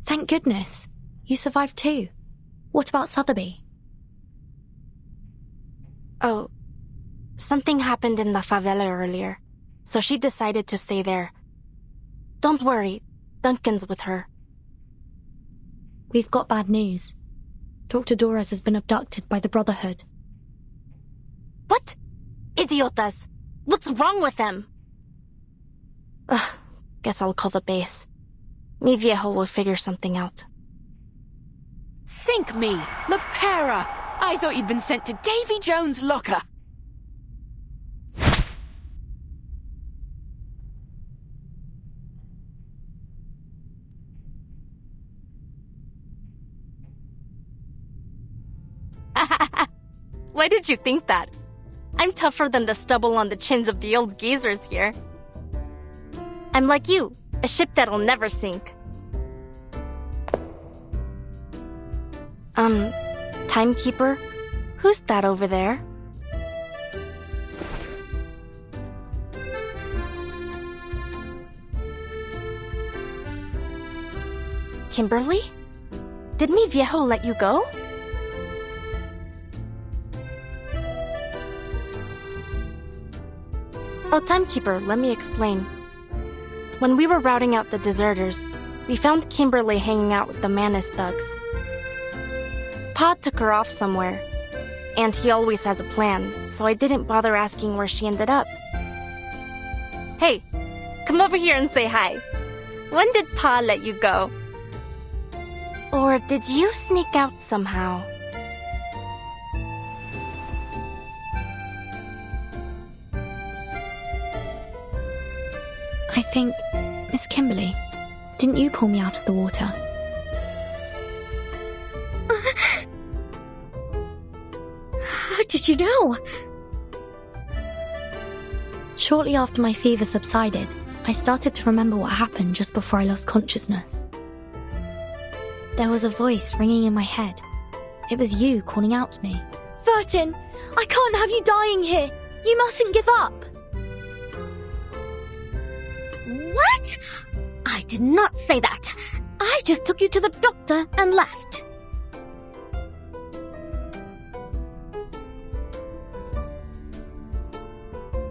Thank goodness. You survived too. What about Sotheby? Oh, something happened in the favela earlier, so she decided to stay there. Don't worry, Duncan's with her. We've got bad news. Dr. Dores has been abducted by the Brotherhood. What? Idiotas! What's wrong with them? Ugh, guess I'll call the base. Mi viejo will figure something out. Sink me! Lopera! I thought you'd been sent to Davy Jones' locker. Why did you think that? I'm tougher than the stubble on the chins of the old geezers here. I'm like you, a ship that'll never sink. Timekeeper? Who's that over there? Kimberly? Did mi viejo let you go? Oh, Timekeeper, let me explain. When we were routing out the deserters, we found Kimberly hanging out with the Manus thugs. Pa took her off somewhere, and he always has a plan, so I didn't bother asking where she ended up. Hey, come over here and say hi. When did Pa let you go? Or did you sneak out somehow? I think, Miss Kimberly, didn't you pull me out of the water? How did you know? Shortly after my fever subsided, I started to remember what happened just before I lost consciousness. There was a voice ringing in my head. It was you calling out to me. Vertin, I can't have you dying here. You mustn't give up. What? I did not say that. I just took you to the doctor and left.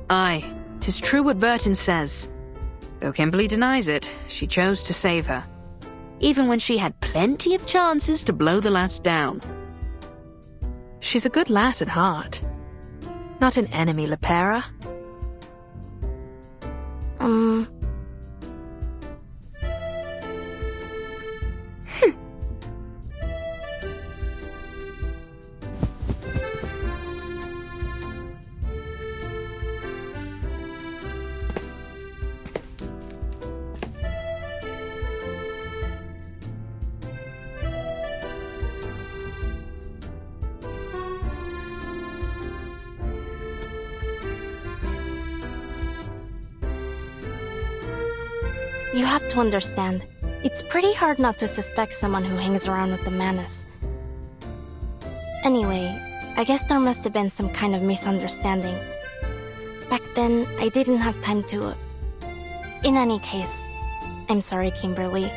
Aye, 'tis true what Vertin says. Though Kimberly denies it, she chose to save her, even when she had plenty of chances to blow the lass down. She's a good lass at heart. Not an enemy, Lopera. You have to understand, it's pretty hard not to suspect someone who hangs around with the Manus. Anyway, I guess there must have been some kind of misunderstanding. Back then, I didn't have time to... In any case, I'm sorry, Kimberly.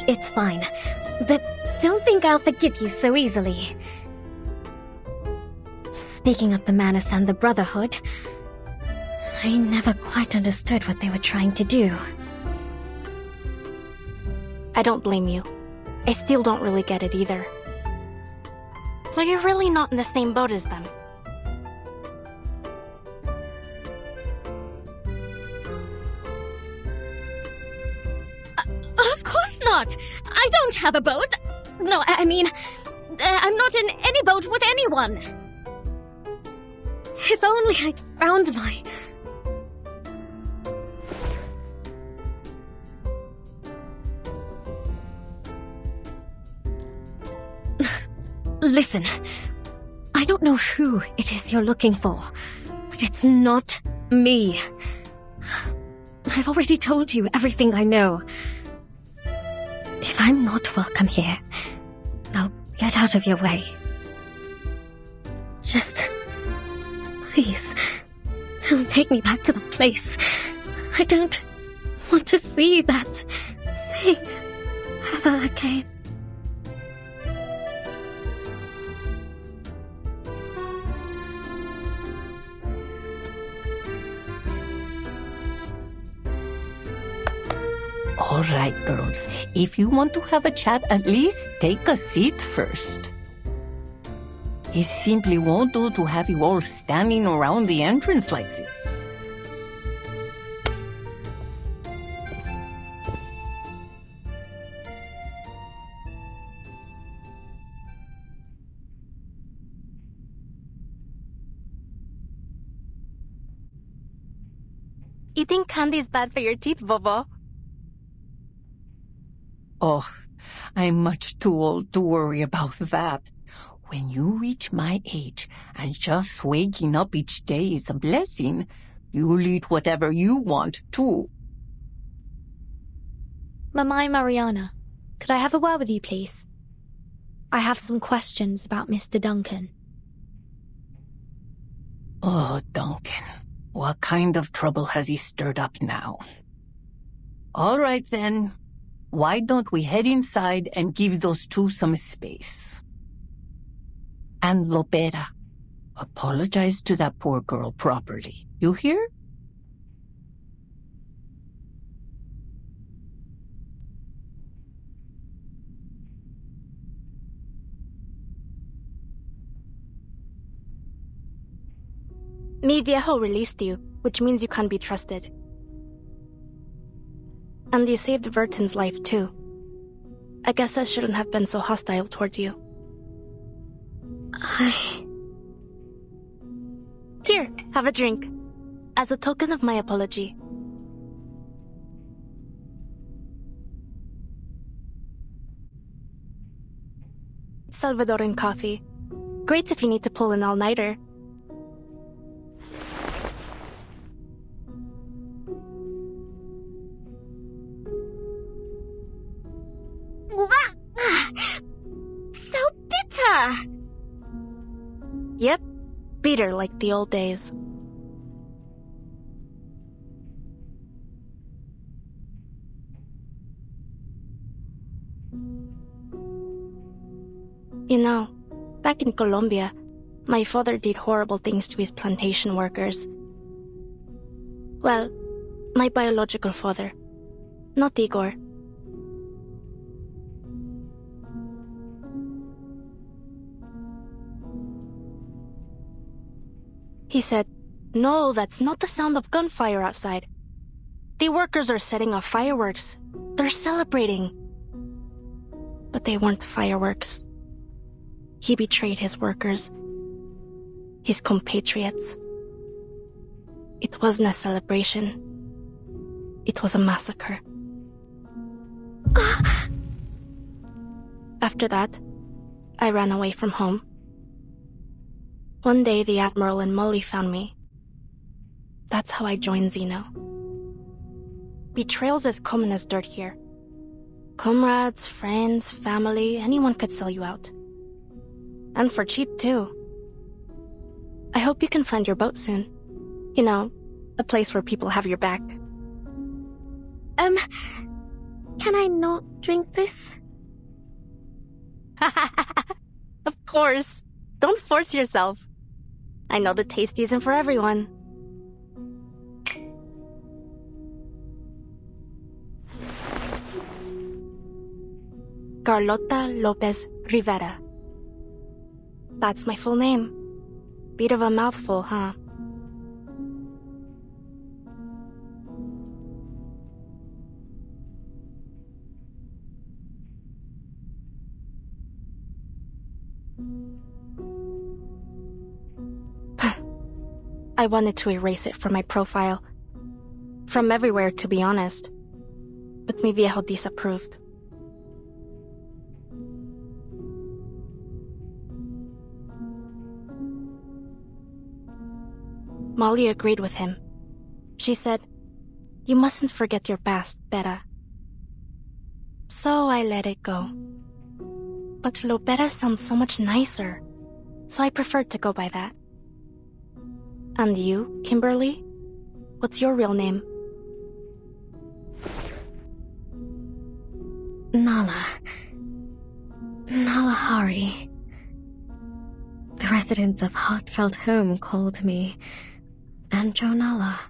It's fine, but don't think I'll forgive you so easily. Speaking of the Manus and the Brotherhood, I never quite understood what they were trying to do. I don't blame you. I still don't really get it either. So you're really not in the same boat as them. Of course not! I don't have a boat! No, I mean, I'm not in any boat with anyone! If only I'd found my... Listen, I I don't know who it is you're looking for, but it's not me. I've already told you everything I know. If I'm not welcome here, now get out of your way. Just... please, don't take me back to the place. I don't want to see that thing ever again. All right, girls. If you want to have a chat, at least take a seat first. It simply won't do to have you all standing around the entrance like this. Eating candy is bad for your teeth, Bobo. Oh, I'm much too old to worry about that. When you reach my age and just waking up each day is a blessing, you'll eat whatever you want, too. Mamai Mariana, could I have a word with you, please? I have some questions about Mr. Duncan. Oh, Duncan. What kind of trouble has he stirred up now? All right, then. Why don't we head inside and give those two some space? And Lopera, apologize to that poor girl properly. You hear? Mi viejo released you, which means you can't be trusted. And you saved Verton's life, too. I guess I shouldn't have been so hostile towards you. Here, have a drink. As a token of my apology. Salvadoran coffee. Great if you need to pull an all-nighter. So bitter! Yep, bitter like the old days. You know, back in Colombia, my father did horrible things to his plantation workers. Well, my biological father, not Igor. He said, "No, that's not the sound of gunfire outside. The workers are setting off fireworks. They're celebrating." But they weren't fireworks. He betrayed his workers, his compatriots. It wasn't a celebration. It was a massacre. After that, I ran away from home. One day, the Admiral and Molly found me. That's how I joined Zeno. Betrayal's as common as dirt here. Comrades, friends, family, anyone could sell you out. And for cheap, too. I hope you can find your boat soon. You know, a place where people have your back. Can I not drink this? Of course. Don't force yourself. I know the taste isn't for everyone. Carlota Lopez Rivera. That's my full name. Bit of a mouthful, huh? I wanted to erase it from my profile. From everywhere, to be honest. But mi viejo disapproved. Molly agreed with him. She said, "You mustn't forget your past, Pera." So I let it go. But Lopera sounds so much nicer, so I preferred to go by that. And you, Kimberly? What's your real name? Nala. Nalahari. The residents of Heartfelt Home called me Anjo Nala.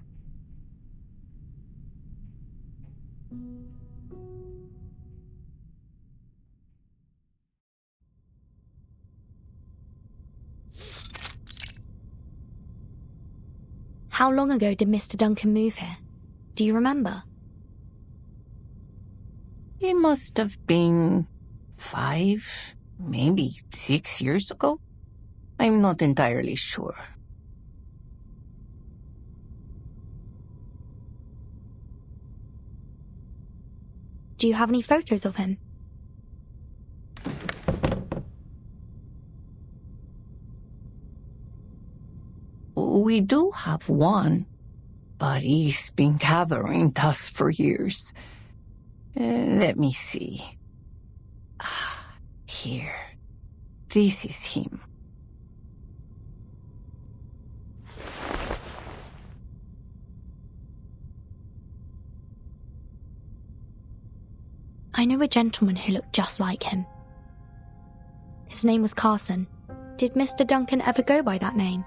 How long ago did Mr. Duncan move here? Do you remember? It must have been 5, maybe 6 years ago. I'm not entirely sure. Do you have any photos of him? We do have one, but he's been gathering dust for years. Let me see. Here. This is him. I know a gentleman who looked just like him. His name was Carson. Did Mr. Duncan ever go by that name?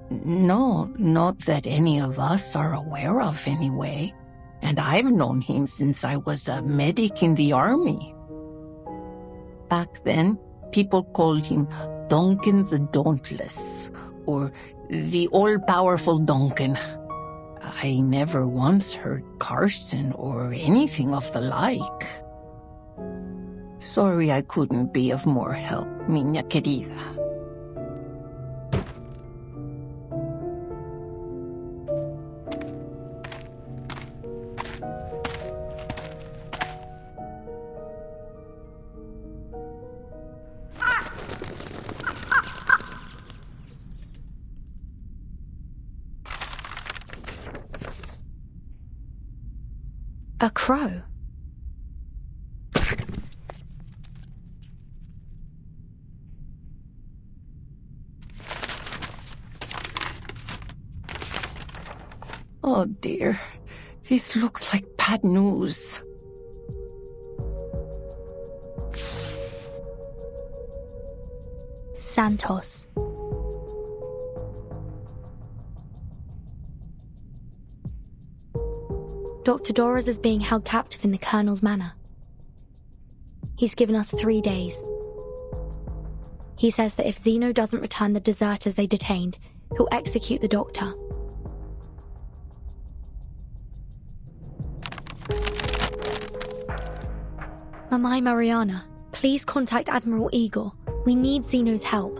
No, not that any of us are aware of anyway. And I've known him since I was a medic in the army. Back then, people called him Duncan the Dauntless, or the all-powerful Duncan. I never once heard Carson or anything of the like. Sorry I couldn't be of more help, miña querida. A crow? Oh dear, this looks like bad news. Santos. Dr. Dores is being held captive in the Colonel's manor. He's given us 3 days. He says that if Zeno doesn't return the deserters they detained, he'll execute the doctor. Mamai Mariana, please contact Admiral Igor. We need Zeno's help.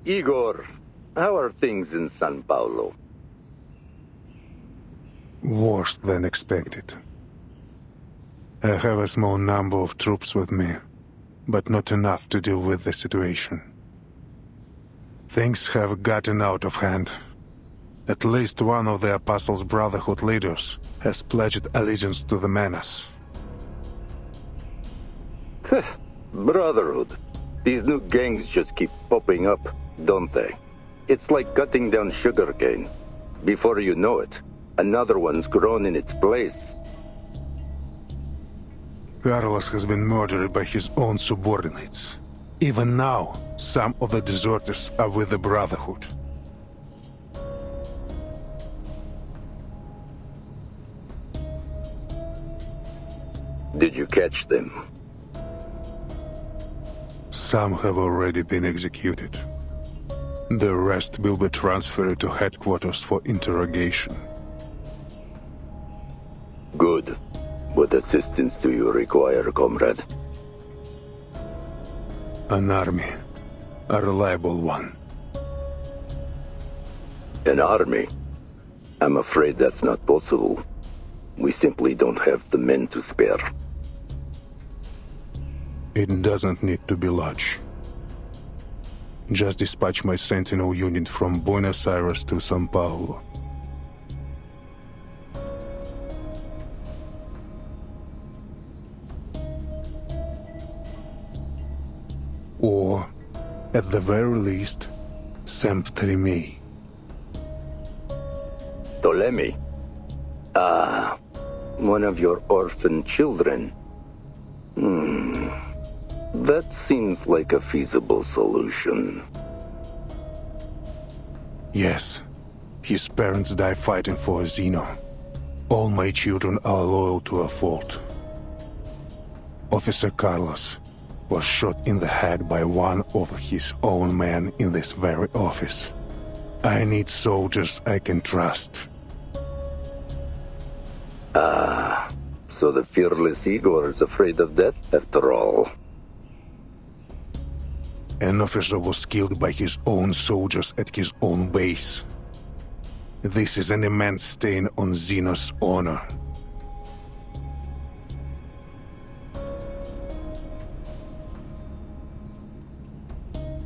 Igor, how are things in San Paulo? Worse than expected. I have a small number of troops with me, but not enough to deal with the situation. Things have gotten out of hand. At least one of the Apostles' Brotherhood leaders has pledged allegiance to the menace. Brotherhood. These new gangs just keep popping up, don't they? It's like cutting down sugarcane. Before you know it, another one's grown in its place. Carlos has been murdered by his own subordinates. Even now, some of the deserters are with the Brotherhood. Did you catch them? Some have already been executed. The rest will be transferred to headquarters for interrogation. Good. What assistance do you require, comrade? An army. A reliable one. An army? I'm afraid that's not possible. We simply don't have the men to spare. It doesn't need to be large. Just dispatch my sentinel unit from Buenos Aires to São Paulo. Or, at the very least, send Ptolemy. Ptolemy? Ah, one of your orphan children. That seems like a feasible solution. Yes. His parents died fighting for Zeno. All my children are loyal to a fault. Officer Carlos was shot in the head by one of his own men in this very office. I need soldiers I can trust. Ah, so the fearless Igor is afraid of death after all. An officer was killed by his own soldiers at his own base. This is an immense stain on Zeno's honor.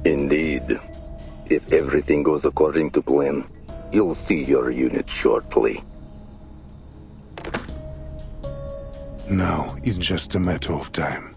Indeed. If everything goes according to plan, you'll see your unit shortly. Now it's just a matter of time.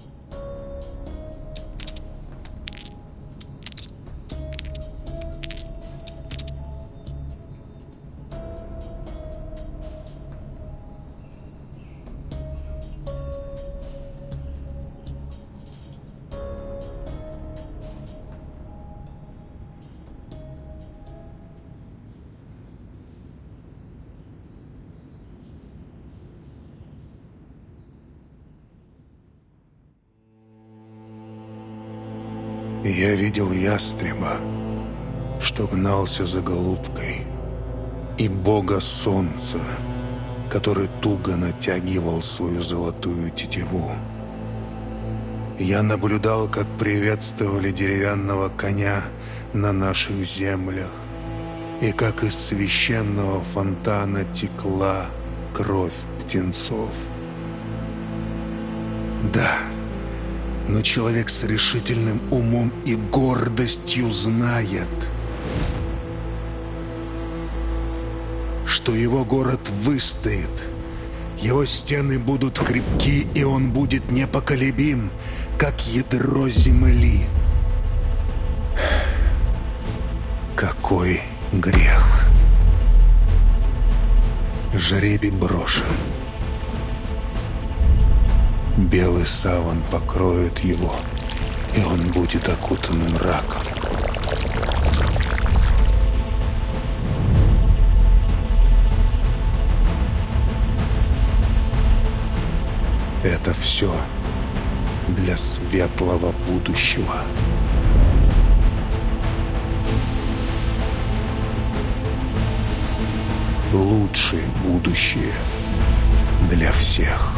Я видел ястреба, что гнался за голубкой, и бога солнца, который туго натягивал свою золотую тетиву. Я наблюдал, как приветствовали деревянного коня на наших землях, и как из священного фонтана текла кровь птенцов. Да. Но человек с решительным умом и гордостью знает, что его город выстоит, его стены будут крепки, и он будет непоколебим, как ядро земли. Какой грех! Жребий брошен. Белый саван покроет его, и он будет окутан мраком. Это все для светлого будущего. Лучшее будущее для всех.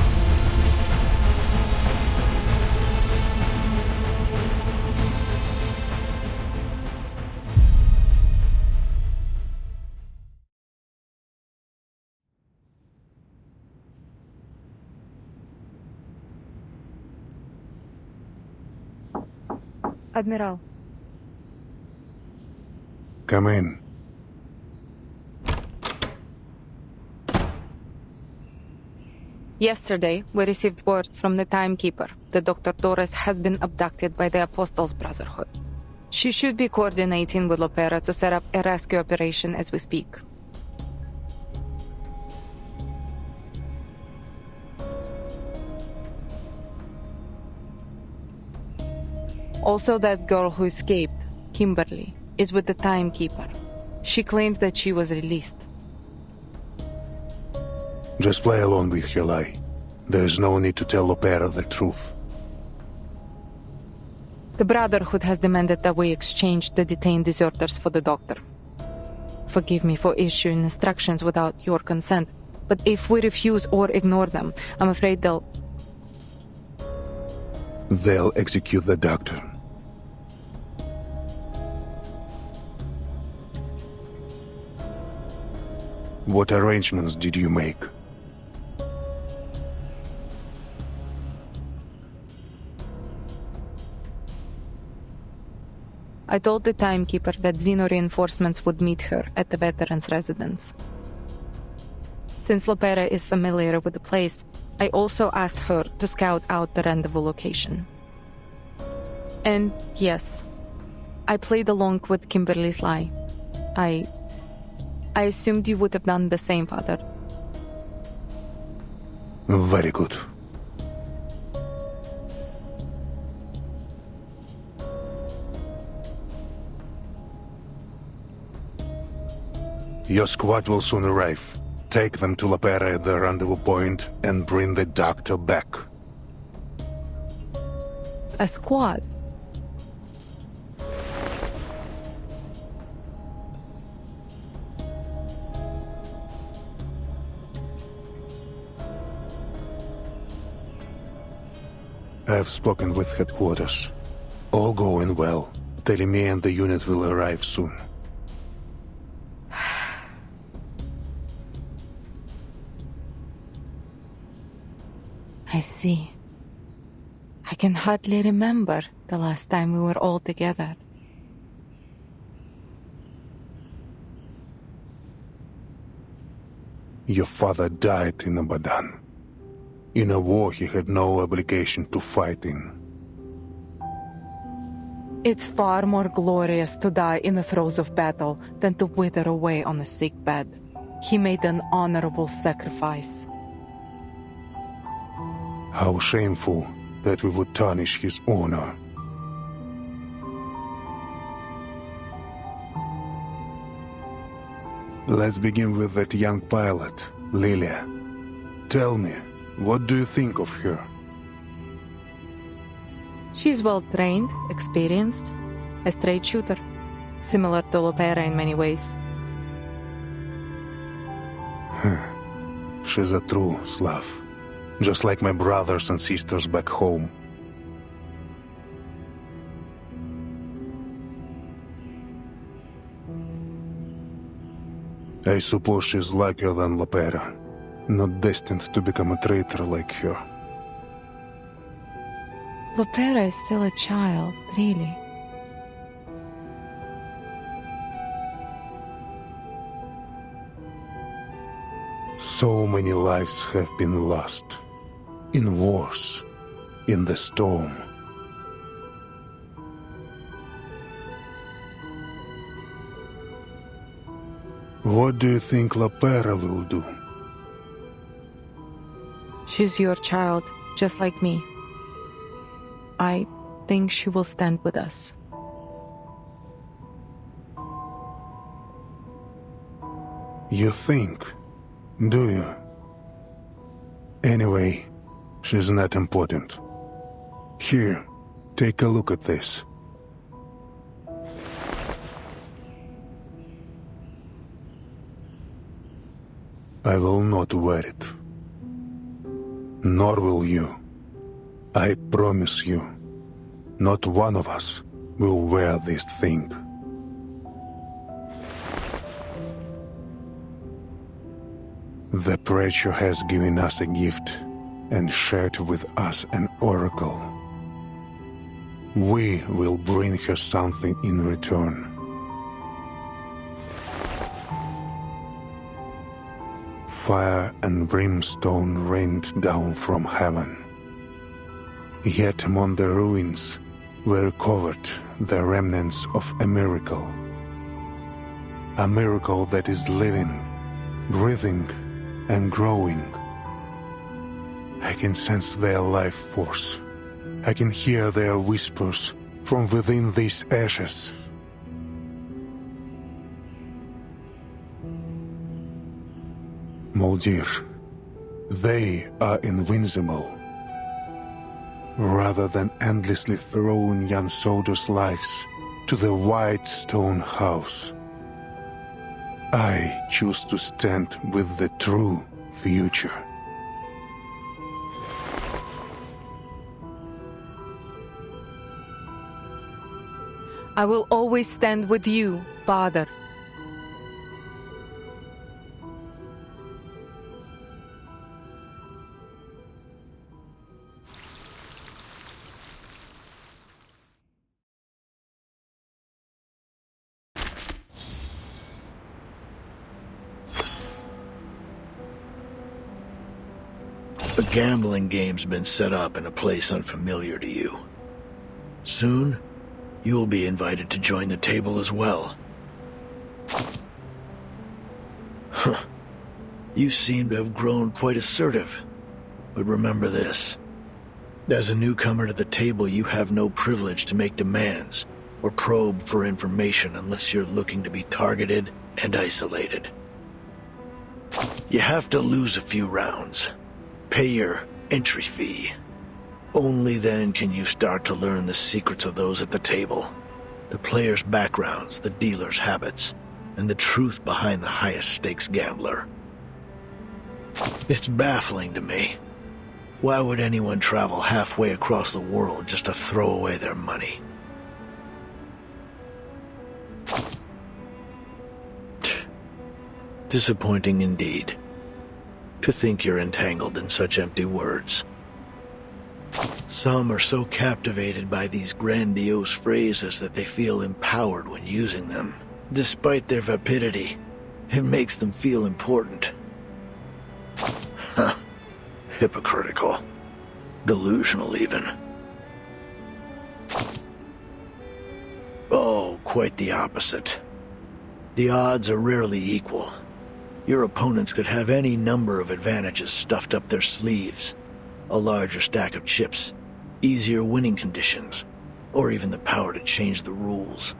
Admiral. Come in. Yesterday, we received word from the Timekeeper that Dr. Dores has been abducted by the Apostles' Brotherhood. She should be coordinating with Lopera to set up a rescue operation as we speak. Also, that girl who escaped, Kimberly, is with the Timekeeper. She claims that she was released. Just play along with your lie. There's no need to tell Lopera the truth. The Brotherhood has demanded that we exchange the detained deserters for the Doctor. Forgive me for issuing instructions without your consent, but if we refuse or ignore them, I'm afraid they'll execute the Doctor. What arrangements did you make? I told the Timekeeper that Xeno reinforcements would meet her at the veteran's residence. Since Lopera is familiar with the place, I also asked her to scout out the rendezvous location. And yes, I played along with Kimberly's lie. I assumed you would have done the same, Father. Very good. Your squad will soon arrive. Take them to Lopera at the rendezvous point and bring the Doctor back. A squad? I've spoken with headquarters. All going well. Telling me and the unit will arrive soon. I see. I can hardly remember the last time we were all together. Your father died in Abadan. In a war he had no obligation to fight in. It's far more glorious to die in the throes of battle than to wither away on a sick bed. He made an honorable sacrifice. How shameful that we would tarnish his honor. Let's begin with that young pilot, Lilia. Tell me, what do you think of her? She's well-trained, experienced, a straight shooter, similar to Lopera in many ways. She's a true Slav, just like my brothers and sisters back home. I suppose she's luckier than Lopera, not destined to become a traitor like her. Lopera is still a child, really. So many lives have been lost. In wars, in the storm. What do you think Lopera will do? She's your child, just like me. I think she will stand with us. You think? Do you? Anyway, she's not important. Here, take a look at this. I will not wear it. Nor will you. I promise you, not one of us will wear this thing. The preacher has given us a gift and shared with us an oracle. We will bring her something in return. Fire and brimstone rained down from heaven. Yet among the ruins were covered the remnants of a miracle. A miracle that is living, breathing, and growing. I can sense their life force. I can hear their whispers from within these ashes. Moldir, they are invincible. Rather than endlessly throwing young soldiers' lives to the white stone house, I choose to stand with the true future. I will always stand with you, Father. A gambling game's been set up in a place unfamiliar to you. Soon, you'll be invited to join the table as well. Huh. You seem to have grown quite assertive. But remember this. As a newcomer to the table, you have no privilege to make demands or probe for information unless you're looking to be targeted and isolated. You have to lose a few rounds. Pay your entry fee. Only then can you start to learn the secrets of those at the table. The players' backgrounds, the dealers' habits, and the truth behind the highest stakes gambler. It's baffling to me. Why would anyone travel halfway across the world just to throw away their money? Disappointing indeed. To think you're entangled in such empty words. Some are so captivated by these grandiose phrases that they feel empowered when using them. Despite their vapidity, it makes them feel important. Huh. Hypocritical. Delusional even. Oh, quite the opposite. The odds are rarely equal. Your opponents could have any number of advantages stuffed up their sleeves. A larger stack of chips, easier winning conditions, or even the power to change the rules.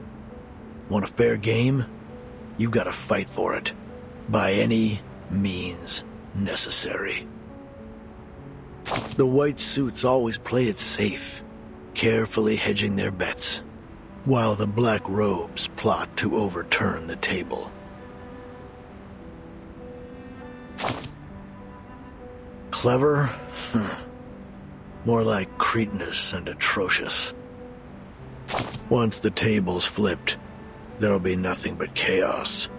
Want a fair game? You've got to fight for it, by any means necessary. The white suits always play it safe, carefully hedging their bets, while the black robes plot to overturn the table. Clever? More like cretinous and atrocious. Once the table's flipped, there'll be nothing but chaos.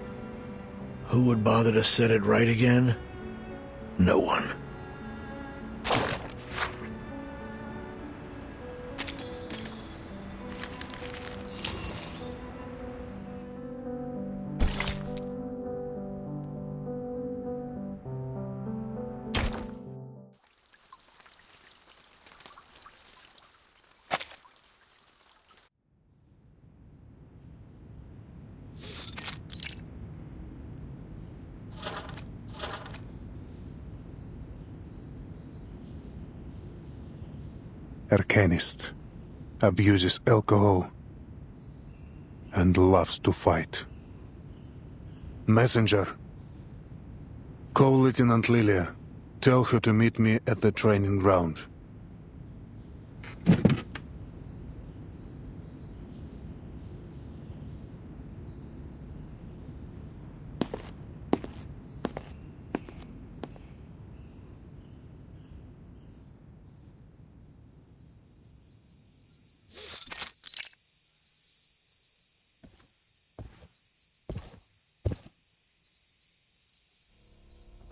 Who would bother to set it right again? No one. Arcanist, abuses alcohol, and loves to fight. Messenger, call Lieutenant Lilia. Tell her to meet me at the training ground.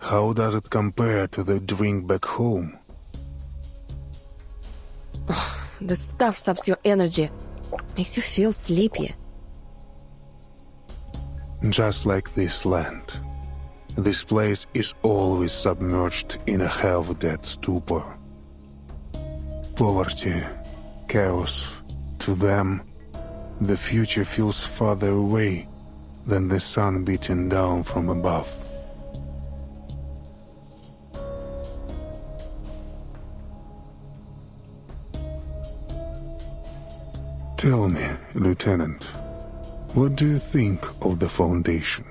How does it compare to the drink back home? The stuff saps your energy. Makes you feel sleepy. Just like this land. This place is always submerged in a half-dead stupor. Poverty, chaos. To them, the future feels farther away than the sun beating down from above. Tell me, Lieutenant, what do you think of the Foundation?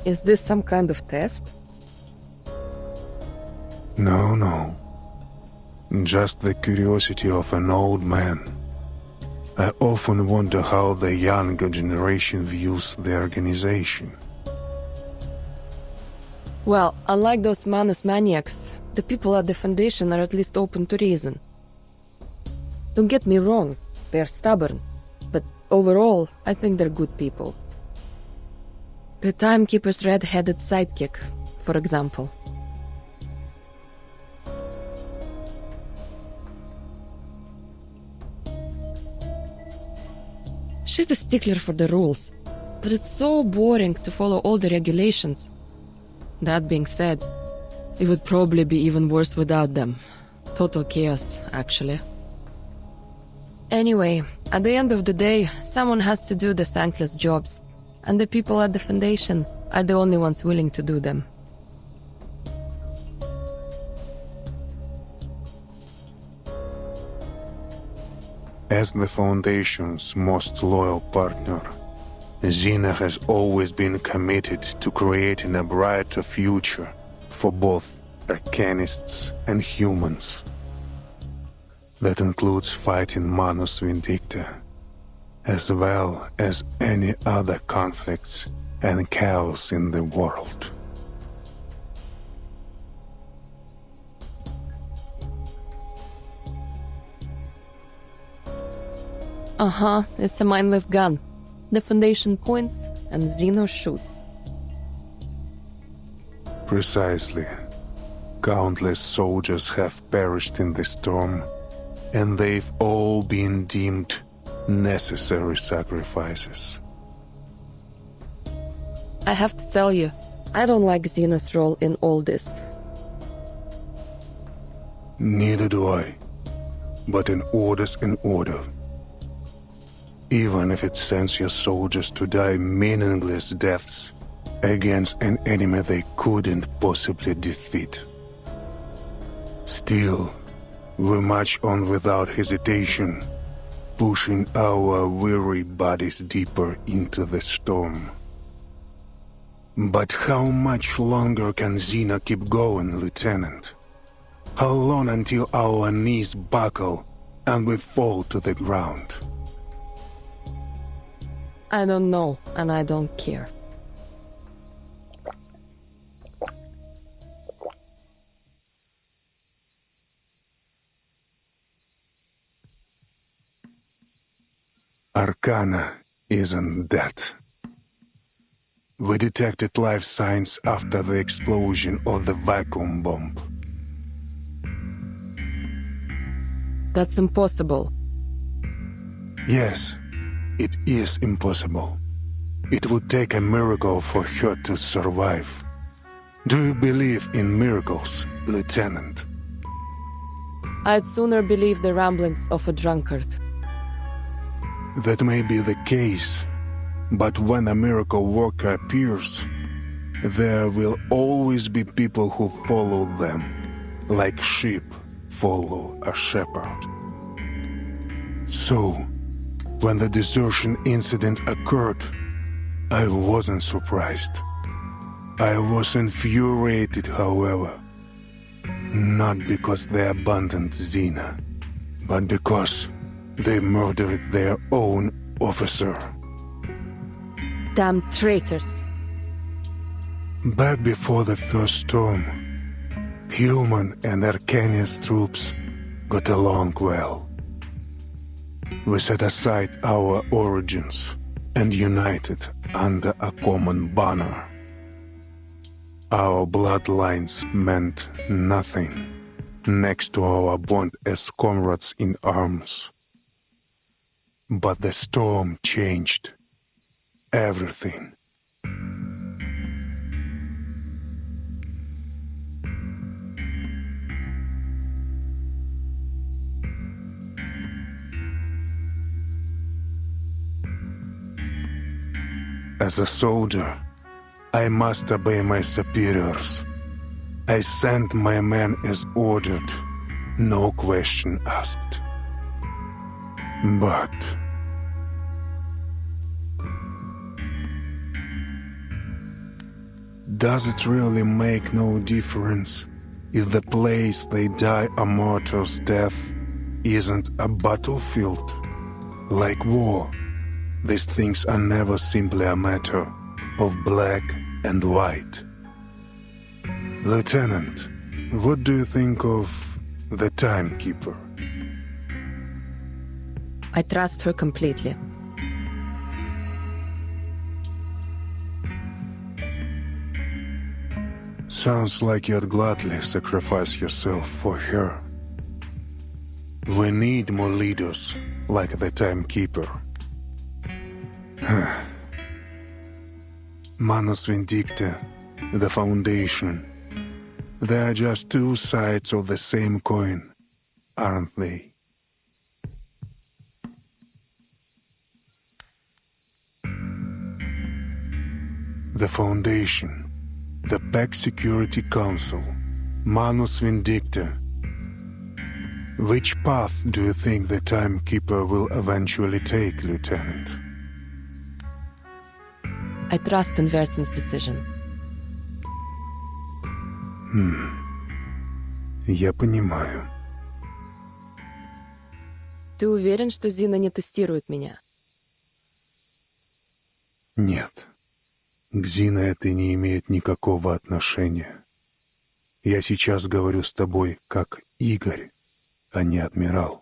Is this some kind of test? No. Just the curiosity of an old man. I often wonder how the younger generation views the organization. Well, unlike those Manus maniacs, the people at the Foundation are at least open to reason. Don't get me wrong, they're stubborn, but overall, I think they're good people. The Timekeeper's red-headed sidekick, for example. She's a stickler for the rules, but it's so boring to follow all the regulations. That being said, it would probably be even worse without them. Total chaos, actually. Anyway, at the end of the day, someone has to do the thankless jobs, and the people at the Foundation are the only ones willing to do them. As the Foundation's most loyal partner, Xena has always been committed to creating a brighter future for both Arcanists and humans. That includes fighting Manus Vindicta, as well as any other conflicts and chaos in the world. It's a mindless gun. The Foundation points and Xeno shoots. Precisely. Countless soldiers have perished in the storm, and they've all been deemed necessary sacrifices. I have to tell you, I don't like Xena's role in all this. Neither do I. But an order's an order. Even if it sends your soldiers to die meaningless deaths against an enemy they couldn't possibly defeat. Still, we march on without hesitation, pushing our weary bodies deeper into the storm. But how much longer can Xena keep going, Lieutenant? How long until our knees buckle and we fall to the ground? I don't know, and I don't care. Arcana isn't dead. We detected life signs after the explosion of the vacuum bomb. That's impossible. Yes, it is impossible. It would take a miracle for her to survive. Do you believe in miracles, Lieutenant? I'd sooner believe the ramblings of a drunkard. That may be the case, but when a miracle worker appears, there will always be people who follow them, like sheep follow a shepherd. So, when the desertion incident occurred, I wasn't surprised. I was infuriated, however. Not because they abandoned Xena, but because they murdered their own officer. Damn traitors. Back before the first storm, human and Arcanius troops got along well. We set aside our origins and united under a common banner. Our bloodlines meant nothing, next to our bond as comrades in arms. But the storm changed everything. As a soldier, I must obey my superiors. I sent my men as ordered, no question asked. But does it really make no difference if the place they die a martyr's death isn't a battlefield? Like war, these things are never simply a matter of black and white. Lieutenant, what do you think of the timekeeper? I trust her completely. Sounds like you'd gladly sacrifice yourself for her. We need more leaders like the timekeeper. Manus Vindicta, the Foundation. They are just two sides of the same coin, aren't they? The Foundation, the PAC Security Council, Manus Vindicta. Which path do you think the Timekeeper will eventually take, Lieutenant? I trust in Vertzen's decision. Я понимаю. Ты уверен, что Зина не тестирует меня? Нет. К Зине это не имеет никакого отношения. Я сейчас говорю с тобой как Игорь, а не адмирал.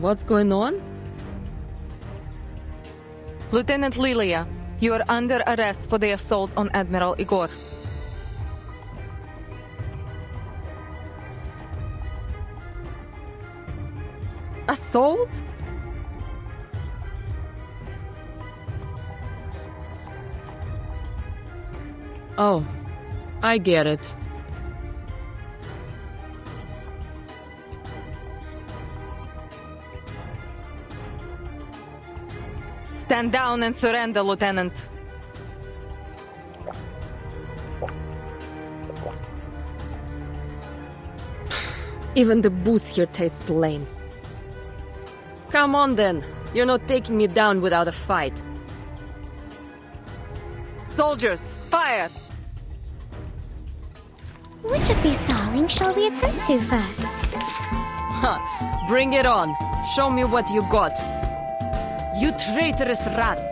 What's going on? Lieutenant Lilia, you are under arrest for the assault on Admiral Igor. Assault? Oh, I get it. Stand down and surrender, Lieutenant. Even the booze here tastes lame. Come on then. You're not taking me down without a fight. Soldiers, fire! Which of these darlings shall we attend to first? Bring it on. Show me what you got. You traitorous rats!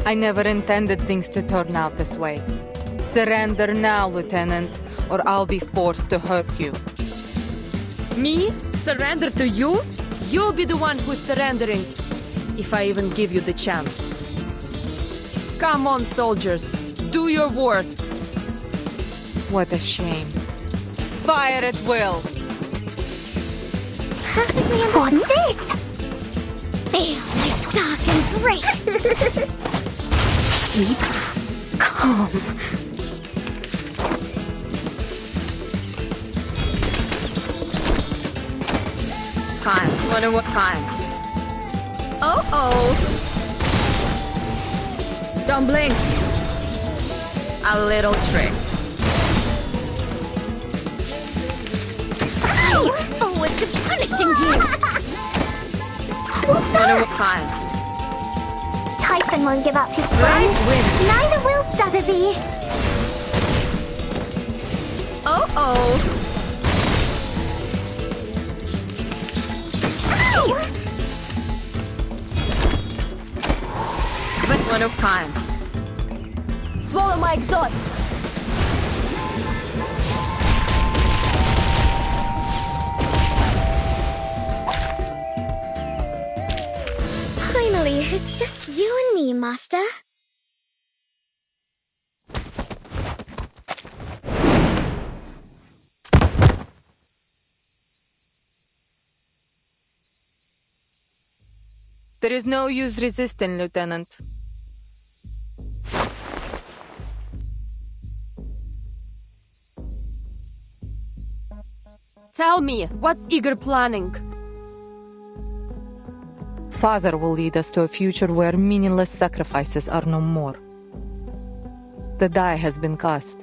I never intended things to turn out this way. Surrender now, Lieutenant, or I'll be forced to hurt you. Me? Surrender to you? You'll be the one who's surrendering, if I even give you the chance. Come on, soldiers. Do your worst. What a shame. Fire at will! Perfectly understood. What's this? Feel my dark embrace! Keep calm. Time. Wonder what time. Oh. Don't blink. A little trick. Oh, what's punishing you? Wonder what time. Typhon won't give up his friend. Neither will Sotheby. Oh. One of time. Swallow my exhaust! Finally, it's just you and me, Master. There is no use resisting, Lieutenant. Tell me, what's Igor planning? Father will lead us to a future where meaningless sacrifices are no more. The die has been cast.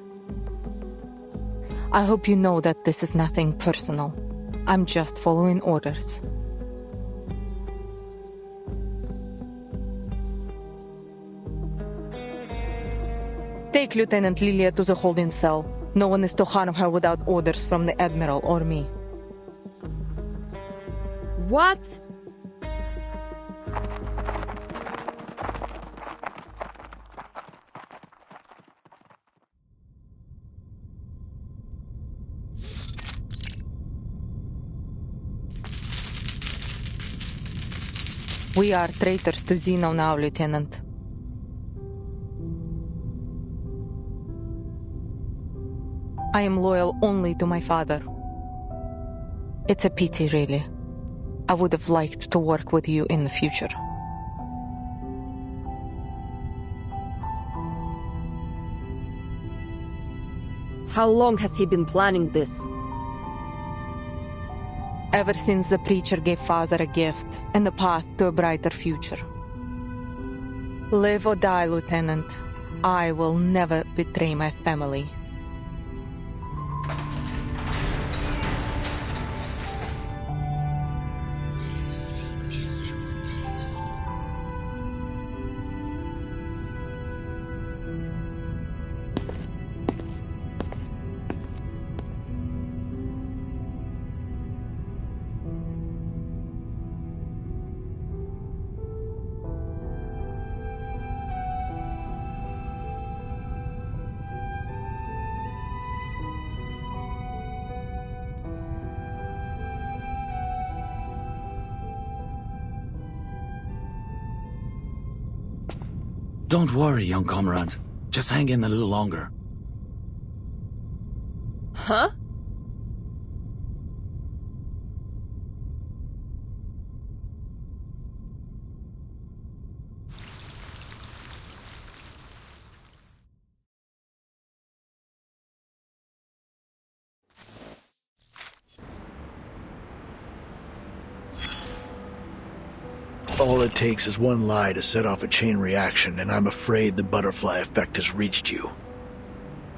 I hope you know that this is nothing personal. I'm just following orders. Take Lieutenant Lilia to the holding cell. No one is to harm her without orders from the Admiral or me. What? We are traitors to Zeno now, Lieutenant. I am loyal only to my father. It's a pity, really. I would have liked to work with you in the future. How long has he been planning this? Ever since the preacher gave Father a gift and a path to a brighter future. Live or die, Lieutenant, I will never betray my family. Don't worry, young comrade. Just hang in a little longer. Huh? All it takes is one lie to set off a chain reaction, and I'm afraid the butterfly effect has reached you.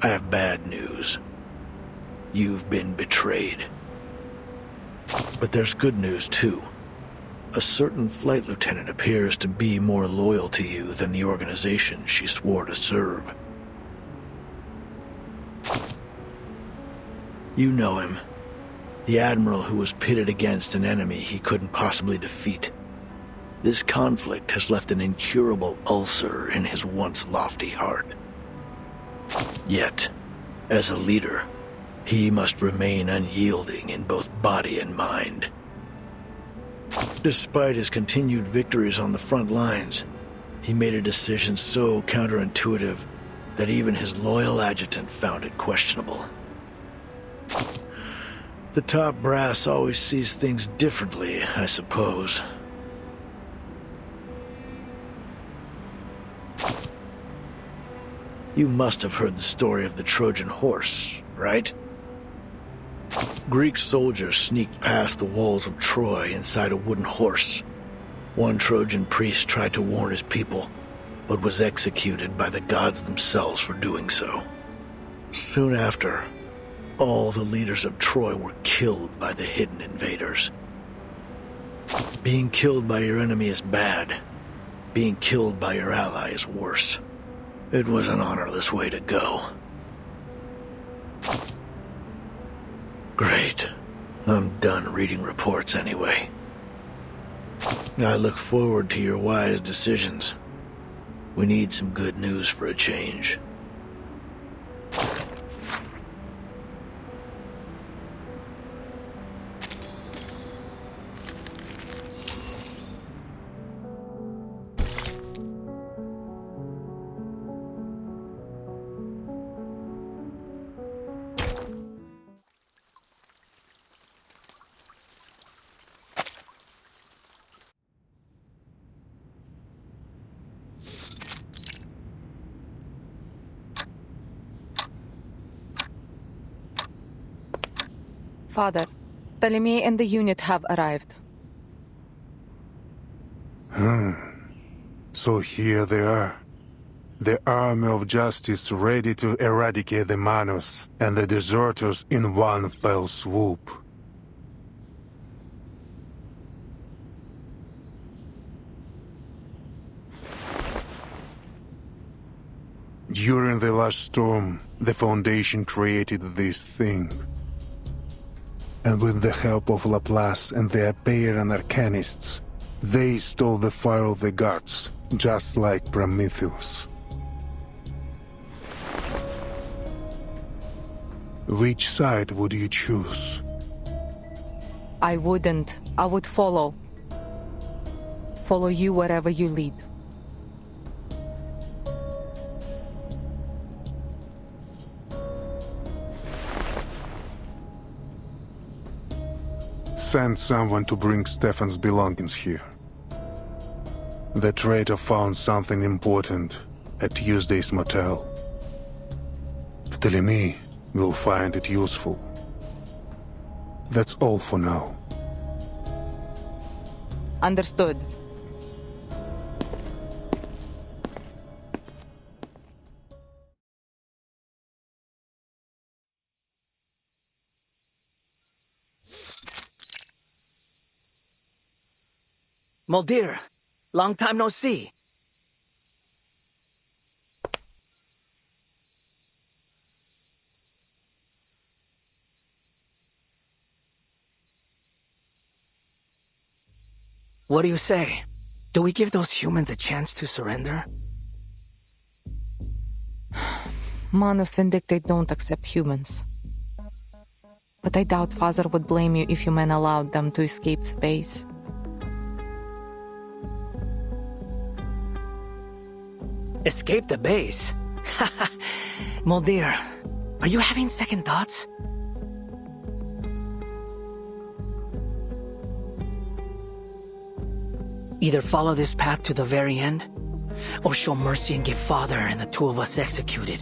I have bad news. You've been betrayed. But there's good news, too. A certain flight lieutenant appears to be more loyal to you than the organization she swore to serve. You know him. The admiral who was pitted against an enemy he couldn't possibly defeat. This conflict has left an incurable ulcer in his once lofty heart. Yet, as a leader, he must remain unyielding in both body and mind. Despite his continued victories on the front lines, he made a decision so counterintuitive that even his loyal adjutant found it questionable. The top brass always sees things differently, I suppose. You must have heard the story of the Trojan horse, right? Greek soldiers sneaked past the walls of Troy inside a wooden horse. One Trojan priest tried to warn his people, but was executed by the gods themselves for doing so. Soon after, all the leaders of Troy were killed by the hidden invaders. Being killed by your enemy is bad. Being killed by your ally is worse. It was an honorless way to go. Great. I'm done reading reports anyway. I look forward to your wise decisions. We need some good news for a change. Father, Ptolemy and the unit have arrived. So here they are. The army of justice ready to eradicate the Manus and the deserters in one fell swoop. During the last storm, the Foundation created this thing. And with the help of Laplace and the Pera arcanists, they stole the fire of the gods, just like Prometheus. Which side would you choose? I wouldn't. I would follow. Follow you wherever you lead. Send someone to bring Stefan's belongings here. The traitor found something important at Tuesday's motel. Ptolemy will find it useful. That's all for now. Understood. Muldir, long time no see. What do you say? Do we give those humans a chance to surrender? Manus Vindicate don't accept humans. But I doubt Father would blame you if you men allowed them to escape the base. Escape the base? Muldir, are you having second thoughts? Either follow this path to the very end, or show mercy and get Father and the two of us executed.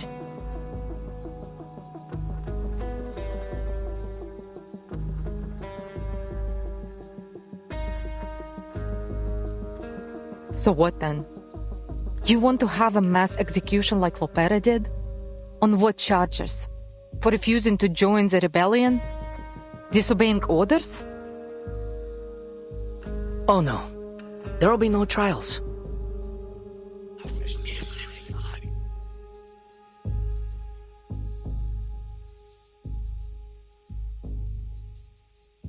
So what then? You want to have a mass execution like Lopera did? On what charges? For refusing to join the rebellion? Disobeying orders? Oh no. There will be no trials.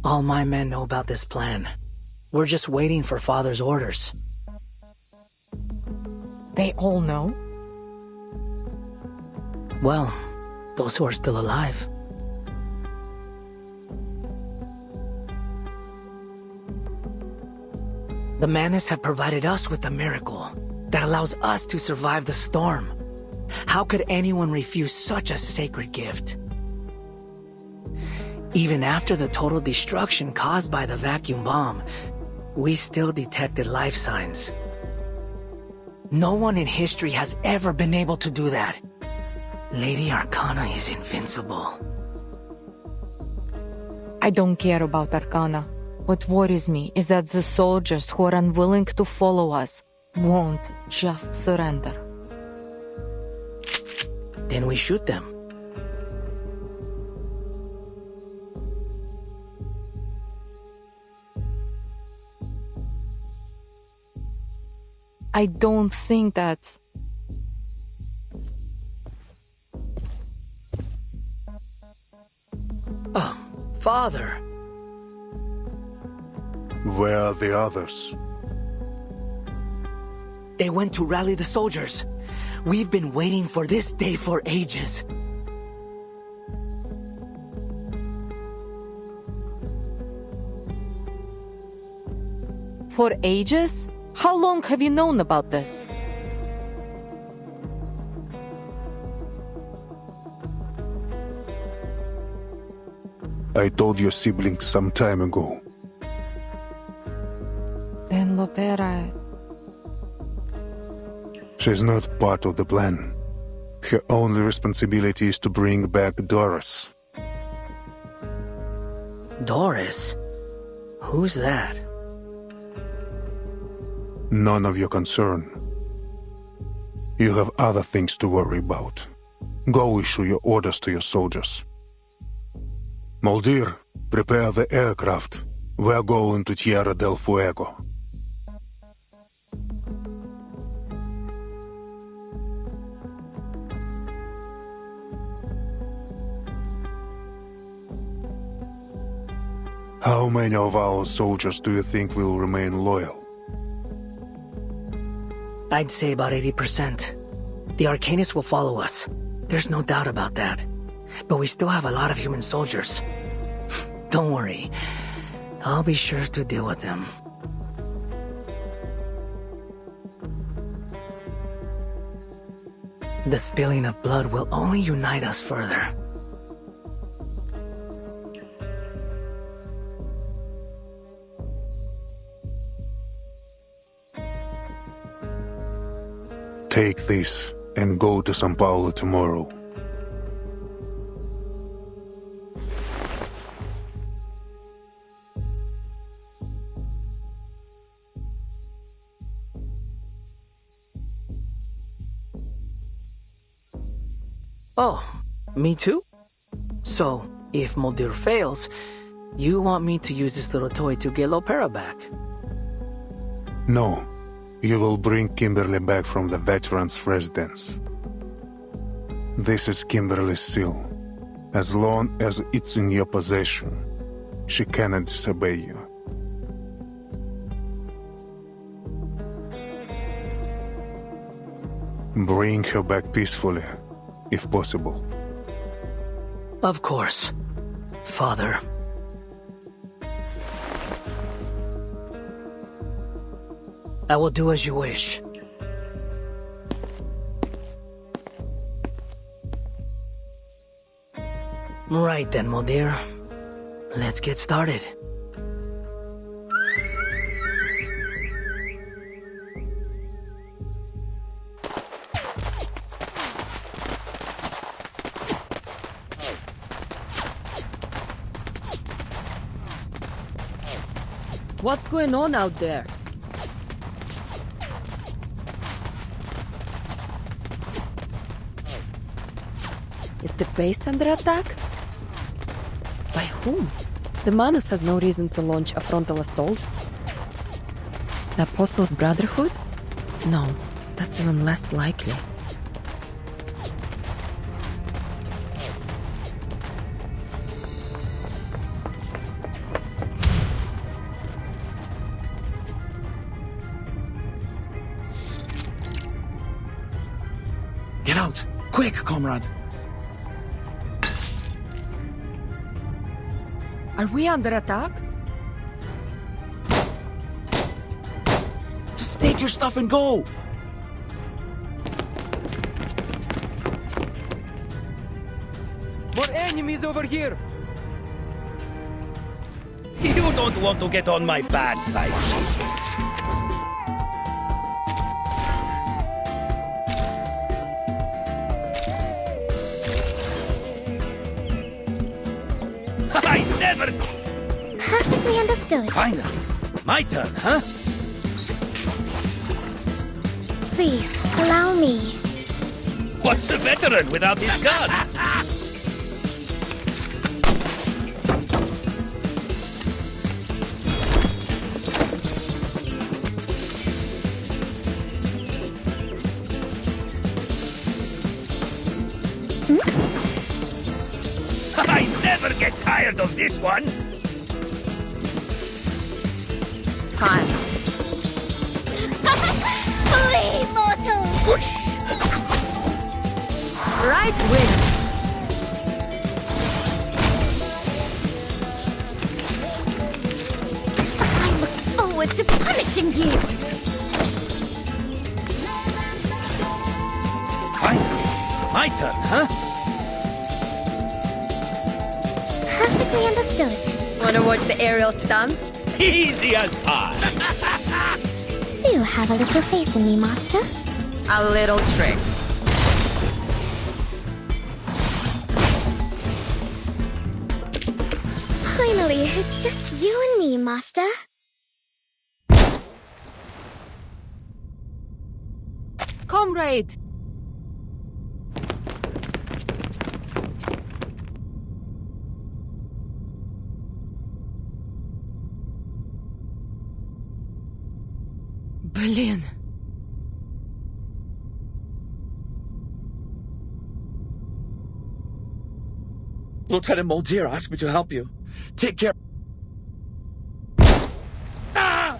All my men know about this plan. We're just waiting for Father's orders. They all know? Well, those who are still alive. The Manus have provided us with a miracle that allows us to survive the storm. How could anyone refuse such a sacred gift? Even after the total destruction caused by the vacuum bomb, we still detected life signs. No one in history has ever been able to do that. Lady Arcana is invincible. I don't care about Arcana. What worries me is that the soldiers who are unwilling to follow us won't just surrender. Then we shoot them. I don't think that's... Oh, Father. Where are the others? They went to rally the soldiers. We've been waiting for this day for ages. For ages? How long have you known about this? I told your siblings some time ago. Then Lopera... She's not part of the plan. Her only responsibility is to bring back Dores. Dores? Who's that? None of your concern. You have other things to worry about. Go issue your orders to your soldiers. Moldir, prepare the aircraft. We're going to Tierra del Fuego. How many of our soldiers do you think will remain loyal? I'd say about 80%. The Arcanists will follow us. There's no doubt about that. But we still have a lot of human soldiers. Don't worry. I'll be sure to deal with them. The spilling of blood will only unite us further. Take this and go to São Paulo tomorrow. Oh, me too? So, if Moldir fails, you want me to use this little toy to get Lopera back? No. You will bring Kimberly back from the veterans' residence. This is Kimberly's seal. As long as it's in your possession, she cannot disobey you. Bring her back peacefully, if possible. Of course, Father. I will do as you wish. Right then, Moldir. Let's get started. What's going on out there? Is the base under attack? By whom? The Manus has no reason to launch a frontal assault. The Apostles' Brotherhood? No, that's even less likely. Get out! Quick, comrade! Are we under attack? Just take your stuff and go! More enemies over here! You don't want to get on my bad side. I never... Perfectly understood. Finally. My turn, huh? Please, allow me. What's a veteran without his gun? I never get tired of this one! Fine. Flee, mortal! Whoosh! Right wing! I look forward to punishing you! Finally. My turn, huh? Perfectly understood. Wanna watch the aerial stunts? Easy as pie. Do you have a little faith in me, Master? A little trick. Finally, it's just you and me, Master. Comrade! Berlin. Lieutenant Mulder asked me to help you. Take care. Ah!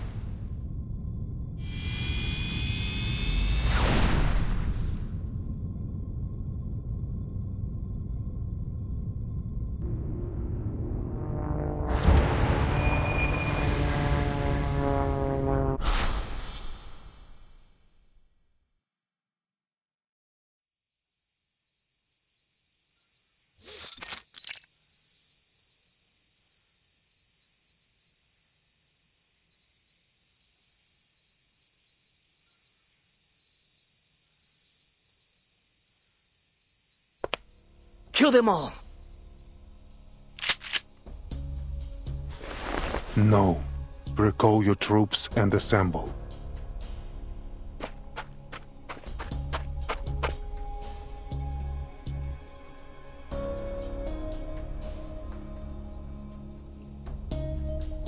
Kill them all! No. Recall your troops and assemble.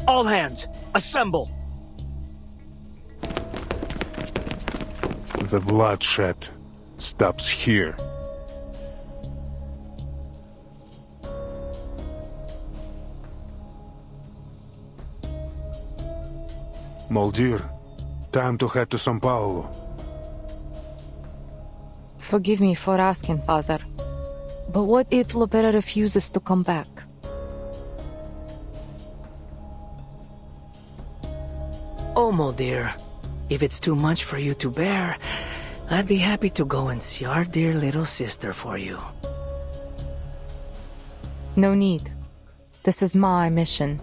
All hands, assemble! The bloodshed stops here. Mulder, time to head to São Paulo. Forgive me for asking, Father. But what if Lopera refuses to come back? Oh, Mulder, if it's too much for you to bear, I'd be happy to go and see our dear little sister for you. No need. This is my mission.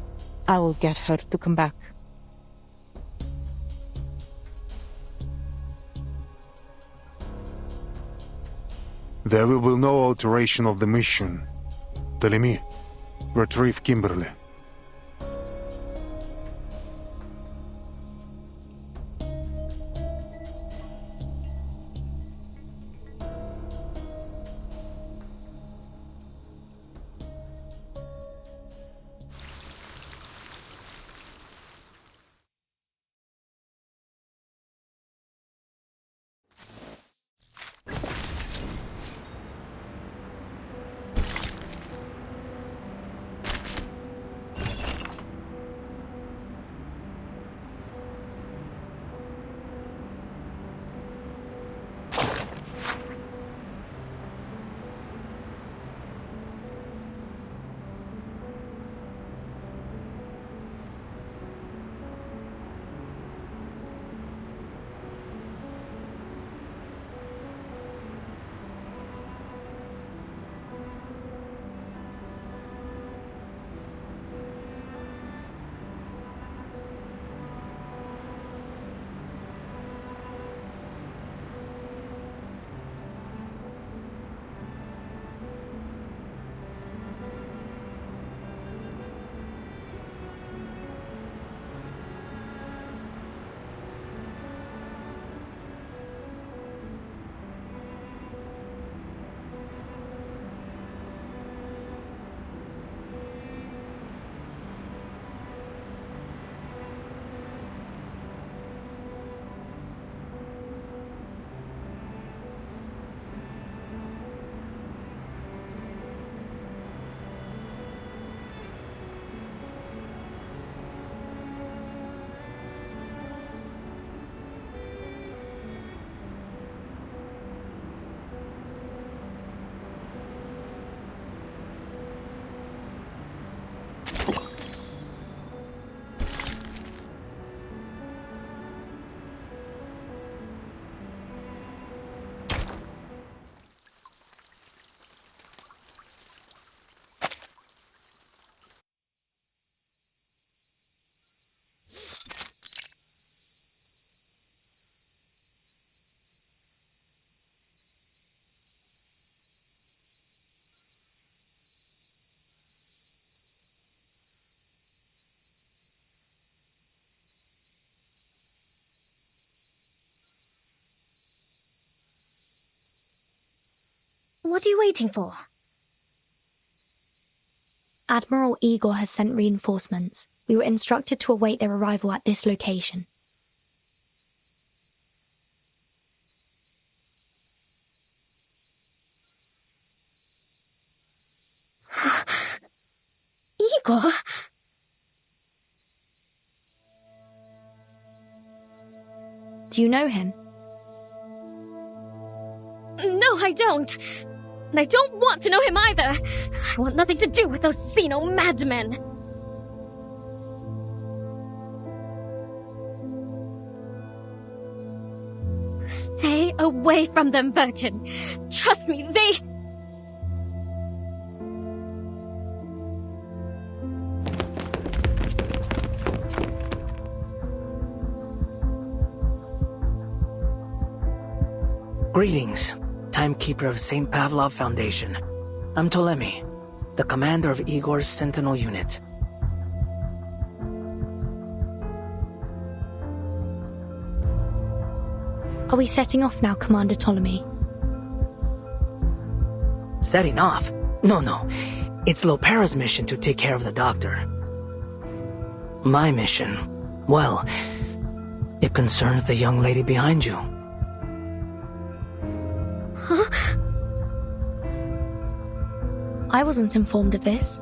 I will get her to come back. There will be no alteration of the mission. Telemi, retrieve Kimberly. What are you waiting for? Admiral Igor has sent reinforcements. We were instructed to await their arrival at this location. Igor? Do you know him? No, I don't. And I don't want to know him either. I want nothing to do with those Xeno madmen. Stay away from them, Burton. Trust me, they... Greetings, Timekeeper of St. Pavlov Foundation. I'm Ptolemy, the commander of Igor's Sentinel unit. Are we setting off now, Commander Ptolemy? Setting off? No. It's Lopera's mission to take care of the doctor. My mission? Well, it concerns the young lady behind you. I wasn't informed of this.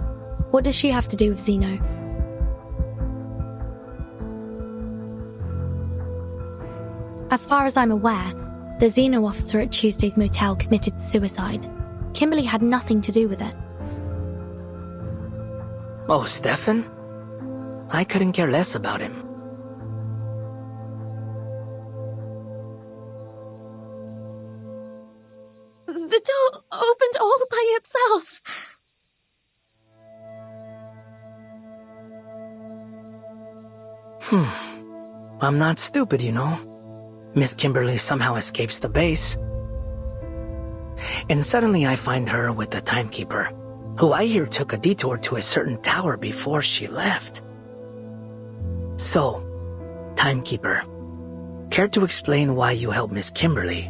What does she have to do with Xeno? As far as I'm aware, the Xeno officer at Tuesday's motel committed suicide. Kimberly had nothing to do with it. Oh, Stefan? I couldn't care less about him. The door opened all by itself. I'm not stupid, you know. Miss Kimberly somehow escapes the base. And suddenly I find her with the Timekeeper, who I hear took a detour to a certain tower before she left. So, Timekeeper, care to explain why you helped Miss Kimberly,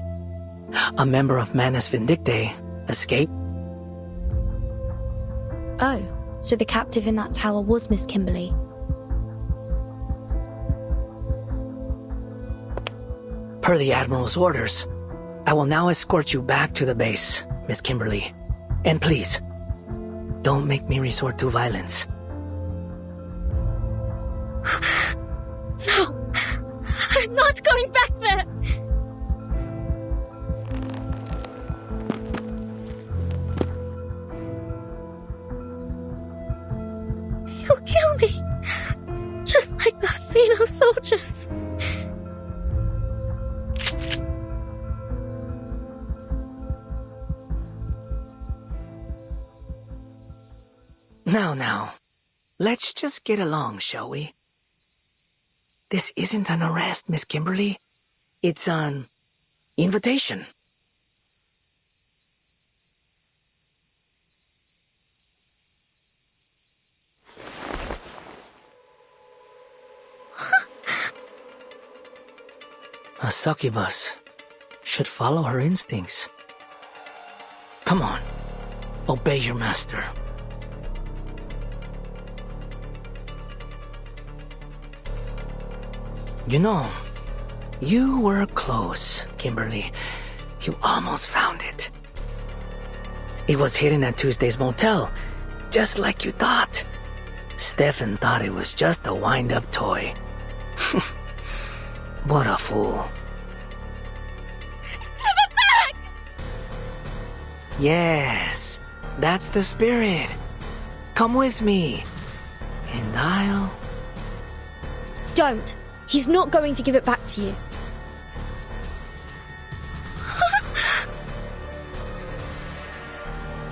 a member of Manus Vindictae, escape? Oh, so the captive in that tower was Miss Kimberly. Per the Admiral's orders, I will now escort you back to the base, Miss Kimberly. And please, don't make me resort to violence. No, I'm not going back there. You'll kill me, just like those Xeno soldiers. Now, let's just get along, shall we? This isn't an arrest, Miss Kimberly. It's an invitation. A succubus should follow her instincts. Come on, obey your master. You know, you were close, Kimberly. You almost found it. It was hidden at Tuesday's motel, just like you thought. Stefan thought it was just a wind-up toy. What a fool. Give it back! Yes, that's the spirit. Come with me, and I'll... Don't! He's not going to give it back to you.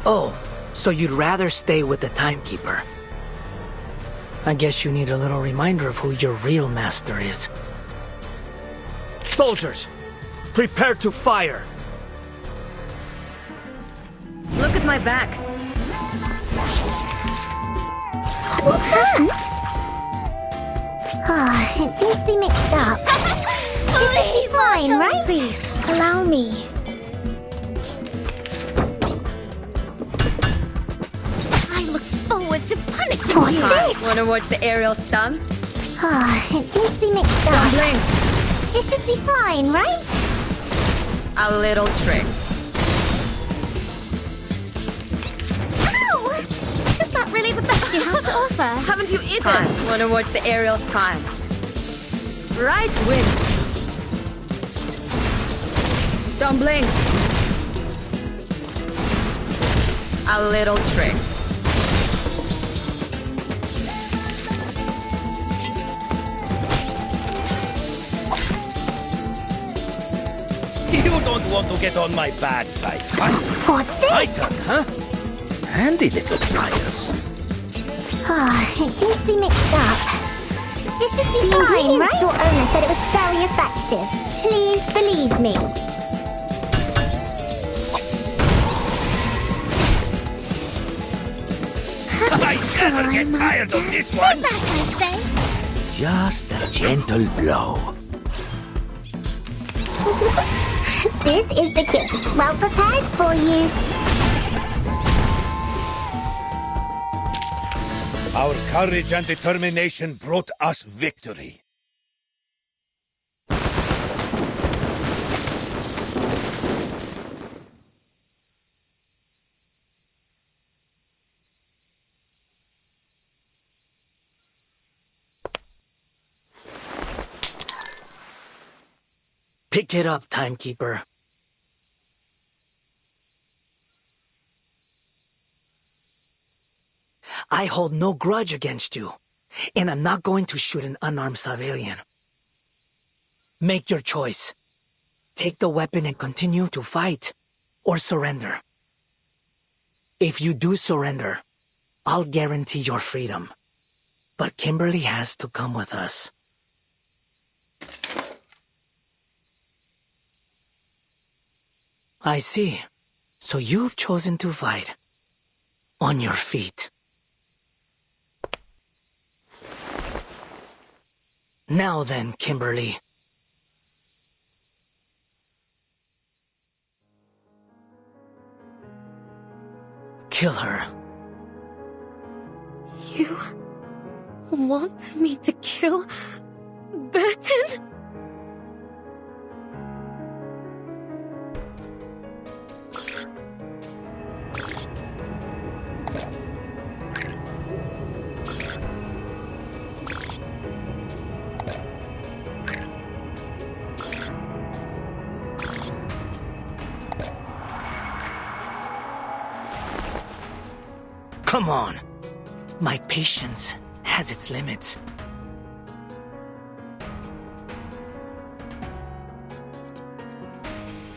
Oh, so you'd rather stay with the Timekeeper. I guess you need a little reminder of who your real master is. Soldiers, prepare to fire! Look at my back. What's that? It seems to be mixed up. It should be fine, right? Please, allow me. finishing What's you! this? Wanna watch the aerial stunts? It seems to be mixed up. Blink. It should be fine, right? A little trick. Ow! Is that really the best you have to offer? Haven't you eaten? Wanna watch the aerial stunts? Right wing. Don't blink. A little trick. You don't want to get on my bad side, son. What's this? My turn, huh? Handy little flyers. It seems to be mixed up. It should be fine, right? The store owner said it was very effective. Please believe me. I never get tired of this one. Back, I say. Just a gentle blow. This is the gift, well prepared for you. Our courage and determination brought us victory. Pick it up, timekeeper. I hold no grudge against you, and I'm not going to shoot an unarmed civilian. Make your choice. Take the weapon and continue to fight, or surrender. If you do surrender, I'll guarantee your freedom. But Kimberly has to come with us. I see. So you've chosen to fight. On your feet. Now then, Kimberly. Kill her. You want me to kill Burton? Come on. My patience has its limits.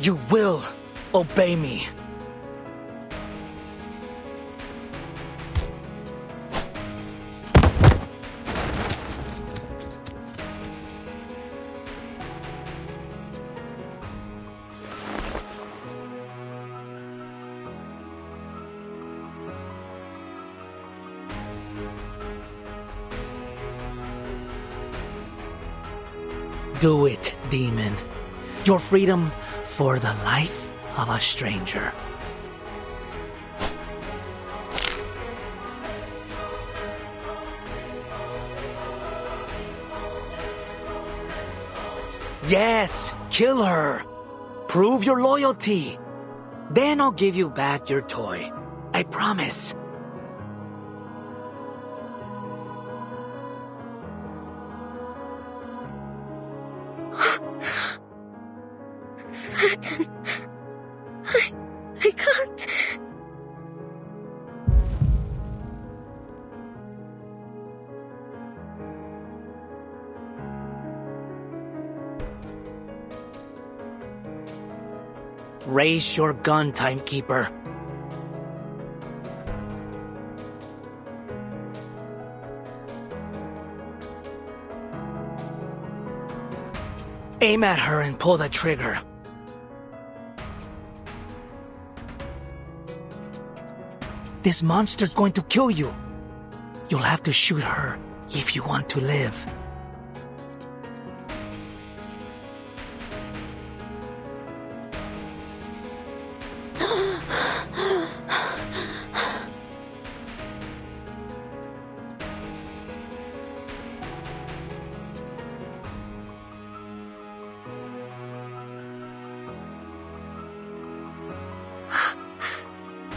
You will obey me. Do it, demon. Your freedom for the life of a stranger. Yes, kill her. Prove your loyalty. Then I'll give you back your toy. I promise. Burton. I can't. Raise your gun, timekeeper. Aim at her and pull the trigger. This monster's going to kill you. You'll have to shoot her if you want to live.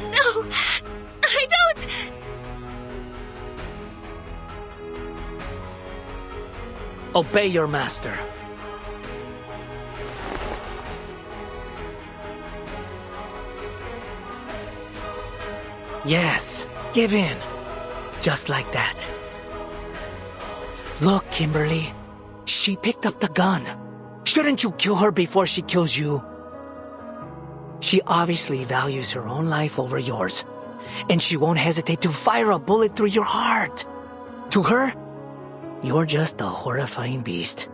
No, I don't! Obey your master. Yes, give in. Just like that. Look, Kimberly. She picked up the gun. Shouldn't you kill her before she kills you? She obviously values her own life over yours, and she won't hesitate to fire a bullet through your heart. To her, you're just a horrifying beast.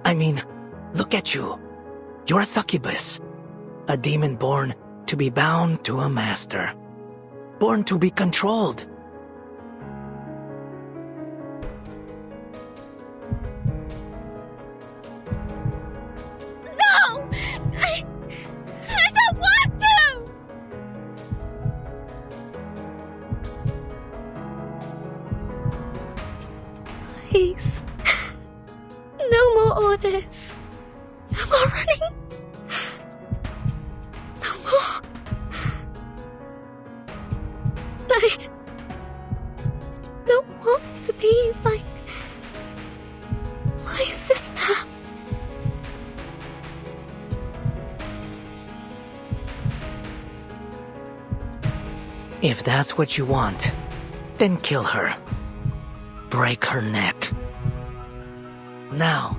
I mean, look at you. You're a succubus. A demon born to be bound to a master. Born to be controlled. No! I don't want to! Please. No more orders. No more running. No more. I don't want to be like my sister. If that's what you want, then kill her. Break her neck. Now,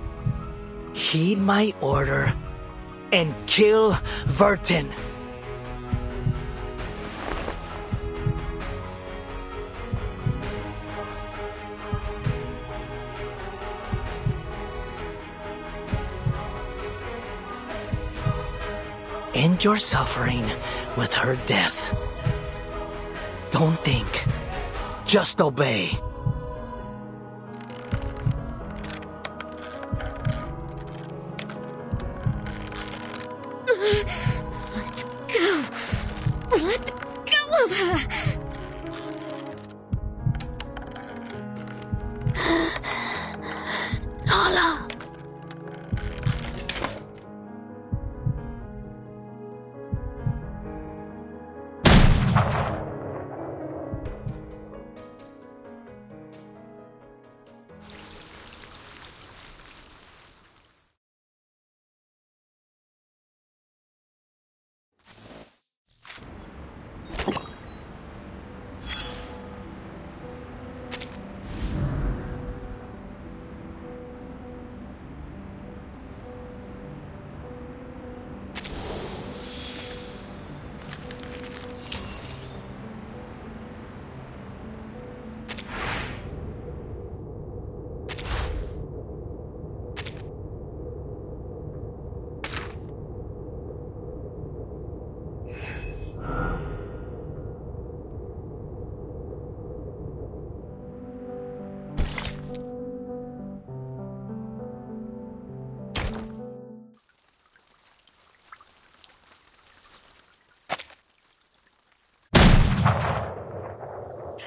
heed my order and kill Vertin. End your suffering with her death. Don't think. Just obey. Let go. Let go of her. Nala.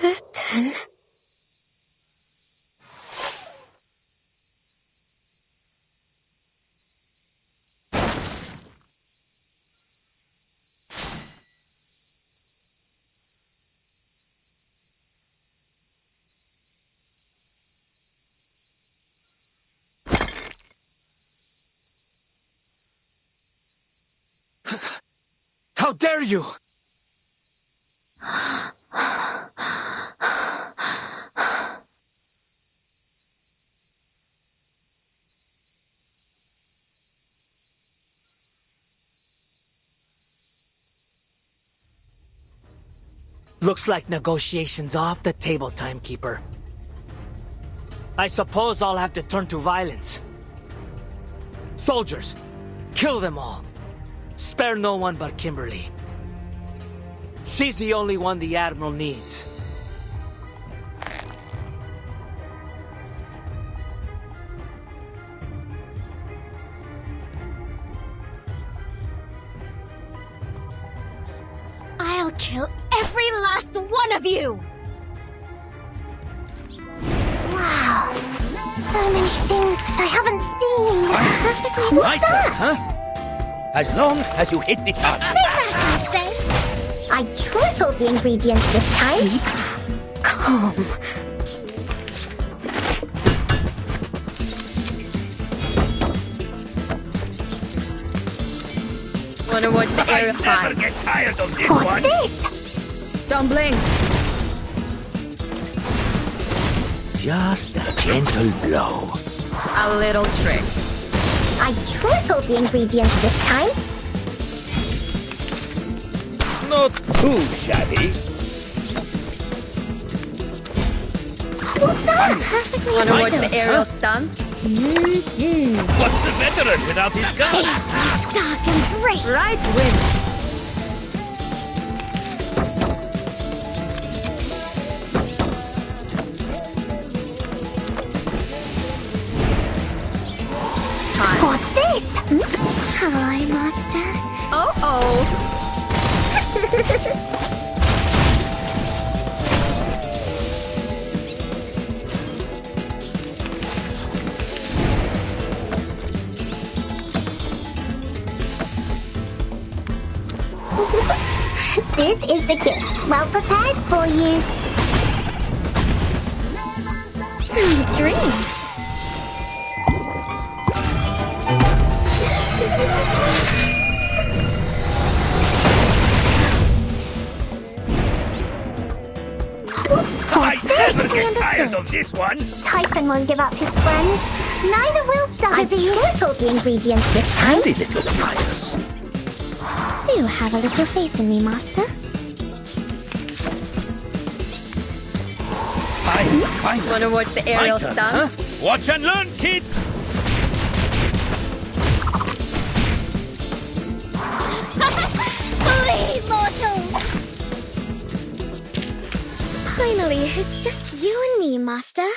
Vertin. How dare you! Looks like negotiations off the table, Timekeeper. I suppose I'll have to turn to violence. Soldiers, kill them all. Spare no one but Kimberly. She's the only one the Admiral needs. I'll kill every last one of you! Wow. So many things that I haven't seen. What's Like her, that? huh? As long as you hit the target. Think that, I tripled the ingredients this time. Calm. Wanna watch the area I never get tired of this What's one. this? Don't blink. Just a gentle blow. A little trick. I tripled the ingredients this time. Not too shabby. What's that? Wanna watch the aerial stunts? What's the veteran without his gun? Dark and great. Right win. What's this? Hi, Master. Oh. This is the gift. Well prepared for you. Sweet dreams. I never get tired of this one. Typhon won't give up his friends. Neither will Sotheby. I tripled the ingredients this time. Handy little fires. Do have a little faith in me, Master. Wanna watch the aerial stunts? Huh? Watch and learn, kids! Flee, mortals! Finally, it's just you and me, Master.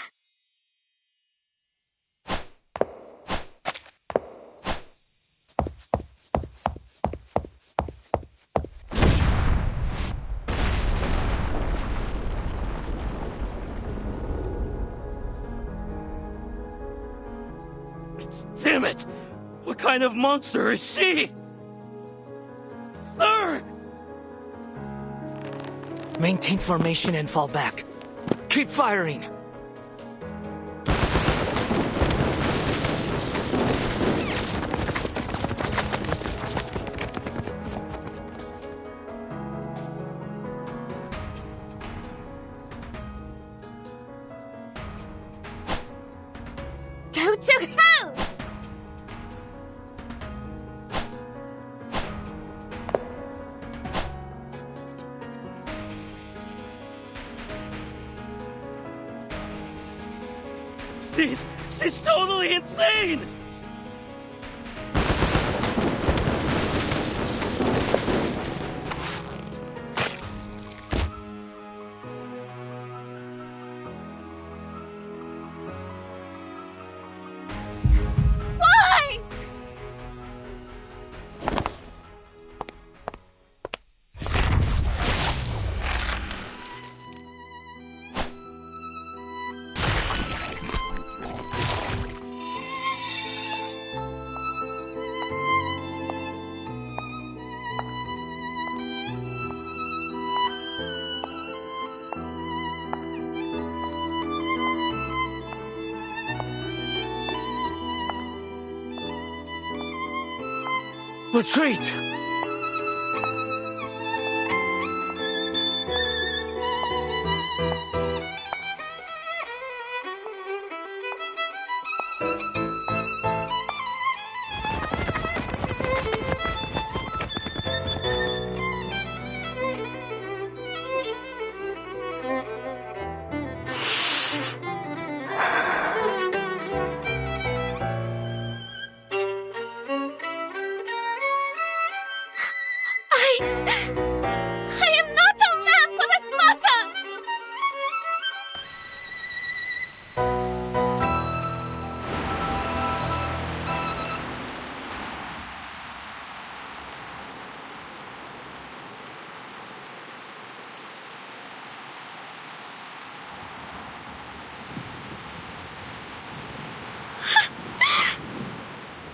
Damn it! What kind of monster is she? Sir! Maintain formation and fall back. Keep firing! Go to hell! She's totally insane! Why? Retreat! I am not a lamb for the slaughter!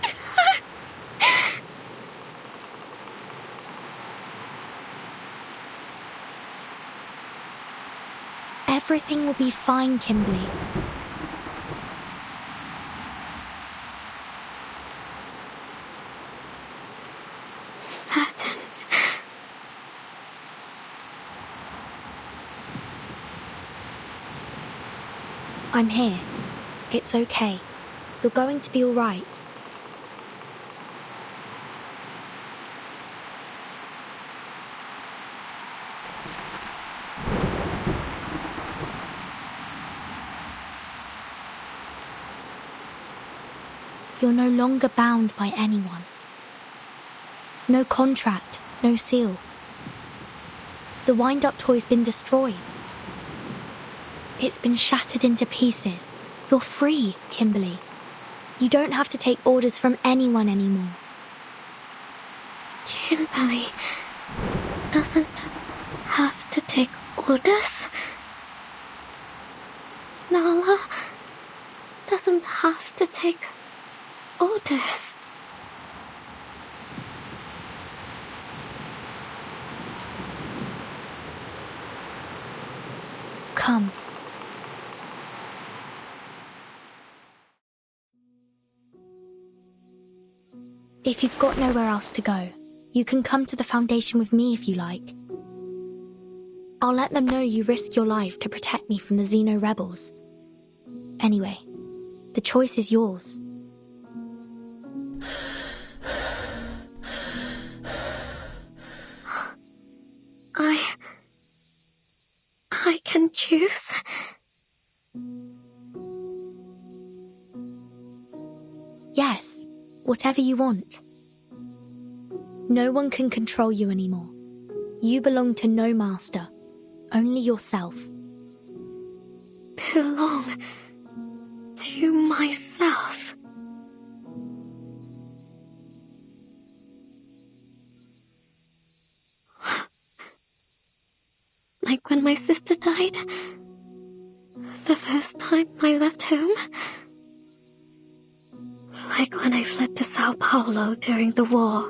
It hurts. Everything will be fine, Kimberly. Burton. I'm here. It's okay. You're going to be all right. You're no longer bound by anyone. No contract, no seal. The wind-up toy's been destroyed. It's been shattered into pieces. You're free, Kimberly. You don't have to take orders from anyone anymore. Kimberly doesn't have to take orders. Nala doesn't have to take orders. Come. If you've got nowhere else to go, you can come to the Foundation with me if you like. I'll let them know you risked your life to protect me from the Xeno rebels. Anyway, the choice is yours. I can choose. Yes, whatever you want. No one can control you anymore. You belong to no master, only yourself. Belong to myself. Like when my sister died, the first time I left home. Like when I fled to Sao Paulo during the war.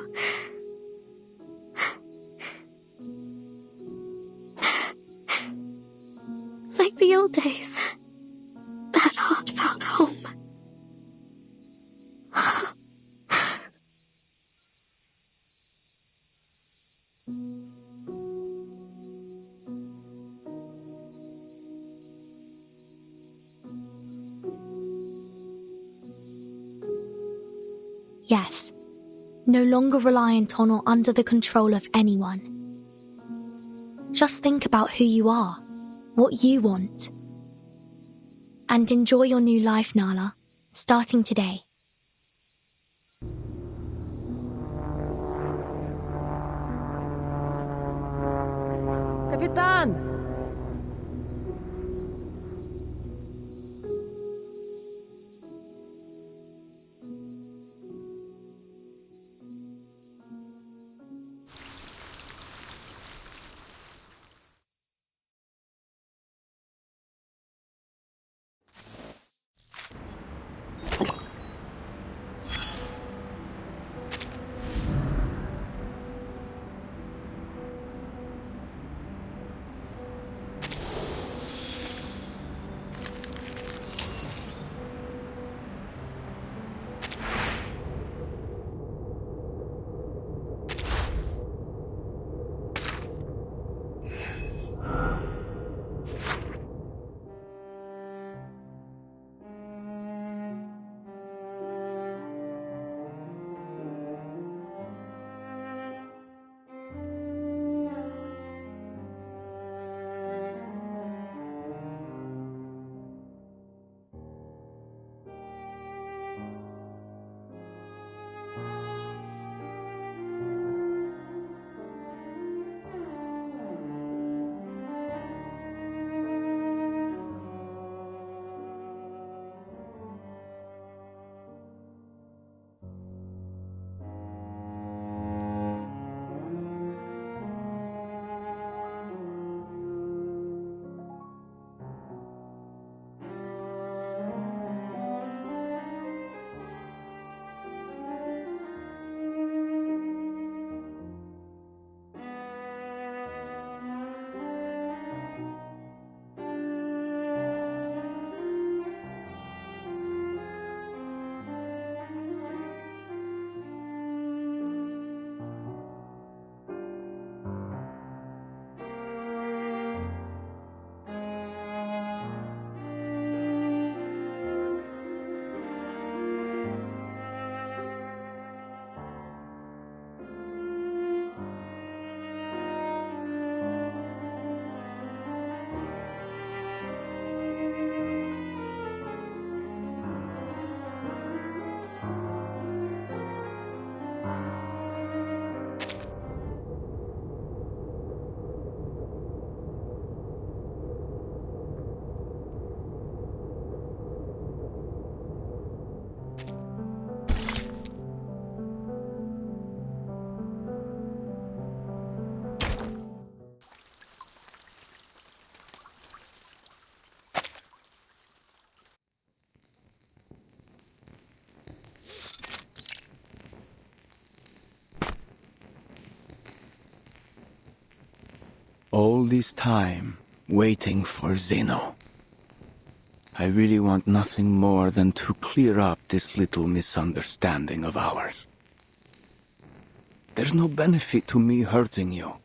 Like the old days. That heartfelt home. Yes, no longer reliant on or under the control of anyone. Just think about who you are, what you want. And enjoy your new life, Nala, starting today. Kapitan! All this time, waiting for Zeno. I really want nothing more than to clear up this little misunderstanding of ours. There's no benefit to me hurting you.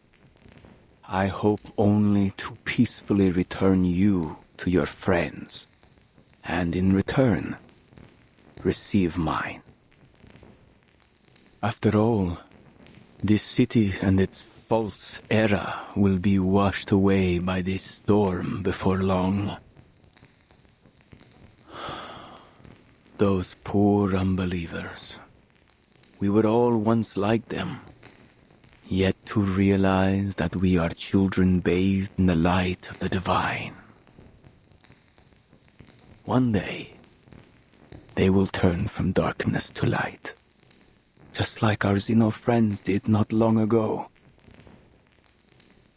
I hope only to peacefully return you to your friends, and in return, receive mine. After all, this city and its false era will be washed away by this storm before long. Those poor unbelievers. We were all once like them. Yet to realize that we are children bathed in the light of the divine. One day, they will turn from darkness to light, just like our Xeno friends did not long ago.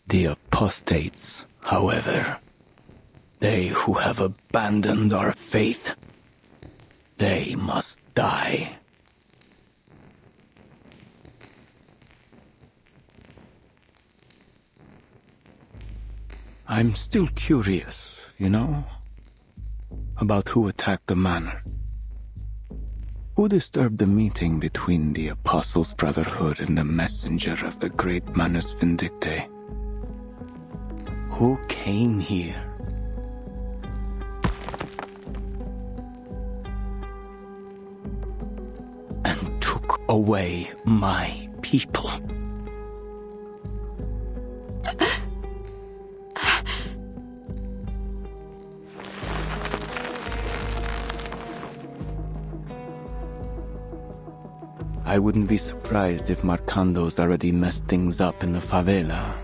The apostates, however, they who have abandoned our faith, they must die. I'm still curious, about who attacked the manor. Who disturbed the meeting between the Apostles' Brotherhood and the messenger of the great Manus Vindicte? Who came here? And took away my people. I wouldn't be surprised if Marcando's already messed things up in the favela.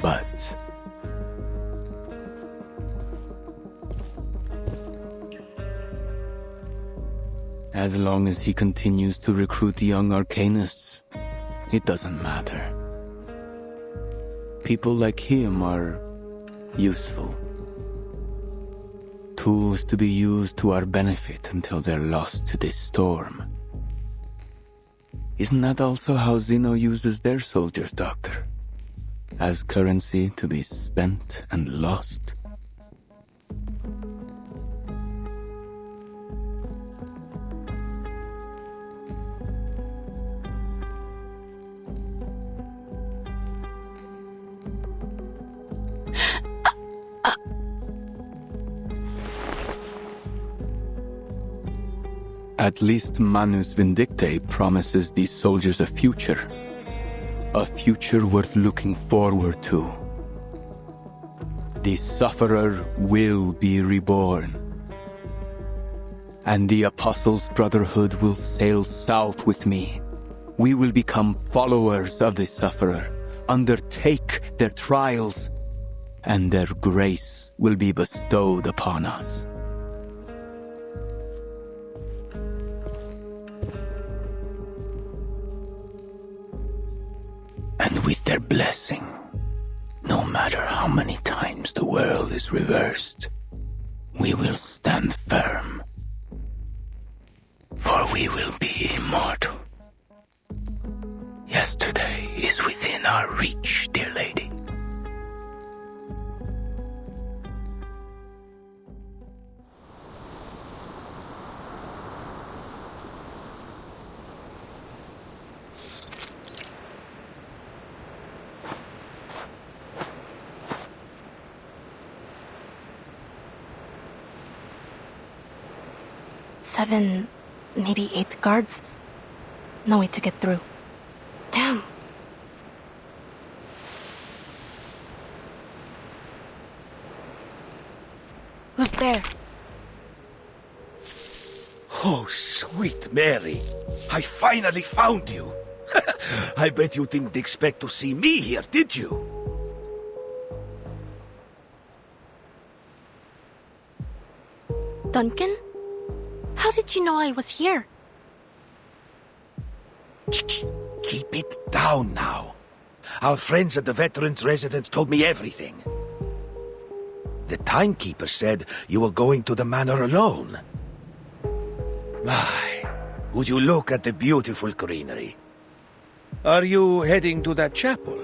But as long as he continues to recruit young arcanists, it doesn't matter. People like him are useful. Tools to be used to our benefit until they're lost to this storm. Isn't that also how Xeno uses their soldiers, Doctor? As currency to be spent and lost? At least Manus Vindicte promises these soldiers a future. A future worth looking forward to. The Sufferer will be reborn. And the Apostles' Brotherhood will sail south with me. We will become followers of the Sufferer, undertake their trials, and their grace will be bestowed upon us. And with their blessing, no matter how many times the world is reversed, we will stand firm. For we will be immortal. Yesterday is within our reach, dear lady. Seven, maybe 8 guards. No way to get through. Damn. Who's there? Oh, sweet Mary. I finally found you. I bet you didn't expect to see me here, did you? Duncan? How did you know I was here? Keep it down now. Our friends at the veterans' residence told me everything. The timekeeper said you were going to the manor alone. My, would you look at the beautiful greenery? Are you heading to that chapel?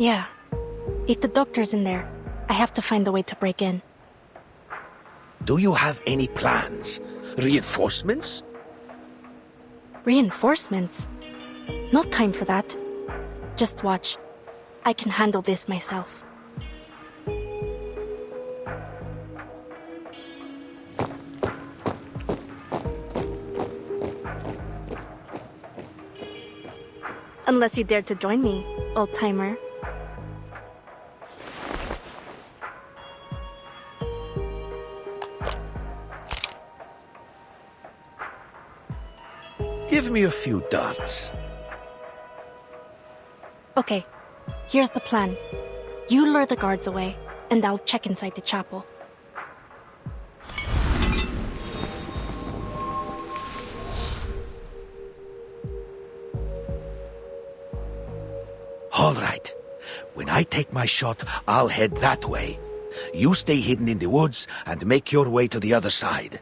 Yeah. If the doctor's in there, I have to find a way to break in. Do you have any plans? Reinforcements? Reinforcements? No time for that. Just watch. I can handle this myself. Unless you dare to join me, old-timer. Give me a few darts. Okay, here's the plan. You lure the guards away, and I'll check inside the chapel. All right. When I take my shot, I'll head that way. You stay hidden in the woods and make your way to the other side.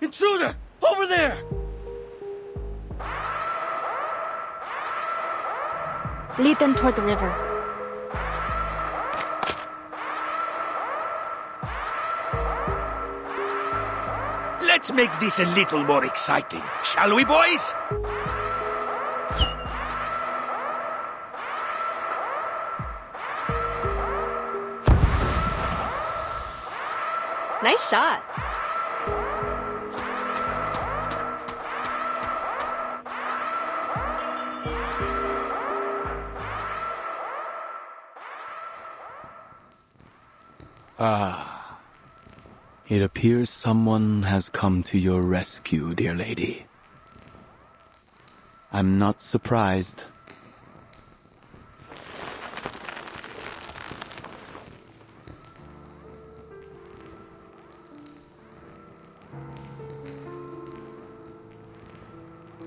Intruder! Over there! Lead them toward the river. Let's make this a little more exciting, shall we, boys? Nice shot. Ah. It appears someone has come to your rescue, dear lady. I'm not surprised.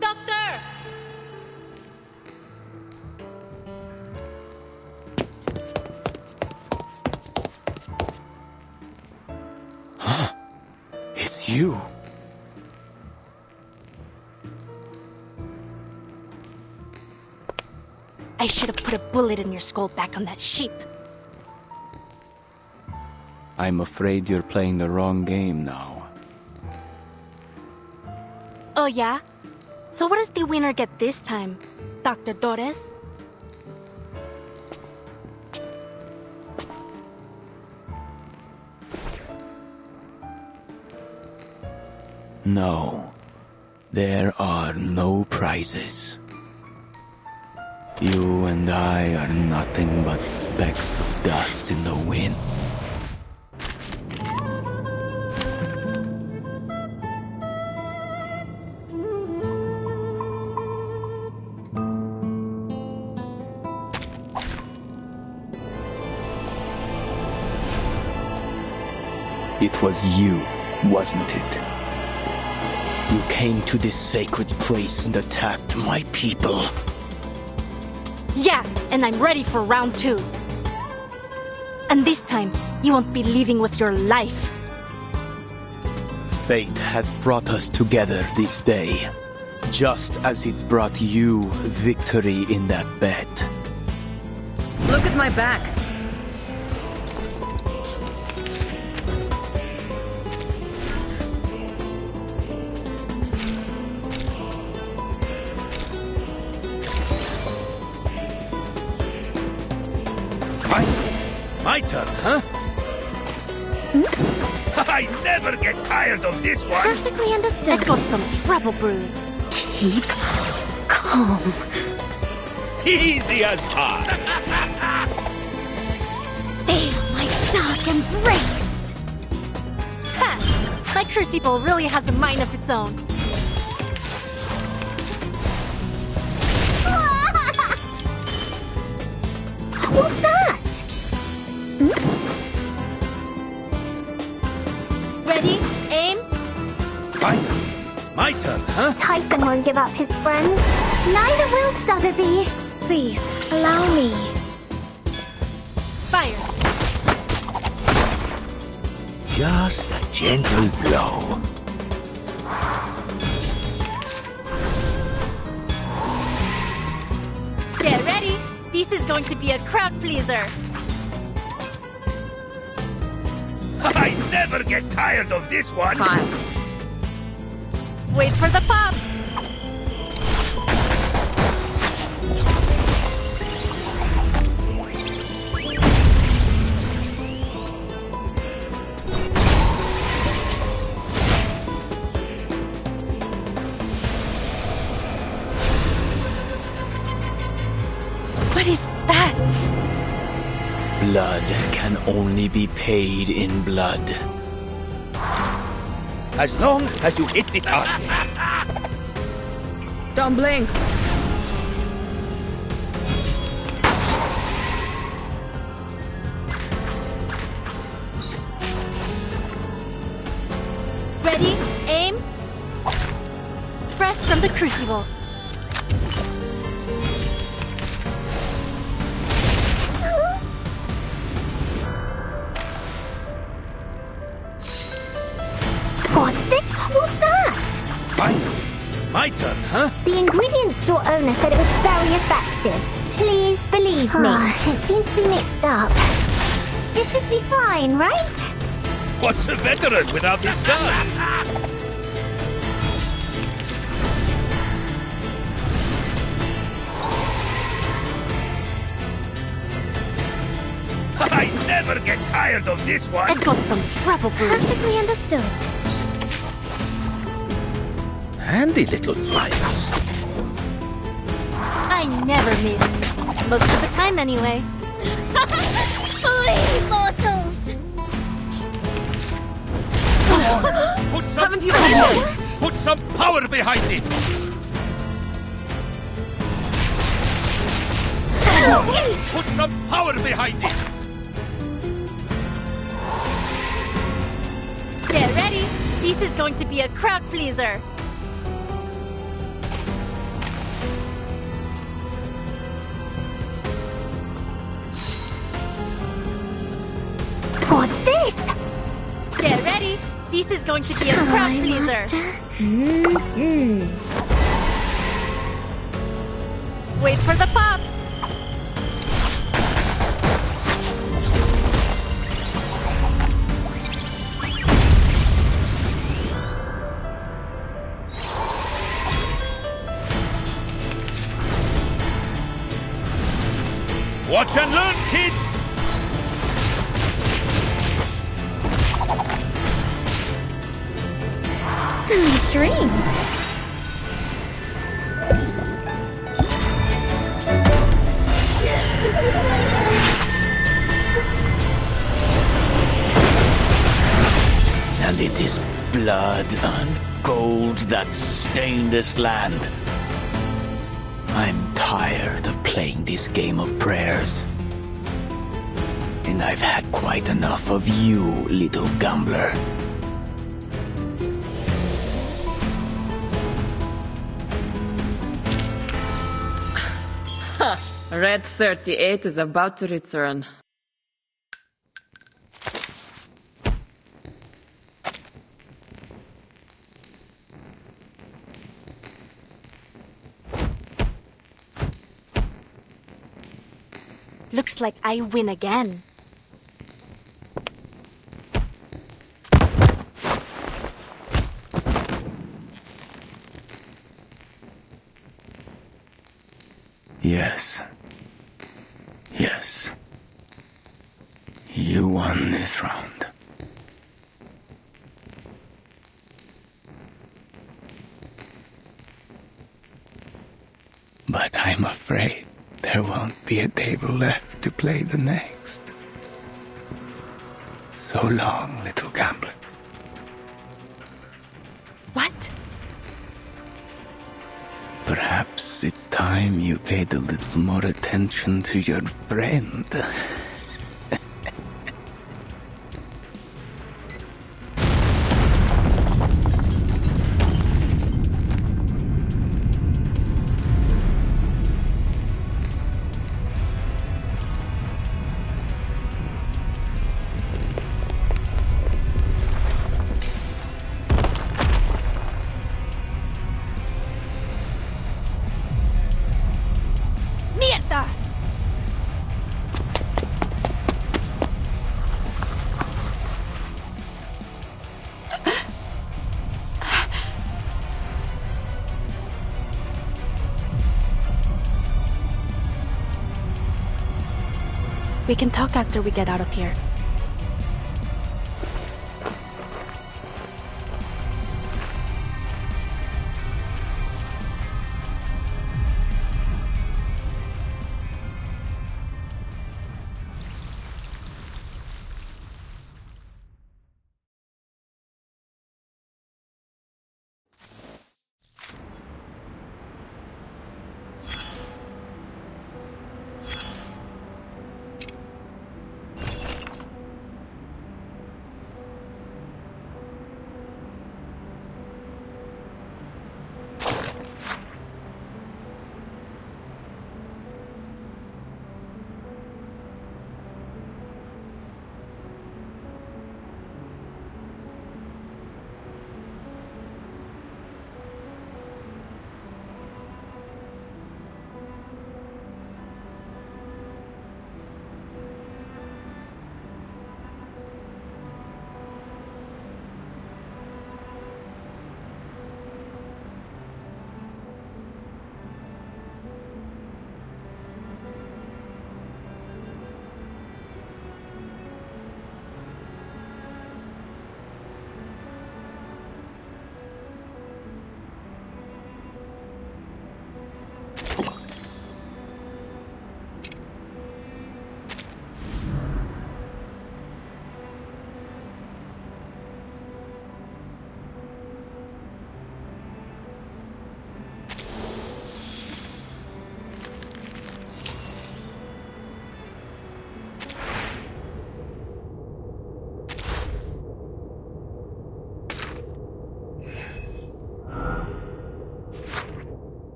Doctor! It's you. I should have put a bullet in your skull back on that sheep. I'm afraid you're playing the wrong game now. Oh yeah? So what does the winner get this time, Dr. Dores? No, there are no prizes. You and I are nothing but specks of dust in the wind. It was you, wasn't it? You came to this sacred place and attacked my people. Yeah, and I'm ready for round 2. And this time, you won't be leaving with your life. Fate has brought us together this day, just as it brought you victory in that bed. Look at my back. My turn, huh? I never get tired of this one! Perfectly understood. I got some trouble brewing. Keep calm. Easy as pie! Feel my dark embrace! Ha! My crucible really has a mind of its own. What's that? Ready? Aim? Finally! My turn, huh? Typhon won't give up his friends. Neither will Sotheby. Please, allow me. Fire! Just a gentle blow. Get ready! This is going to be a crowd pleaser! I never get tired of this one! Fine. Wait for the pop! What is that? Blood can only be paid in blood. As long as you hit the target. Don't blink. Ready, aim, fresh from the crucible. What's this? What's that? Finally, my turn, huh? The ingredients store owner said it was very effective. Please believe me. It seems to be mixed up. This should be fine, right? What's a veteran without his gun? I never get tired of this one! I've got some trouble brewing. Perfectly understood. Handy little flyers. I never miss. Most of the time, anyway. Flee, mortals! Put some Put some power behind it! Put some power behind it! Get ready! This is going to be a crowd pleaser. What's this? Get ready! This is going to be a crowd pleaser. Wait for the pop! Watch and learn, kids! Sweet dreams. And it is blood and gold that stain this land. I'm tired of playing this game of prayers. And I've had quite enough of you, little gambler. Red 38 is about to return. Looks like I win again. Yes. Yes. You won this round. But I'm afraid there won't be a table left to play the next. So long, little gambler. What? Perhaps it's time you paid a little more attention to your friend. We can talk after we get out of here.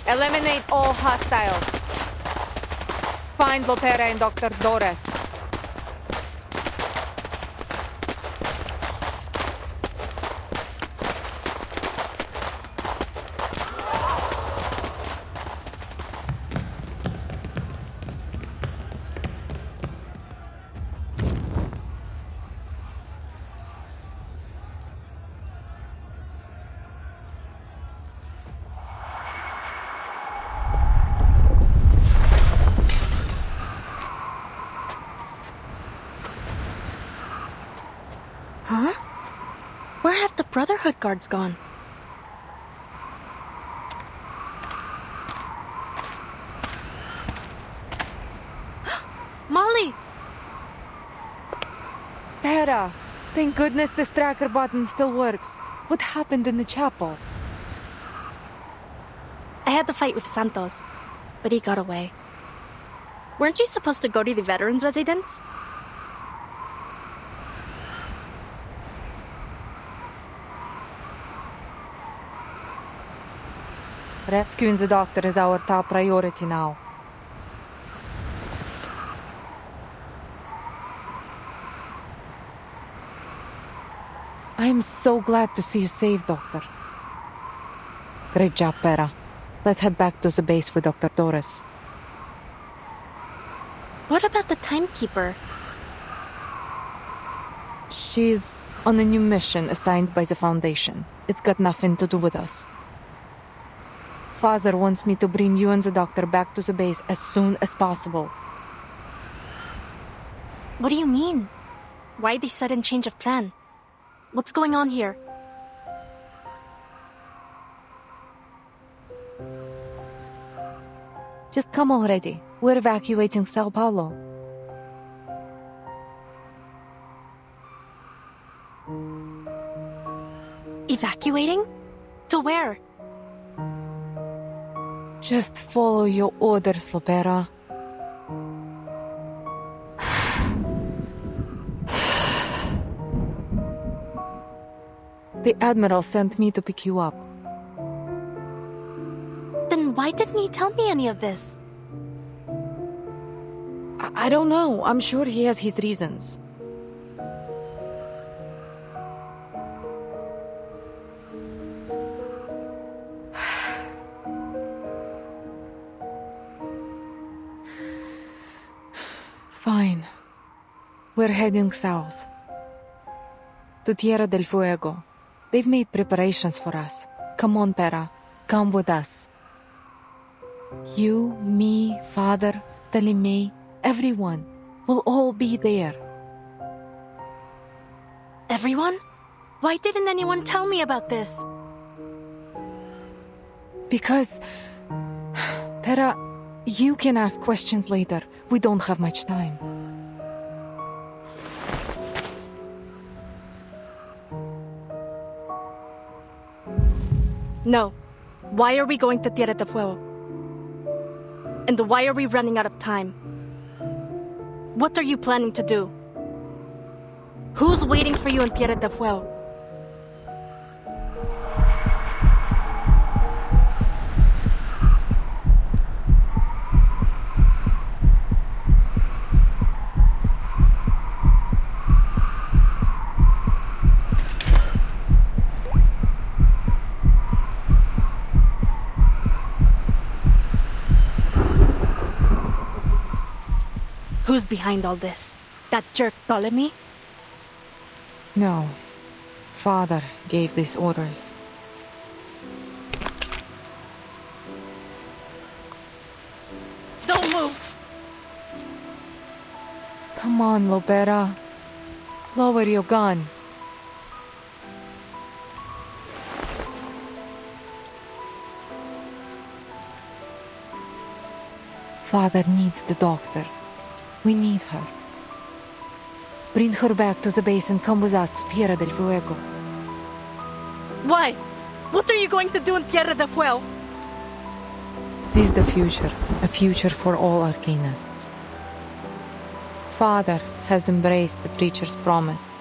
Eliminate all hostiles. Find Lopera and Dr. Dores. Huh? Where have the Brotherhood guards gone? Molly! Pera! Thank goodness this tracker button still works. What happened in the chapel? I had to fight with Santos, but he got away. Weren't you supposed to go to the veterans' residence? Rescuing the doctor is our top priority now. I am so glad to see you safe, Doctor. Great job, Pera. Let's head back to the base with Dr. Dores. What about the timekeeper? She's on a new mission assigned by the Foundation. It's got nothing to do with us. Father wants me to bring you and the doctor back to the base as soon as possible. What do you mean? Why the sudden change of plan? What's going on here? Just come already. We're evacuating Sao Paulo. Evacuating? To where? Just follow your orders, Lopera. The Admiral sent me to pick you up. Then why didn't he tell me any of this? I don't know. I'm sure he has his reasons. Fine. We're heading south. To Tierra del Fuego. They've made preparations for us. Come on, Pera. Come with us. You, me, Father, Talimay, everyone. We'll all be there. Everyone? Why didn't anyone tell me about this? Because... Pera, you can ask questions later. We don't have much time. No. Why are we going to Tierra del Fuego? And why are we running out of time? What are you planning to do? Who's waiting for you in Tierra del Fuego? Who's behind all this? That jerk Ptolemy? No. Father gave these orders. Don't move! Come on, Lopera. Lower your gun. Father needs the doctor. We need her. Bring her back to the base and come with us to Tierra del Fuego. Why? What are you going to do in Tierra del Fuego? Seize the future, a future for all Arcanists. Father has embraced the preacher's promise.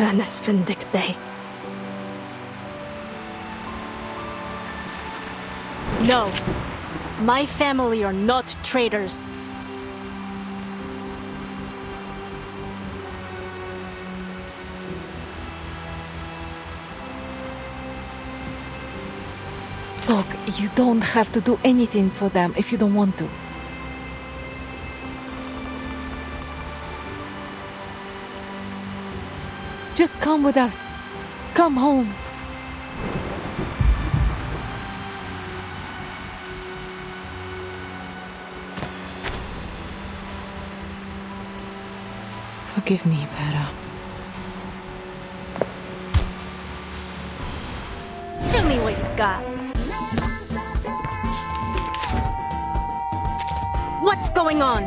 Manus Vindicte. No. My family are not traitors. Look, you don't have to do anything for them if you don't want to. Just come with us. Come home. Forgive me, Pera. Show me what you got. What's going on?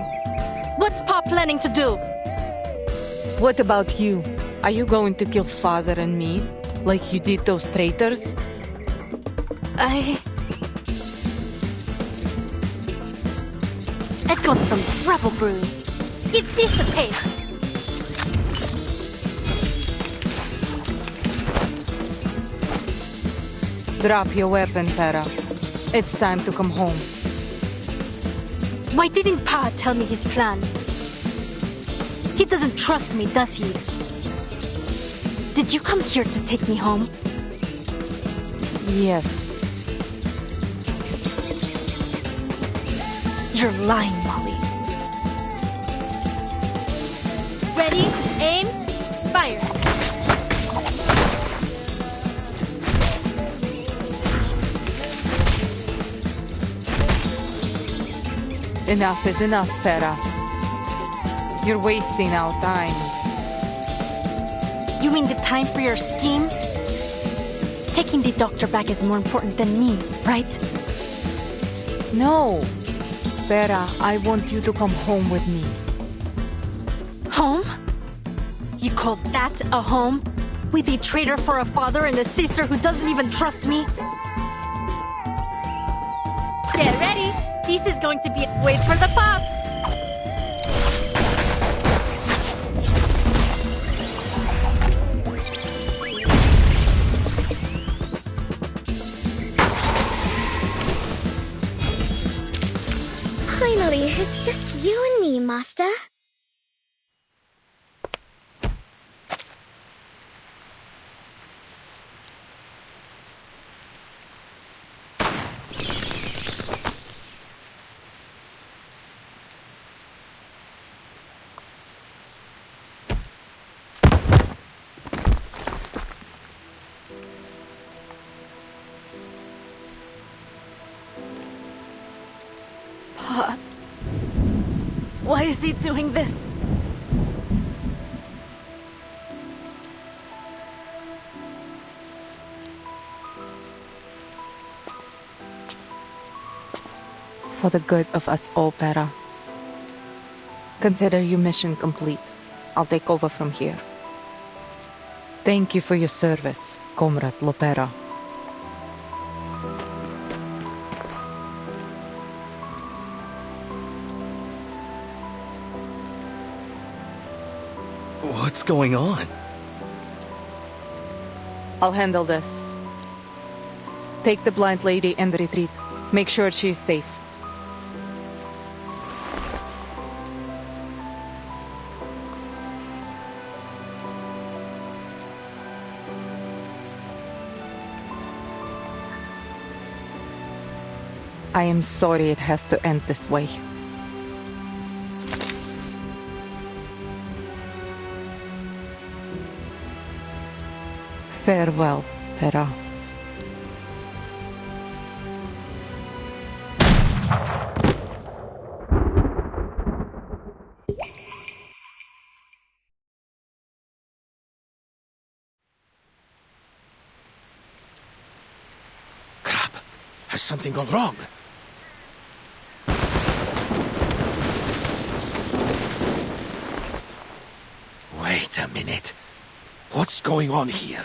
What's Pop planning to do? What about you? Are you going to kill Father and me, like you did those traitors? I've got some trouble brewing. Give this a taste. Drop your weapon, Pera. It's time to come home. Why didn't Pa tell me his plan? He doesn't trust me, does he? Did you come here to take me home? Yes. You're lying, Molly. Ready, aim, fire. Enough is enough, Pera. You're wasting our time. You mean the time for your scheme? Taking the doctor back is more important than me, right? No. Pera, I want you to come home with me. Home? You call that a home? With a traitor for a father and a sister who doesn't even trust me? Get ready! This is going to be... Wait for the pop! Finally, it's just you and me, Master. Why is he doing this? For the good of us all, Pera. Consider your mission complete. I'll take over from here. Thank you for your service, Comrade Lopera. What's going on? I'll handle this. Take the blind lady and retreat. Make sure she's safe. I am sorry it has to end this way. Farewell, Pera. Crap! Has something gone wrong? Wait a minute. What's going on here?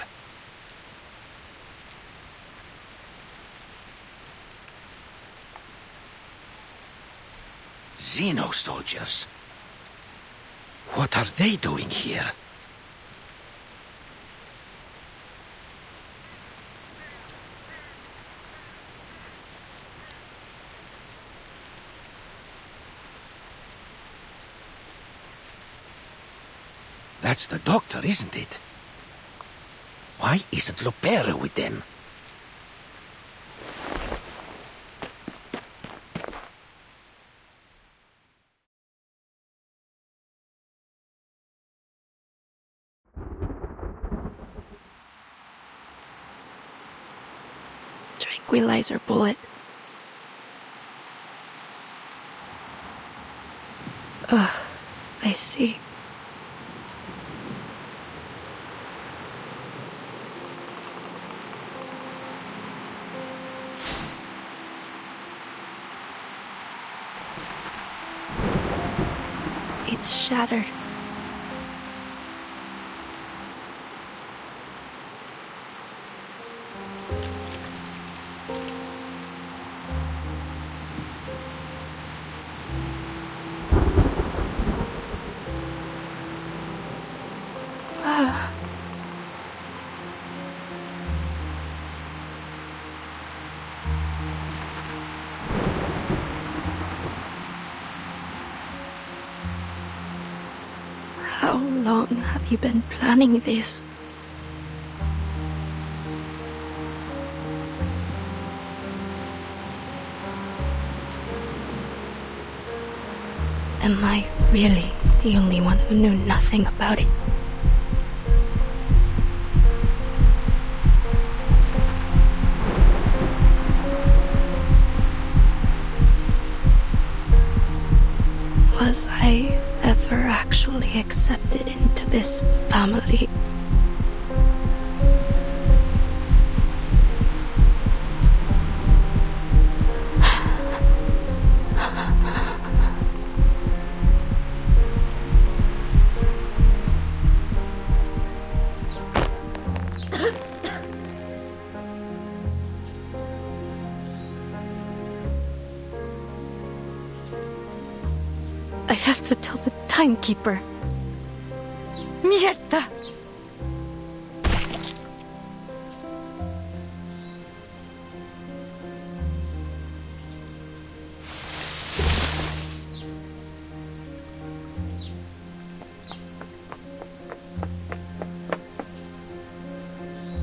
Xeno soldiers. What are they doing here? That's the doctor, isn't it? Why isn't Lopera with them? Tranquilizer bullet. I see. It's shattered. How long have you been planning this? Am I really the only one who knew nothing about it? Was I ever actually accepted into this family? I have to tell the timekeeper. Mierda!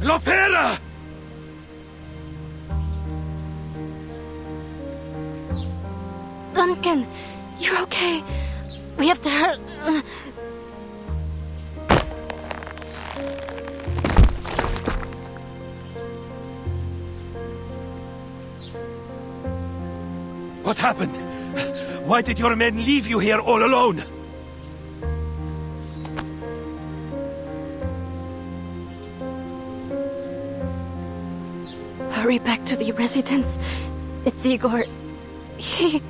Lopera! Duncan, you're okay. We have to hurt. What happened? Why did your men leave you here all alone? Hurry back to the residence. It's Igor. He...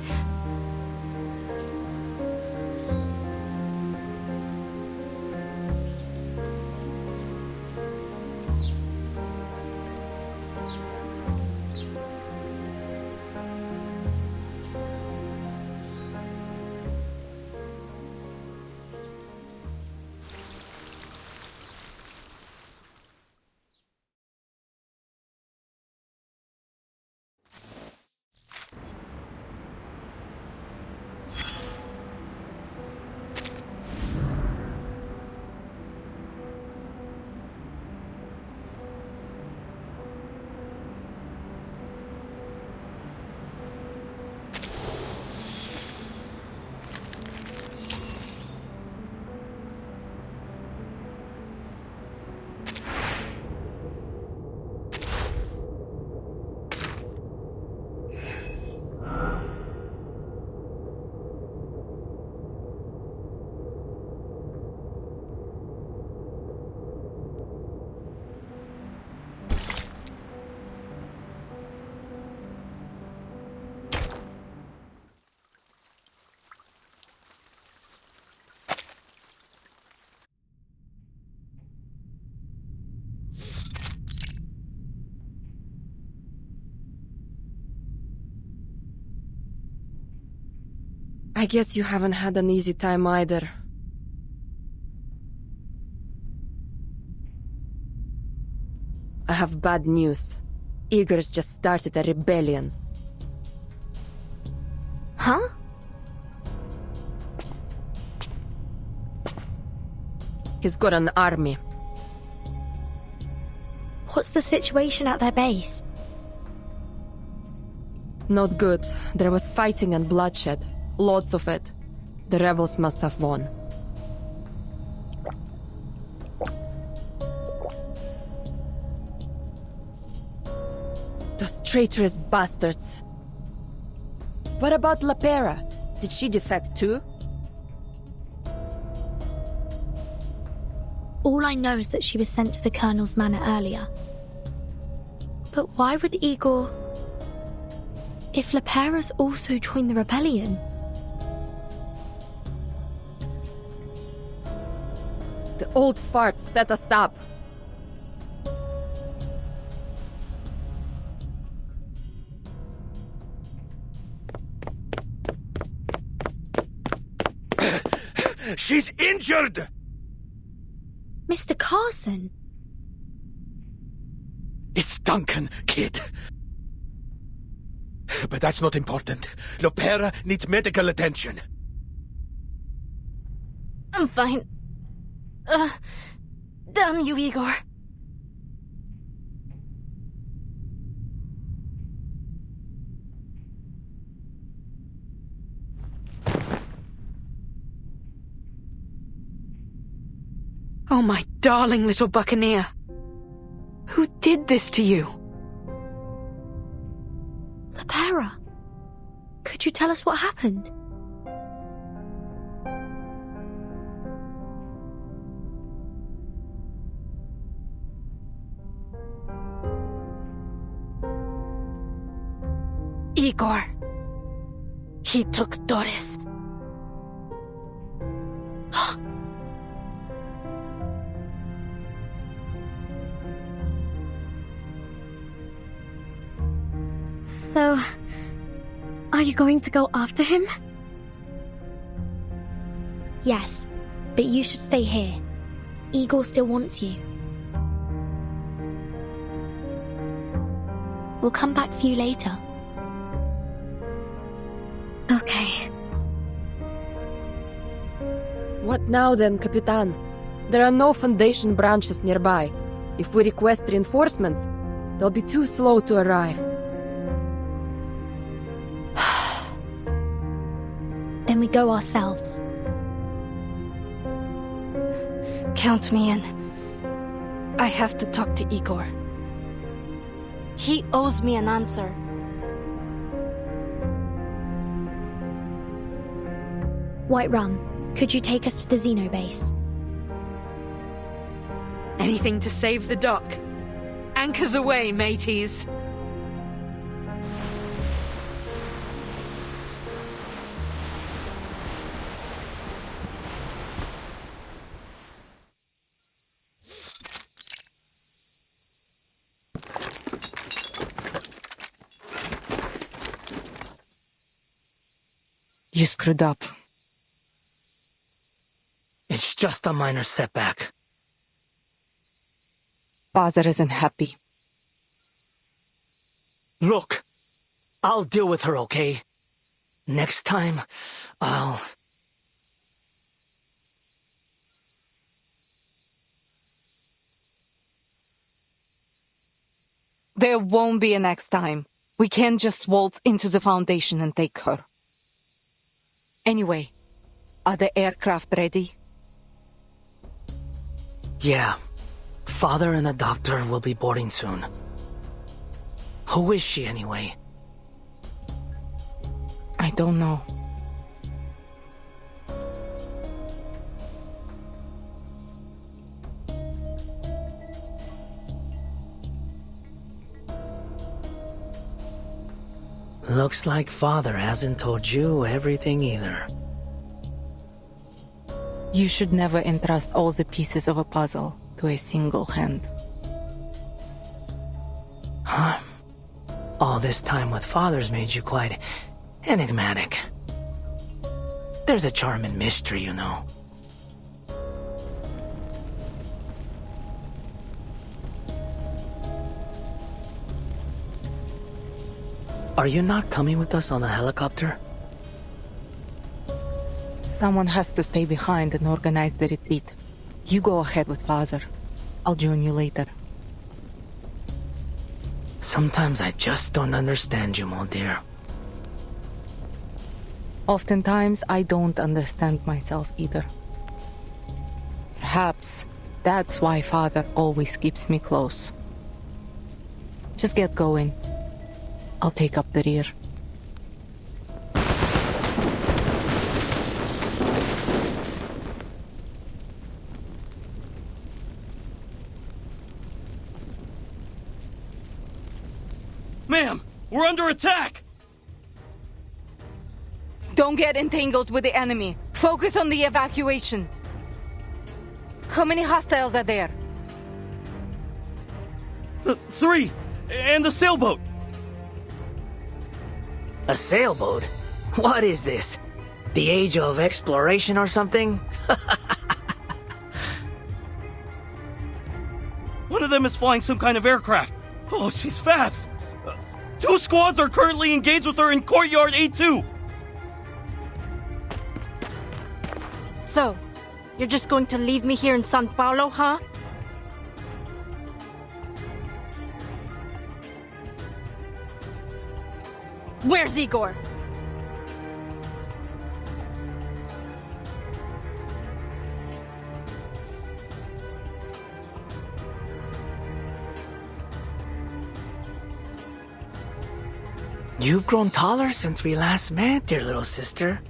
I guess you haven't had an easy time either. I have bad news. Igor's just started a rebellion. Huh? He's got an army. What's the situation at their base? Not good. There was fighting and bloodshed. Lots of it. The rebels must have won. Those traitorous bastards. What about Lopera? Did she defect too? All I know is that she was sent to the Colonel's manor earlier. But why would Igor... If Lopera's also joined the rebellion? The old farts set us up. She's injured! Mr. Carson? It's Duncan, kid. But that's not important. Lopera needs medical attention. I'm fine. Damn you, Igor. Oh, my darling little buccaneer. Who did this to you? Lopera. Could you tell us what happened? Igor. He took Dores. So, are you going to go after him? Yes, but you should stay here. Igor still wants you. We'll come back for you later. Okay. What now then, Capitan? There are no Foundation branches nearby. If we request reinforcements, they'll be too slow to arrive. Then we go ourselves. Count me in. I have to talk to Igor. He owes me an answer. White Rum, could you take us to the Xeno base? Anything to save the dock. Anchors away, mateys. You screwed up. It's just a minor setback. Bozza isn't happy. Look, I'll deal with her, okay? Next time, I'll... There won't be a next time. We can't just waltz into the Foundation and take her. Anyway, are the aircraft ready? Yeah. Father and the doctor will be boarding soon. Who is she, anyway? I don't know. Looks like Father hasn't told you everything either. You should never entrust all the pieces of a puzzle to a single hand. Huh? All this time with Father's made you quite enigmatic. There's a charm in mystery, you know. Are you not coming with us on the helicopter? Someone has to stay behind and organize the retreat. You go ahead with Father. I'll join you later. Sometimes I just don't understand you, mon dear. Oftentimes, I don't understand myself either. Perhaps that's why Father always keeps me close. Just get going. I'll take up the rear. Ma'am, we're under attack! Don't get entangled with the enemy. Focus on the evacuation. How many hostiles are there? 3! And the sailboat! A sailboat? What is this? The age of exploration or something? One of them is flying some kind of aircraft. Oh, she's fast! 2 squads are currently engaged with her in Courtyard A2! So, you're just going to leave me here in San Paulo, huh? Where's Igor? You've grown taller since we last met, dear little sister.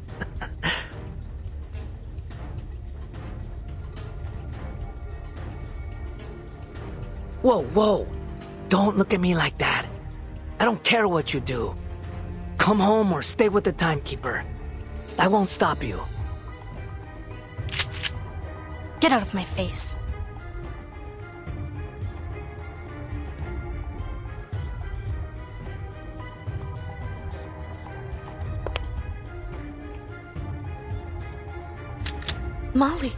Whoa, whoa. Don't look at me like that. I don't care what you do. Come home or stay with the timekeeper. I won't stop you. Get out of my face. Molly.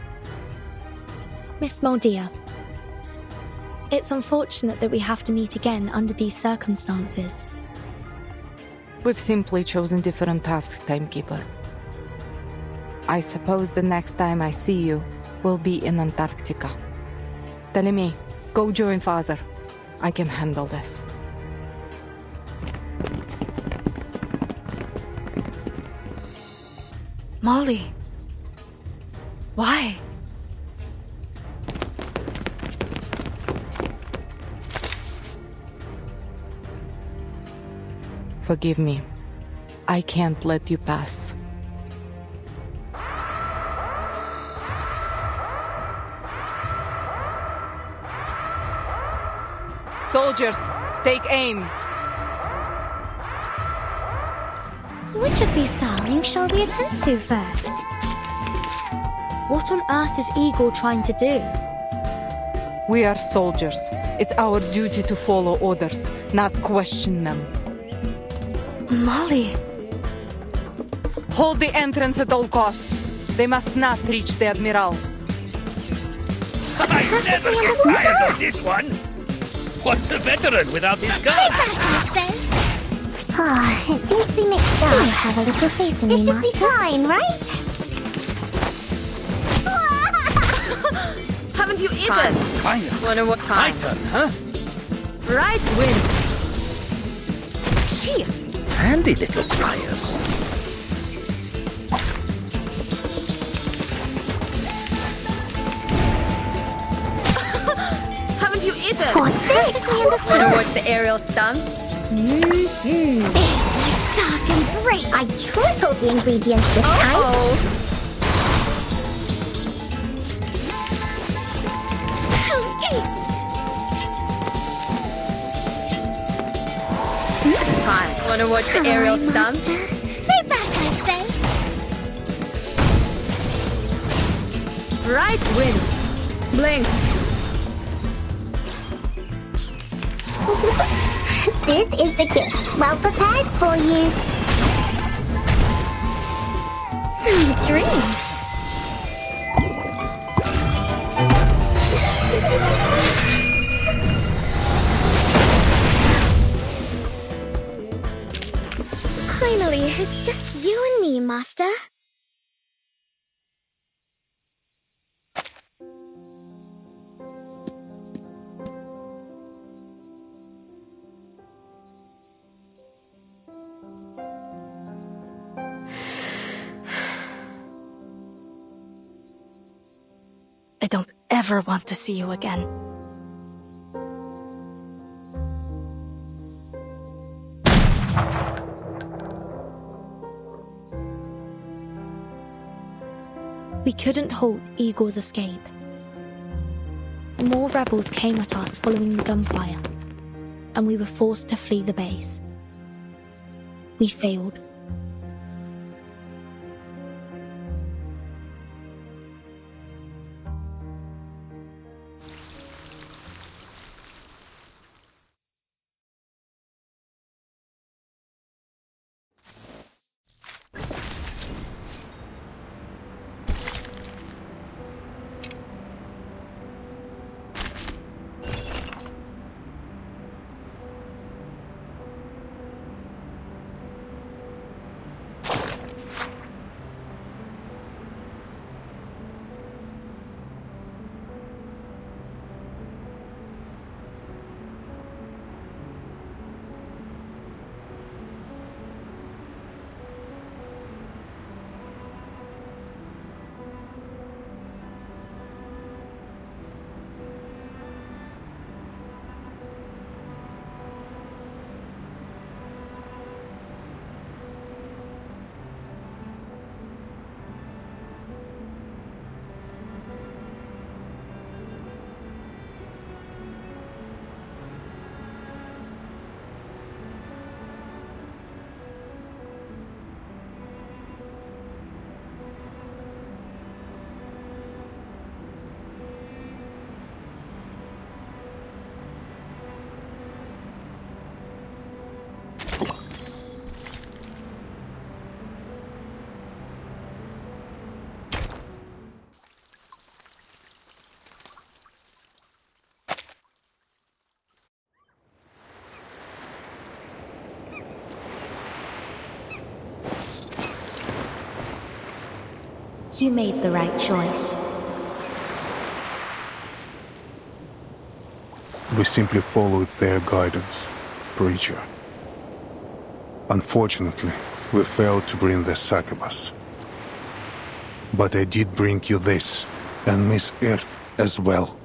Miss Moldia. It's unfortunate that we have to meet again under these circumstances. We've simply chosen different paths, Timekeeper. I suppose the next time I see you will be in Antarctica. Telemi, go join Father. I can handle this. Molly. Why? Forgive me. I can't let you pass. Soldiers, take aim. Which of these darlings shall we attend to first? What on earth is Igor trying to do? We are soldiers. It's our duty to follow orders, not question them. Molly. Hold the entrance at all costs. They must not reach the Admiral. I never get tired of this one! What's a veteran without his gun? It seems to be mixed up. You have a little faith in me, Master. It should be fine, right? Haven't you eaten? Kind of. Wonder what My time? turn, huh? Right wind. Gee. Handy little flyers. Haven't you eaten? What's this? Wanna watch the aerial stunts? It's dark and great. I tripled the ingredients this time. Fine. Wanna watch the aerial stunts? Stay back, I say. Right wind. Blink. This is the gift. Well prepared for you. Some drinks. Finally, it's just you and me, Master. I don't ever want to see you again. We couldn't halt Igor's escape. More rebels came at us following the gunfire, and we were forced to flee the base. We failed. You made the right choice. We simply followed their guidance, Preacher. Unfortunately, we failed to bring the succubus. But I did bring you this, and Miss Earth as well.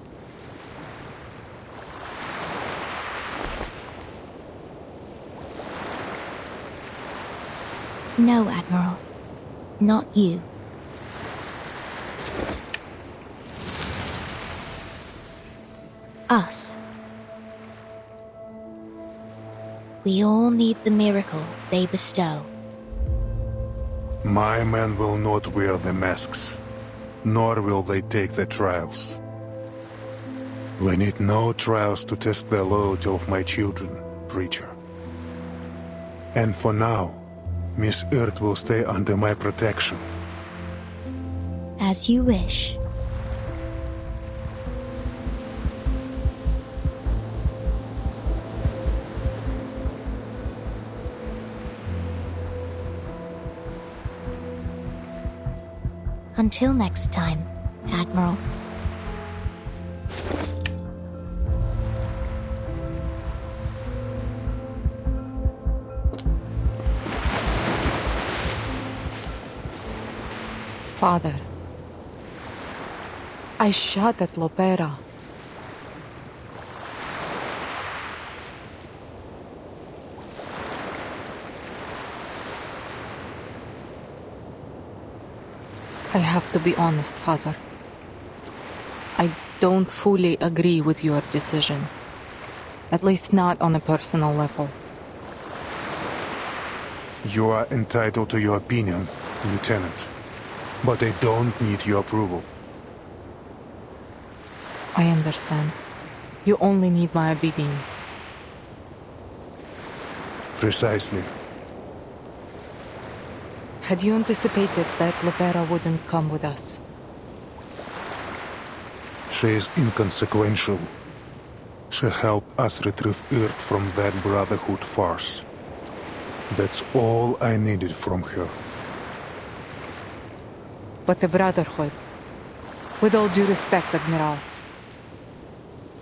No, Admiral. Not you. Us. We all need the miracle they bestow. My men will not wear the masks, nor will they take the trials. We need no trials to test the loyalty of my children, Preacher. And for now, Miss Earth will stay under my protection. As you wish. Until next time, Admiral. Father, I shot at Lopera. I have to be honest, Father. I don't fully agree with your decision. At least not on a personal level. You are entitled to your opinion, Lieutenant. But I don't need your approval. I understand. You only need my obedience. Precisely. Had you anticipated that Lopera wouldn't come with us? She is inconsequential. She helped us retrieve Earth from that Brotherhood farce. That's all I needed from her. But the Brotherhood, with all due respect, Admiral,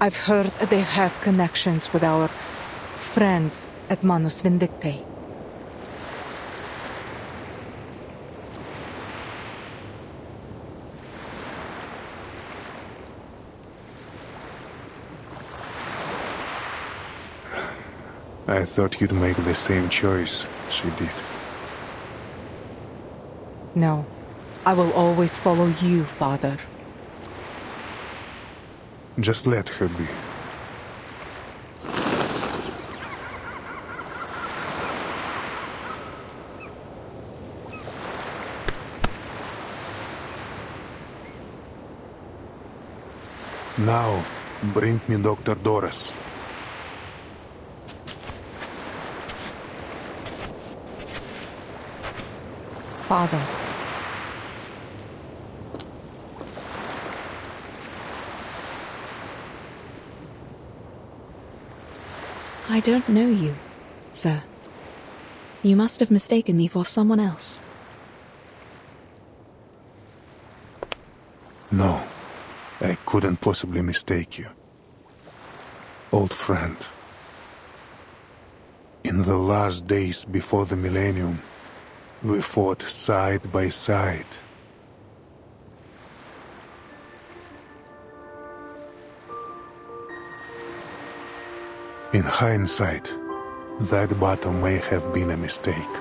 I've heard they have connections with our friends at Manus Vindictae. I thought you'd make the same choice she did. No, I will always follow you, Father. Just let her be. Now, bring me Dr. Dores. Father. I don't know you, sir. You must have mistaken me for someone else. No, I couldn't possibly mistake you. Old friend. In the last days before the millennium, we fought side by side. In hindsight, that battle may have been a mistake.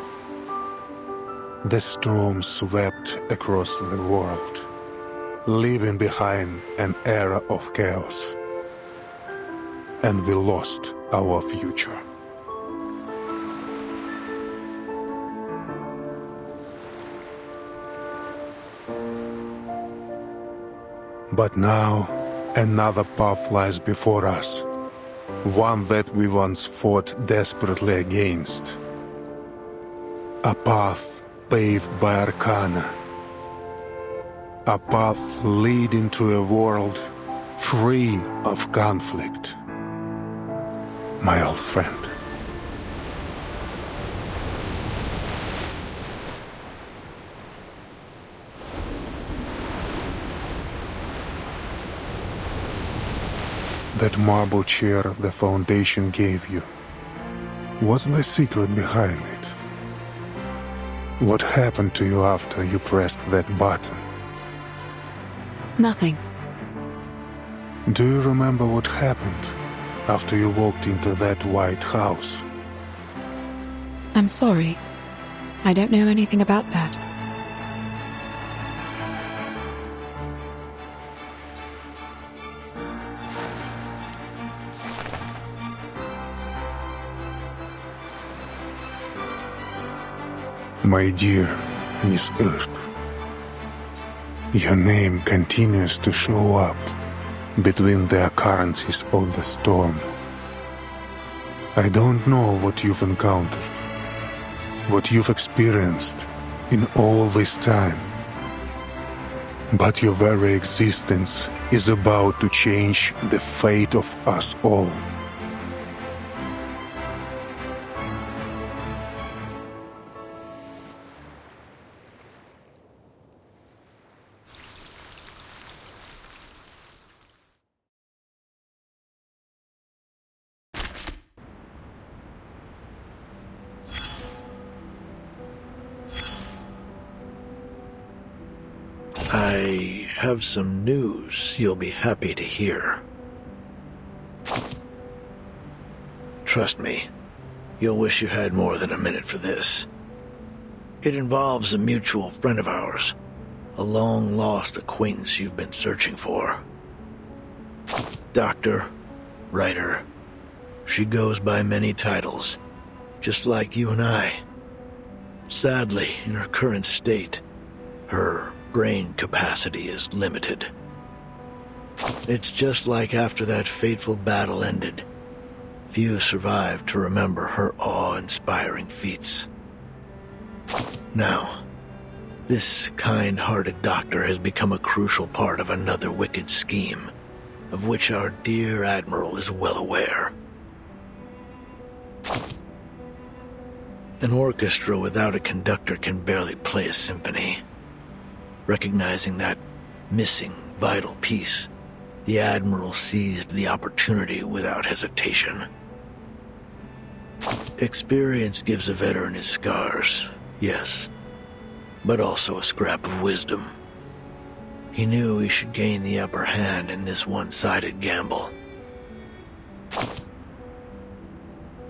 The storm swept across the world, leaving behind an era of chaos. And we lost our future. But now, another path lies before us. One that we once fought desperately against. A path paved by arcana. A path leading to a world free of conflict. My old friend. That marble chair the Foundation gave you. What's the secret behind it? What happened to you after you pressed that button? Nothing. Do you remember what happened after you walked into that white house? I'm sorry. I don't know anything about that. My dear Miss Earth, your name continues to show up between the occurrences of the storm. I don't know what you've encountered, what you've experienced in all this time, but your very existence is about to change the fate of us all. I have some news you'll be happy to hear. Trust me, you'll wish you had more than a minute for this. It involves a mutual friend of ours, a long-lost acquaintance you've been searching for. Doctor, writer, she goes by many titles, just like you and I. Sadly, in her current state, her brain capacity is limited. It's just like after that fateful battle ended. Few survived to remember her awe-inspiring feats. Now, this kind-hearted doctor has become a crucial part of another wicked scheme, of which our dear Admiral is well aware. An orchestra without a conductor can barely play a symphony. Recognizing that missing, vital piece, the Admiral seized the opportunity without hesitation. Experience gives a veteran his scars, yes, but also a scrap of wisdom. He knew he should gain the upper hand in this one-sided gamble.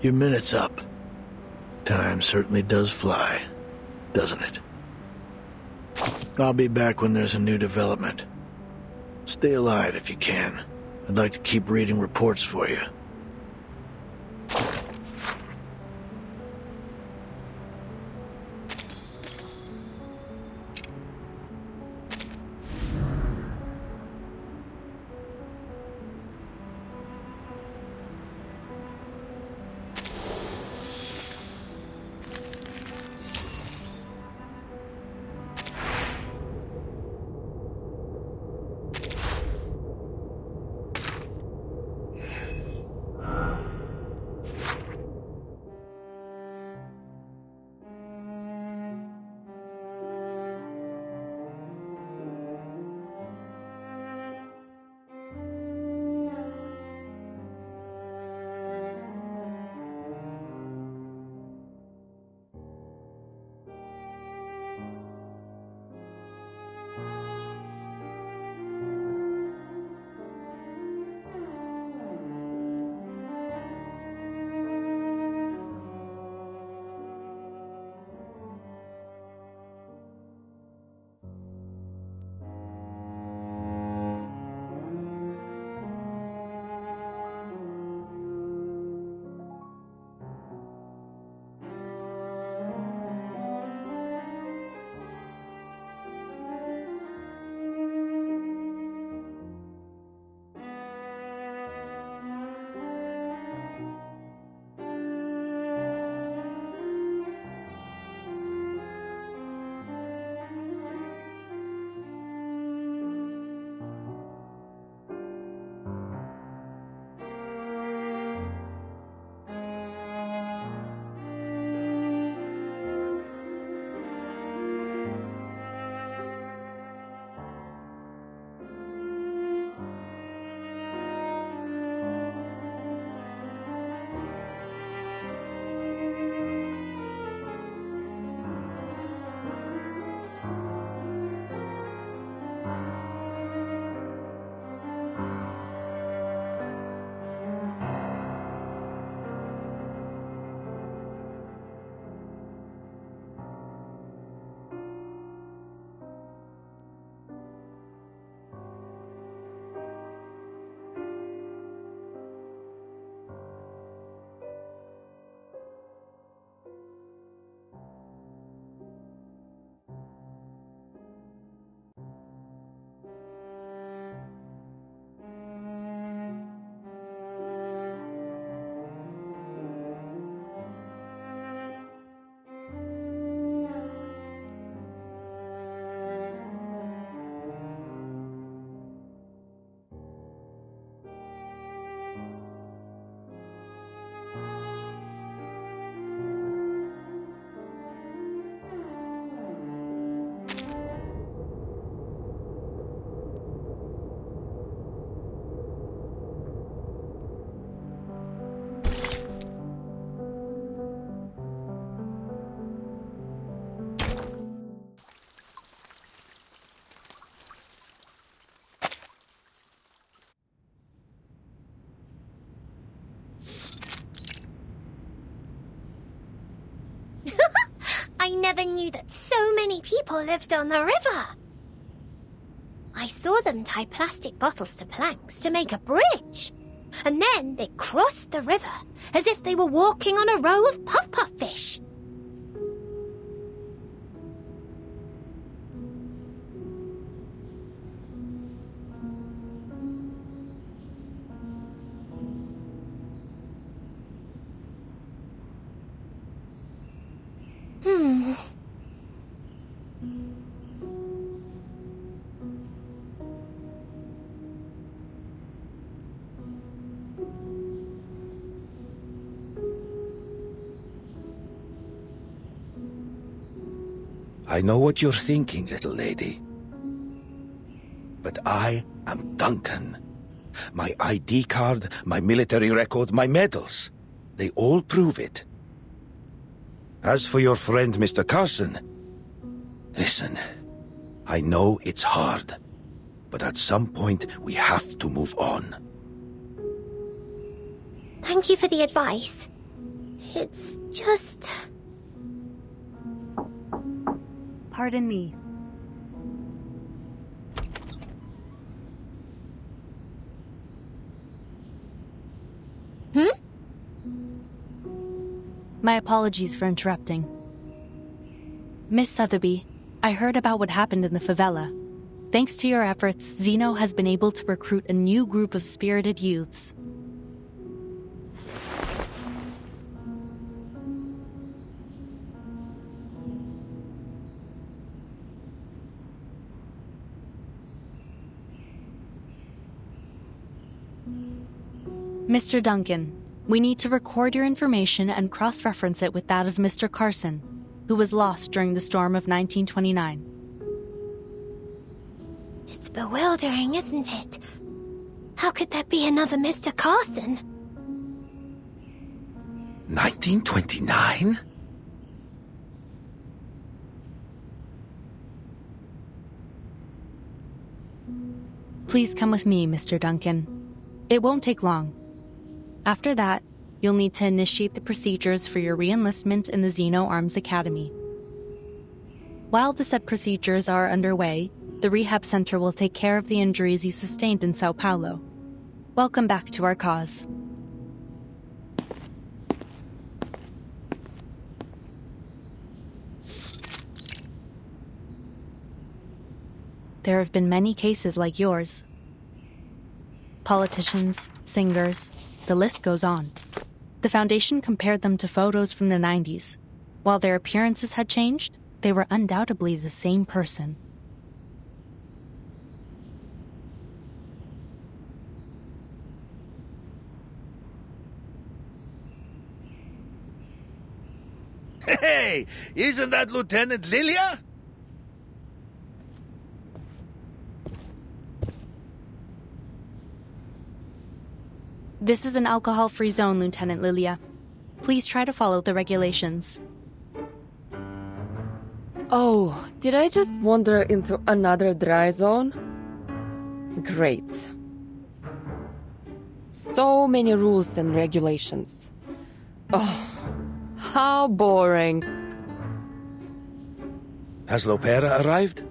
Your minute's up. Time certainly does fly, doesn't it? I'll be back when there's a new development. Stay alive if you can. I'd like to keep reading reports for you. I never knew that so many people lived on the river. I saw them tie plastic bottles to planks to make a bridge. And then they crossed the river as if they were walking on a row of puff-puff fish. I know what you're thinking, little lady. But I am Duncan. My ID card, my military record, my medals. They all prove it. As for your friend, Mr. Carson, listen, I know it's hard, but at some point we have to move on. Thank you for the advice. It's just... Pardon me. My apologies for interrupting. Miss Sotheby, I heard about what happened in the favela. Thanks to your efforts, Zeno has been able to recruit a new group of spirited youths. Mr. Duncan, we need to record your information and cross-reference it with that of Mr. Carson, who was lost during the storm of 1929. It's bewildering, isn't it? How could there be another Mr. Carson? 1929? Please come with me, Mr. Duncan. It won't take long. After that, you'll need to initiate the procedures for your re-enlistment in the Zeno Arms Academy. While the said procedures are underway, the rehab center will take care of the injuries you sustained in Sao Paulo. Welcome back to our cause. There have been many cases like yours. Politicians, singers, the list goes on. The Foundation compared them to photos from the 90s. While their appearances had changed, they were undoubtedly the same person. Hey, isn't that Lieutenant Lilia? This is an alcohol-free zone, Lieutenant Lilia. Please try to follow the regulations. Oh, did I just wander into another dry zone? Great. So many rules and regulations. Oh, how boring. Has Lopera arrived?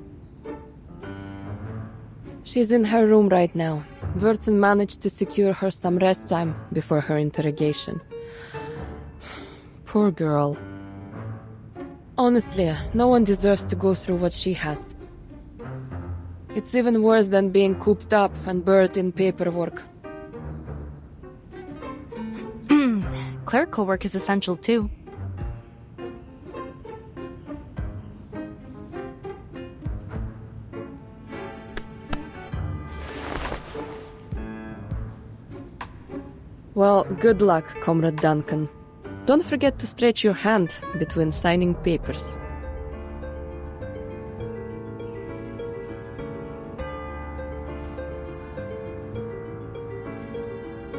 She's in her room right now. Wurtzen managed to secure her some rest time before her interrogation. Poor girl. Honestly, no one deserves to go through what she has. It's even worse than being cooped up and buried in paperwork. Clerical work is essential too. Well, good luck, Comrade Duncan. Don't forget to stretch your hand between signing papers.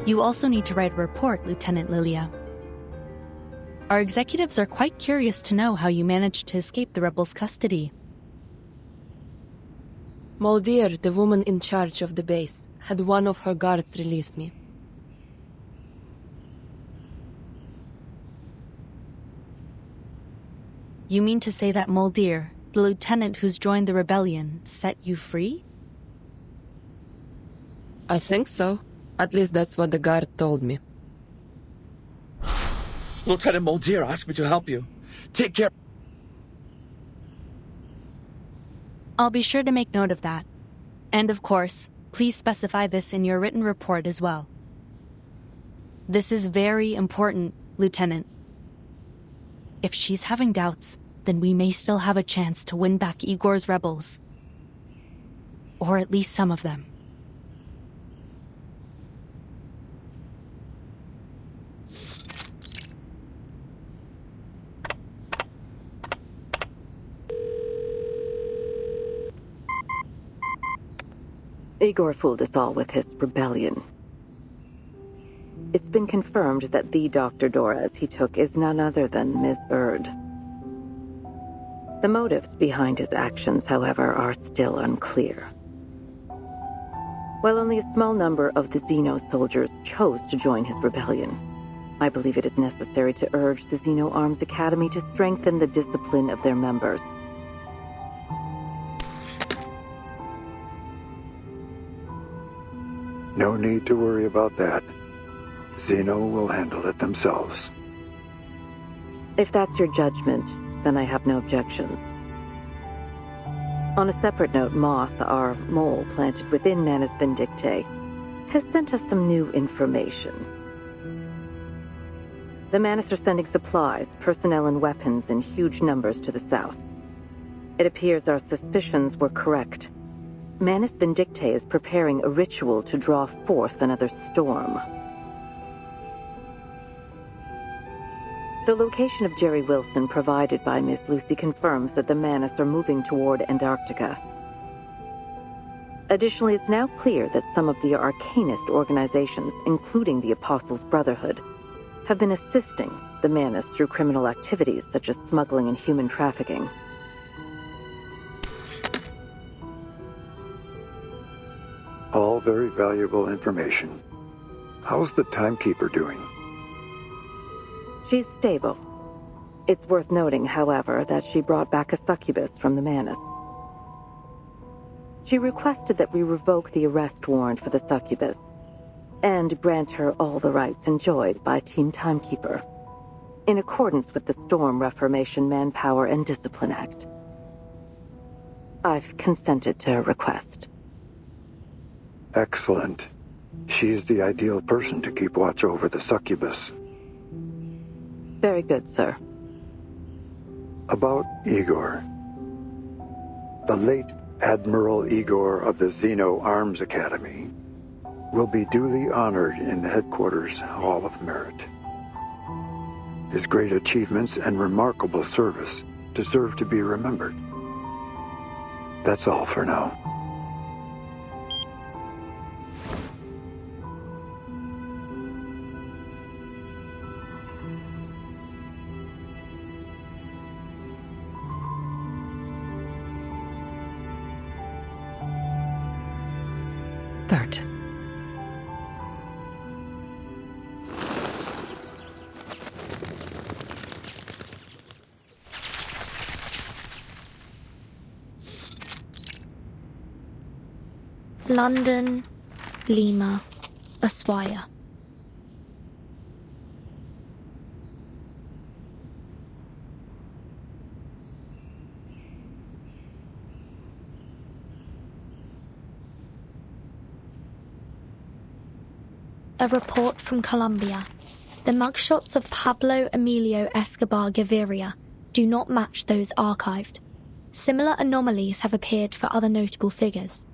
You also need to write a report, Lieutenant Lilia. Our executives are quite curious to know how you managed to escape the rebels' custody. Moldier, the woman in charge of the base, had one of her guards release me. You mean to say that Moldier, the lieutenant who's joined the rebellion, set you free? I think so. At least that's what the guard told me. Lieutenant Moldier asked me to help you. Take care. I'll be sure to make note of that. And of course, please specify this in your written report as well. This is very important, Lieutenant. If she's having doubts, then we may still have a chance to win back Igor's rebels. Or at least some of them. Igor fooled us all with his rebellion. It's been confirmed that the Dr. Dores he took is none other than Ms. Erd. The motives behind his actions, however, are still unclear. While only a small number of the Xeno soldiers chose to join his rebellion, I believe it is necessary to urge the Xeno Arms Academy to strengthen the discipline of their members. No need to worry about that. Xeno will handle it themselves. If that's your judgment, then I have no objections. On a separate note, Moth, our mole planted within Manus Vindictae, has sent us some new information. The Manus are sending supplies, personnel, and weapons in huge numbers to the south. It appears our suspicions were correct. Manus Vindictae is preparing a ritual to draw forth another storm. The location of Jerry Wilson provided by Miss Lucy confirms that the Manus are moving toward Antarctica. Additionally, it's now clear that some of the arcanist organizations, including the Apostles' Brotherhood, have been assisting the Manus through criminal activities such as smuggling and human trafficking. All very valuable information. How's the timekeeper doing? She's stable. It's worth noting, however, that she brought back a succubus from the Manus. She requested that we revoke the arrest warrant for the succubus and grant her all the rights enjoyed by Team Timekeeper, in accordance with the Storm Reformation Manpower and Discipline Act. I've consented to her request. Excellent. She's the ideal person to keep watch over the succubus. Very good, sir. About Igor. The late Admiral Igor of the Xeno Arms Academy will be duly honored in the headquarters Hall of Merit. His great achievements and remarkable service deserve to be remembered. That's all for now. Bert. London, Lima, Ushuaia. A report from Colombia. The mugshots of Pablo Emilio Escobar Gaviria do not match those archived. Similar anomalies have appeared for other notable figures.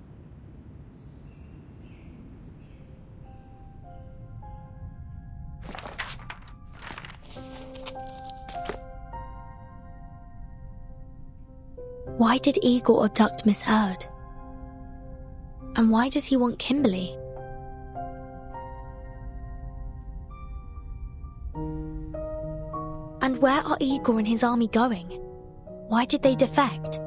Why did Igor abduct Miss Heard? And why does he want Kimberly? And where are Igor and his army going? Why did they defect?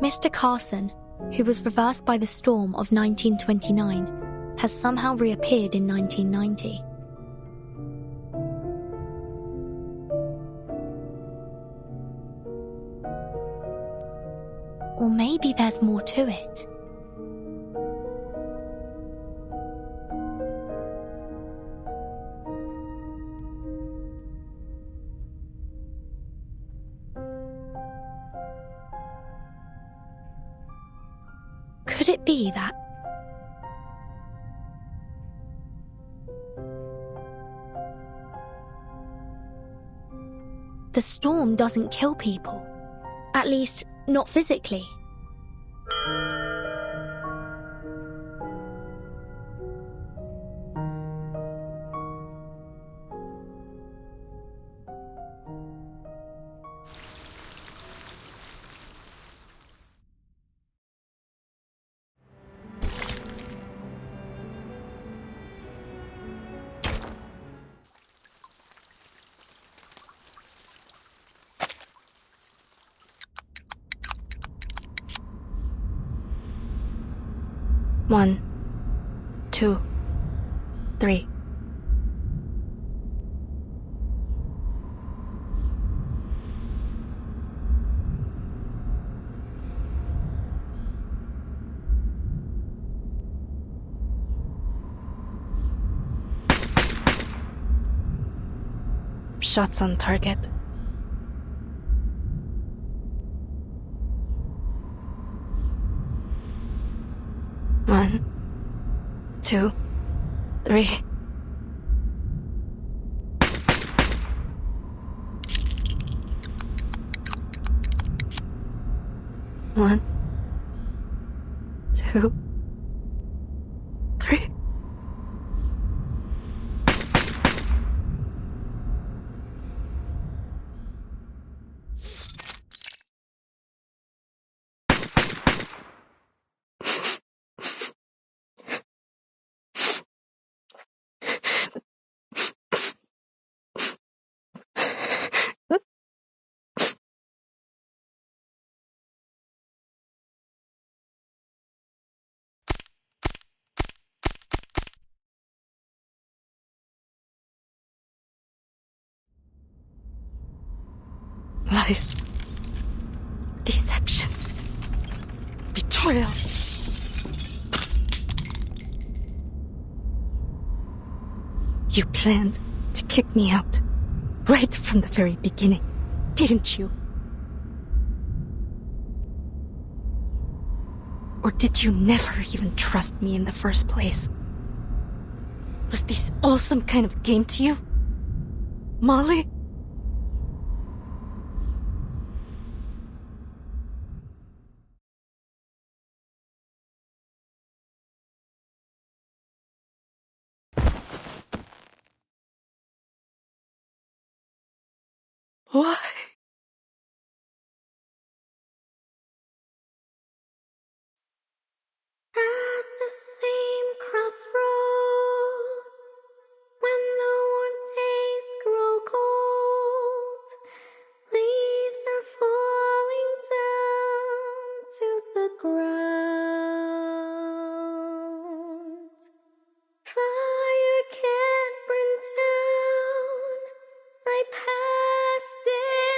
Mr. Carson, who was reversed by the storm of 1929, has somehow reappeared in 1990. Or maybe there's more to it. Could it be that the storm doesn't kill people? At least, not physically. 1, 2, 3. Shots on target. One, 2, 3. One, 2, 3. Lies. Deception. Betrayal. You planned to kick me out. Right from the very beginning, didn't you? Or did you never even trust me in the first place? Was this all some kind of game to you? Molly? Why? At the same crossroad, when the warm days grow cold, leaves are falling down to the ground. Fire can't burn down. I passed it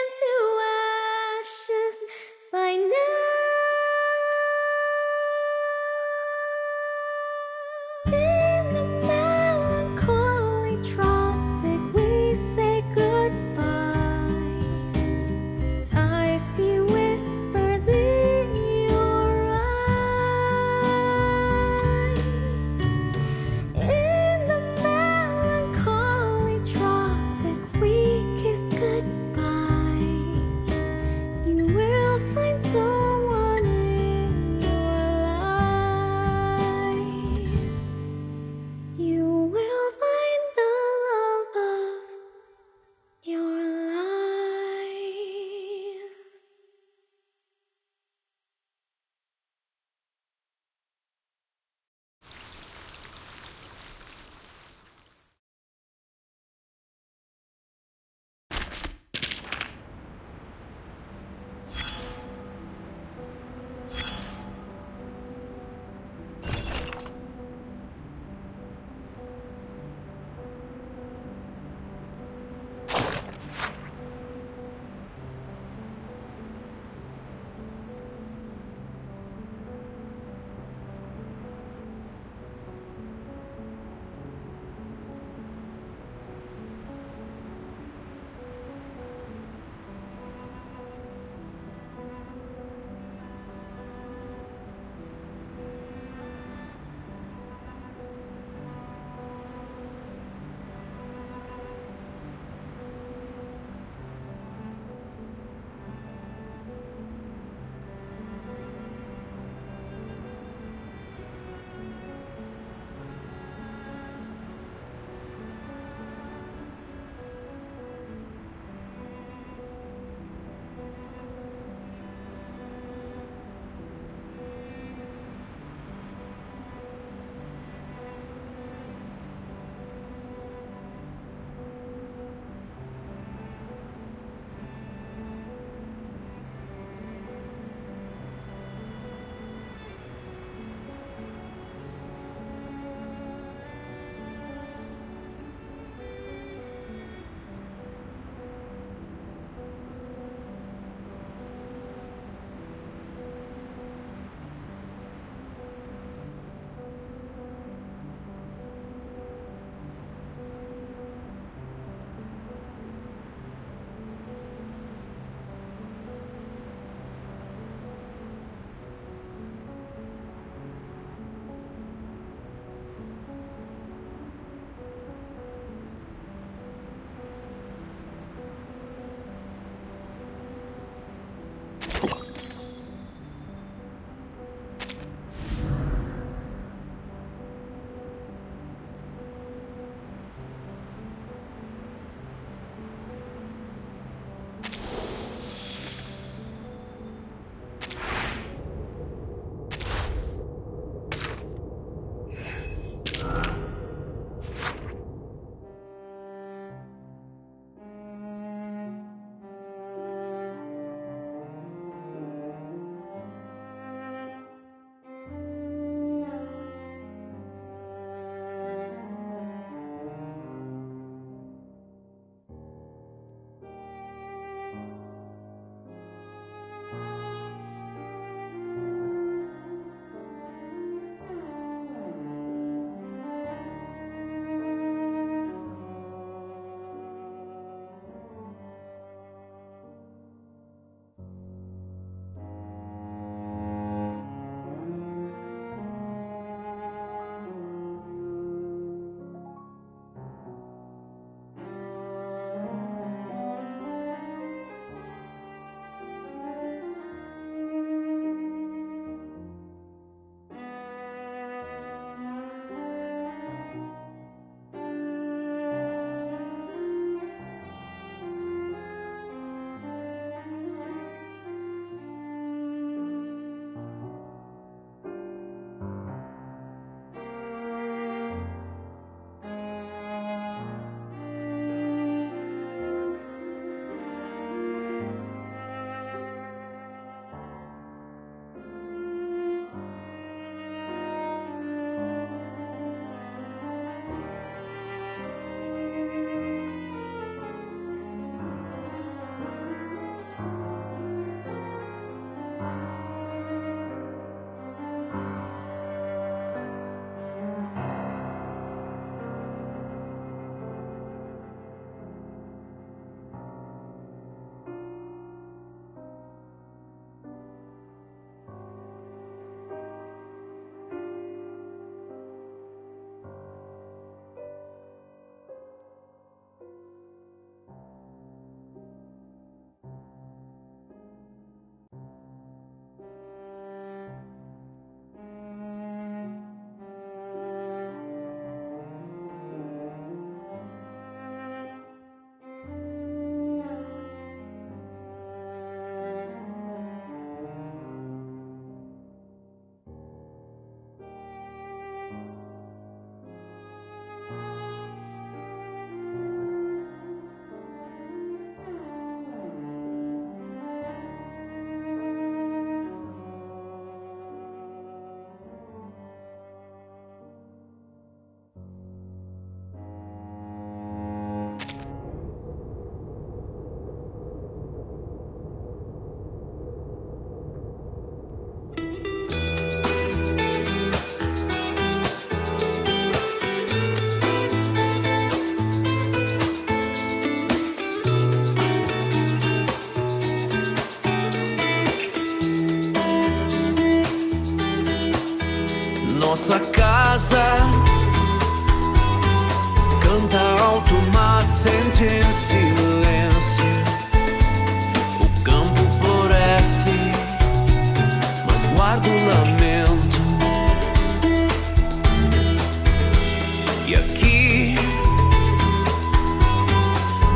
E aqui,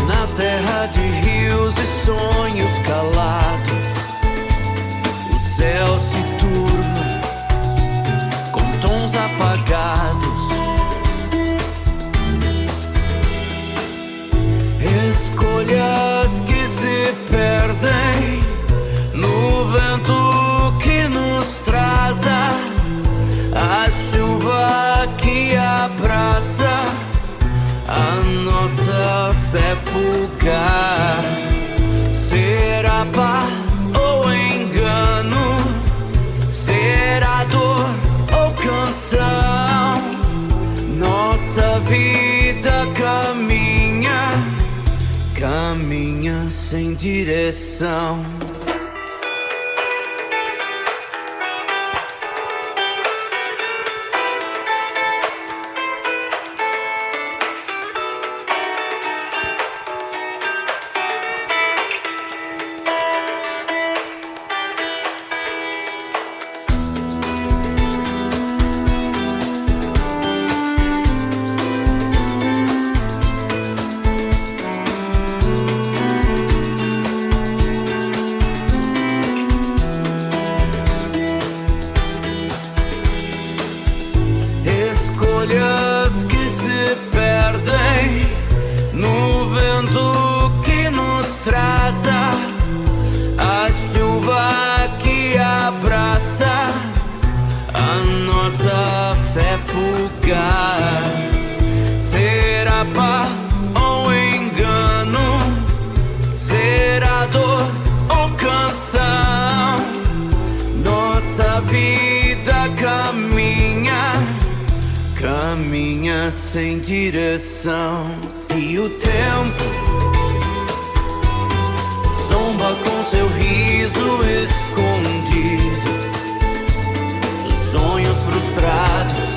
na terra de rios e sonhos calados, o céu se turva com tons apagados. Escolhas que se perdem no vento que nos traz a chuva que abraça a nossa fé fugaz. Será paz ou engano? Será dor ou canção? Nossa vida caminha sem direção. Será paz ou engano? Será dor ou canção? Nossa vida caminha sem direção. E o tempo zomba com seu riso escondido. Sonhos frustrados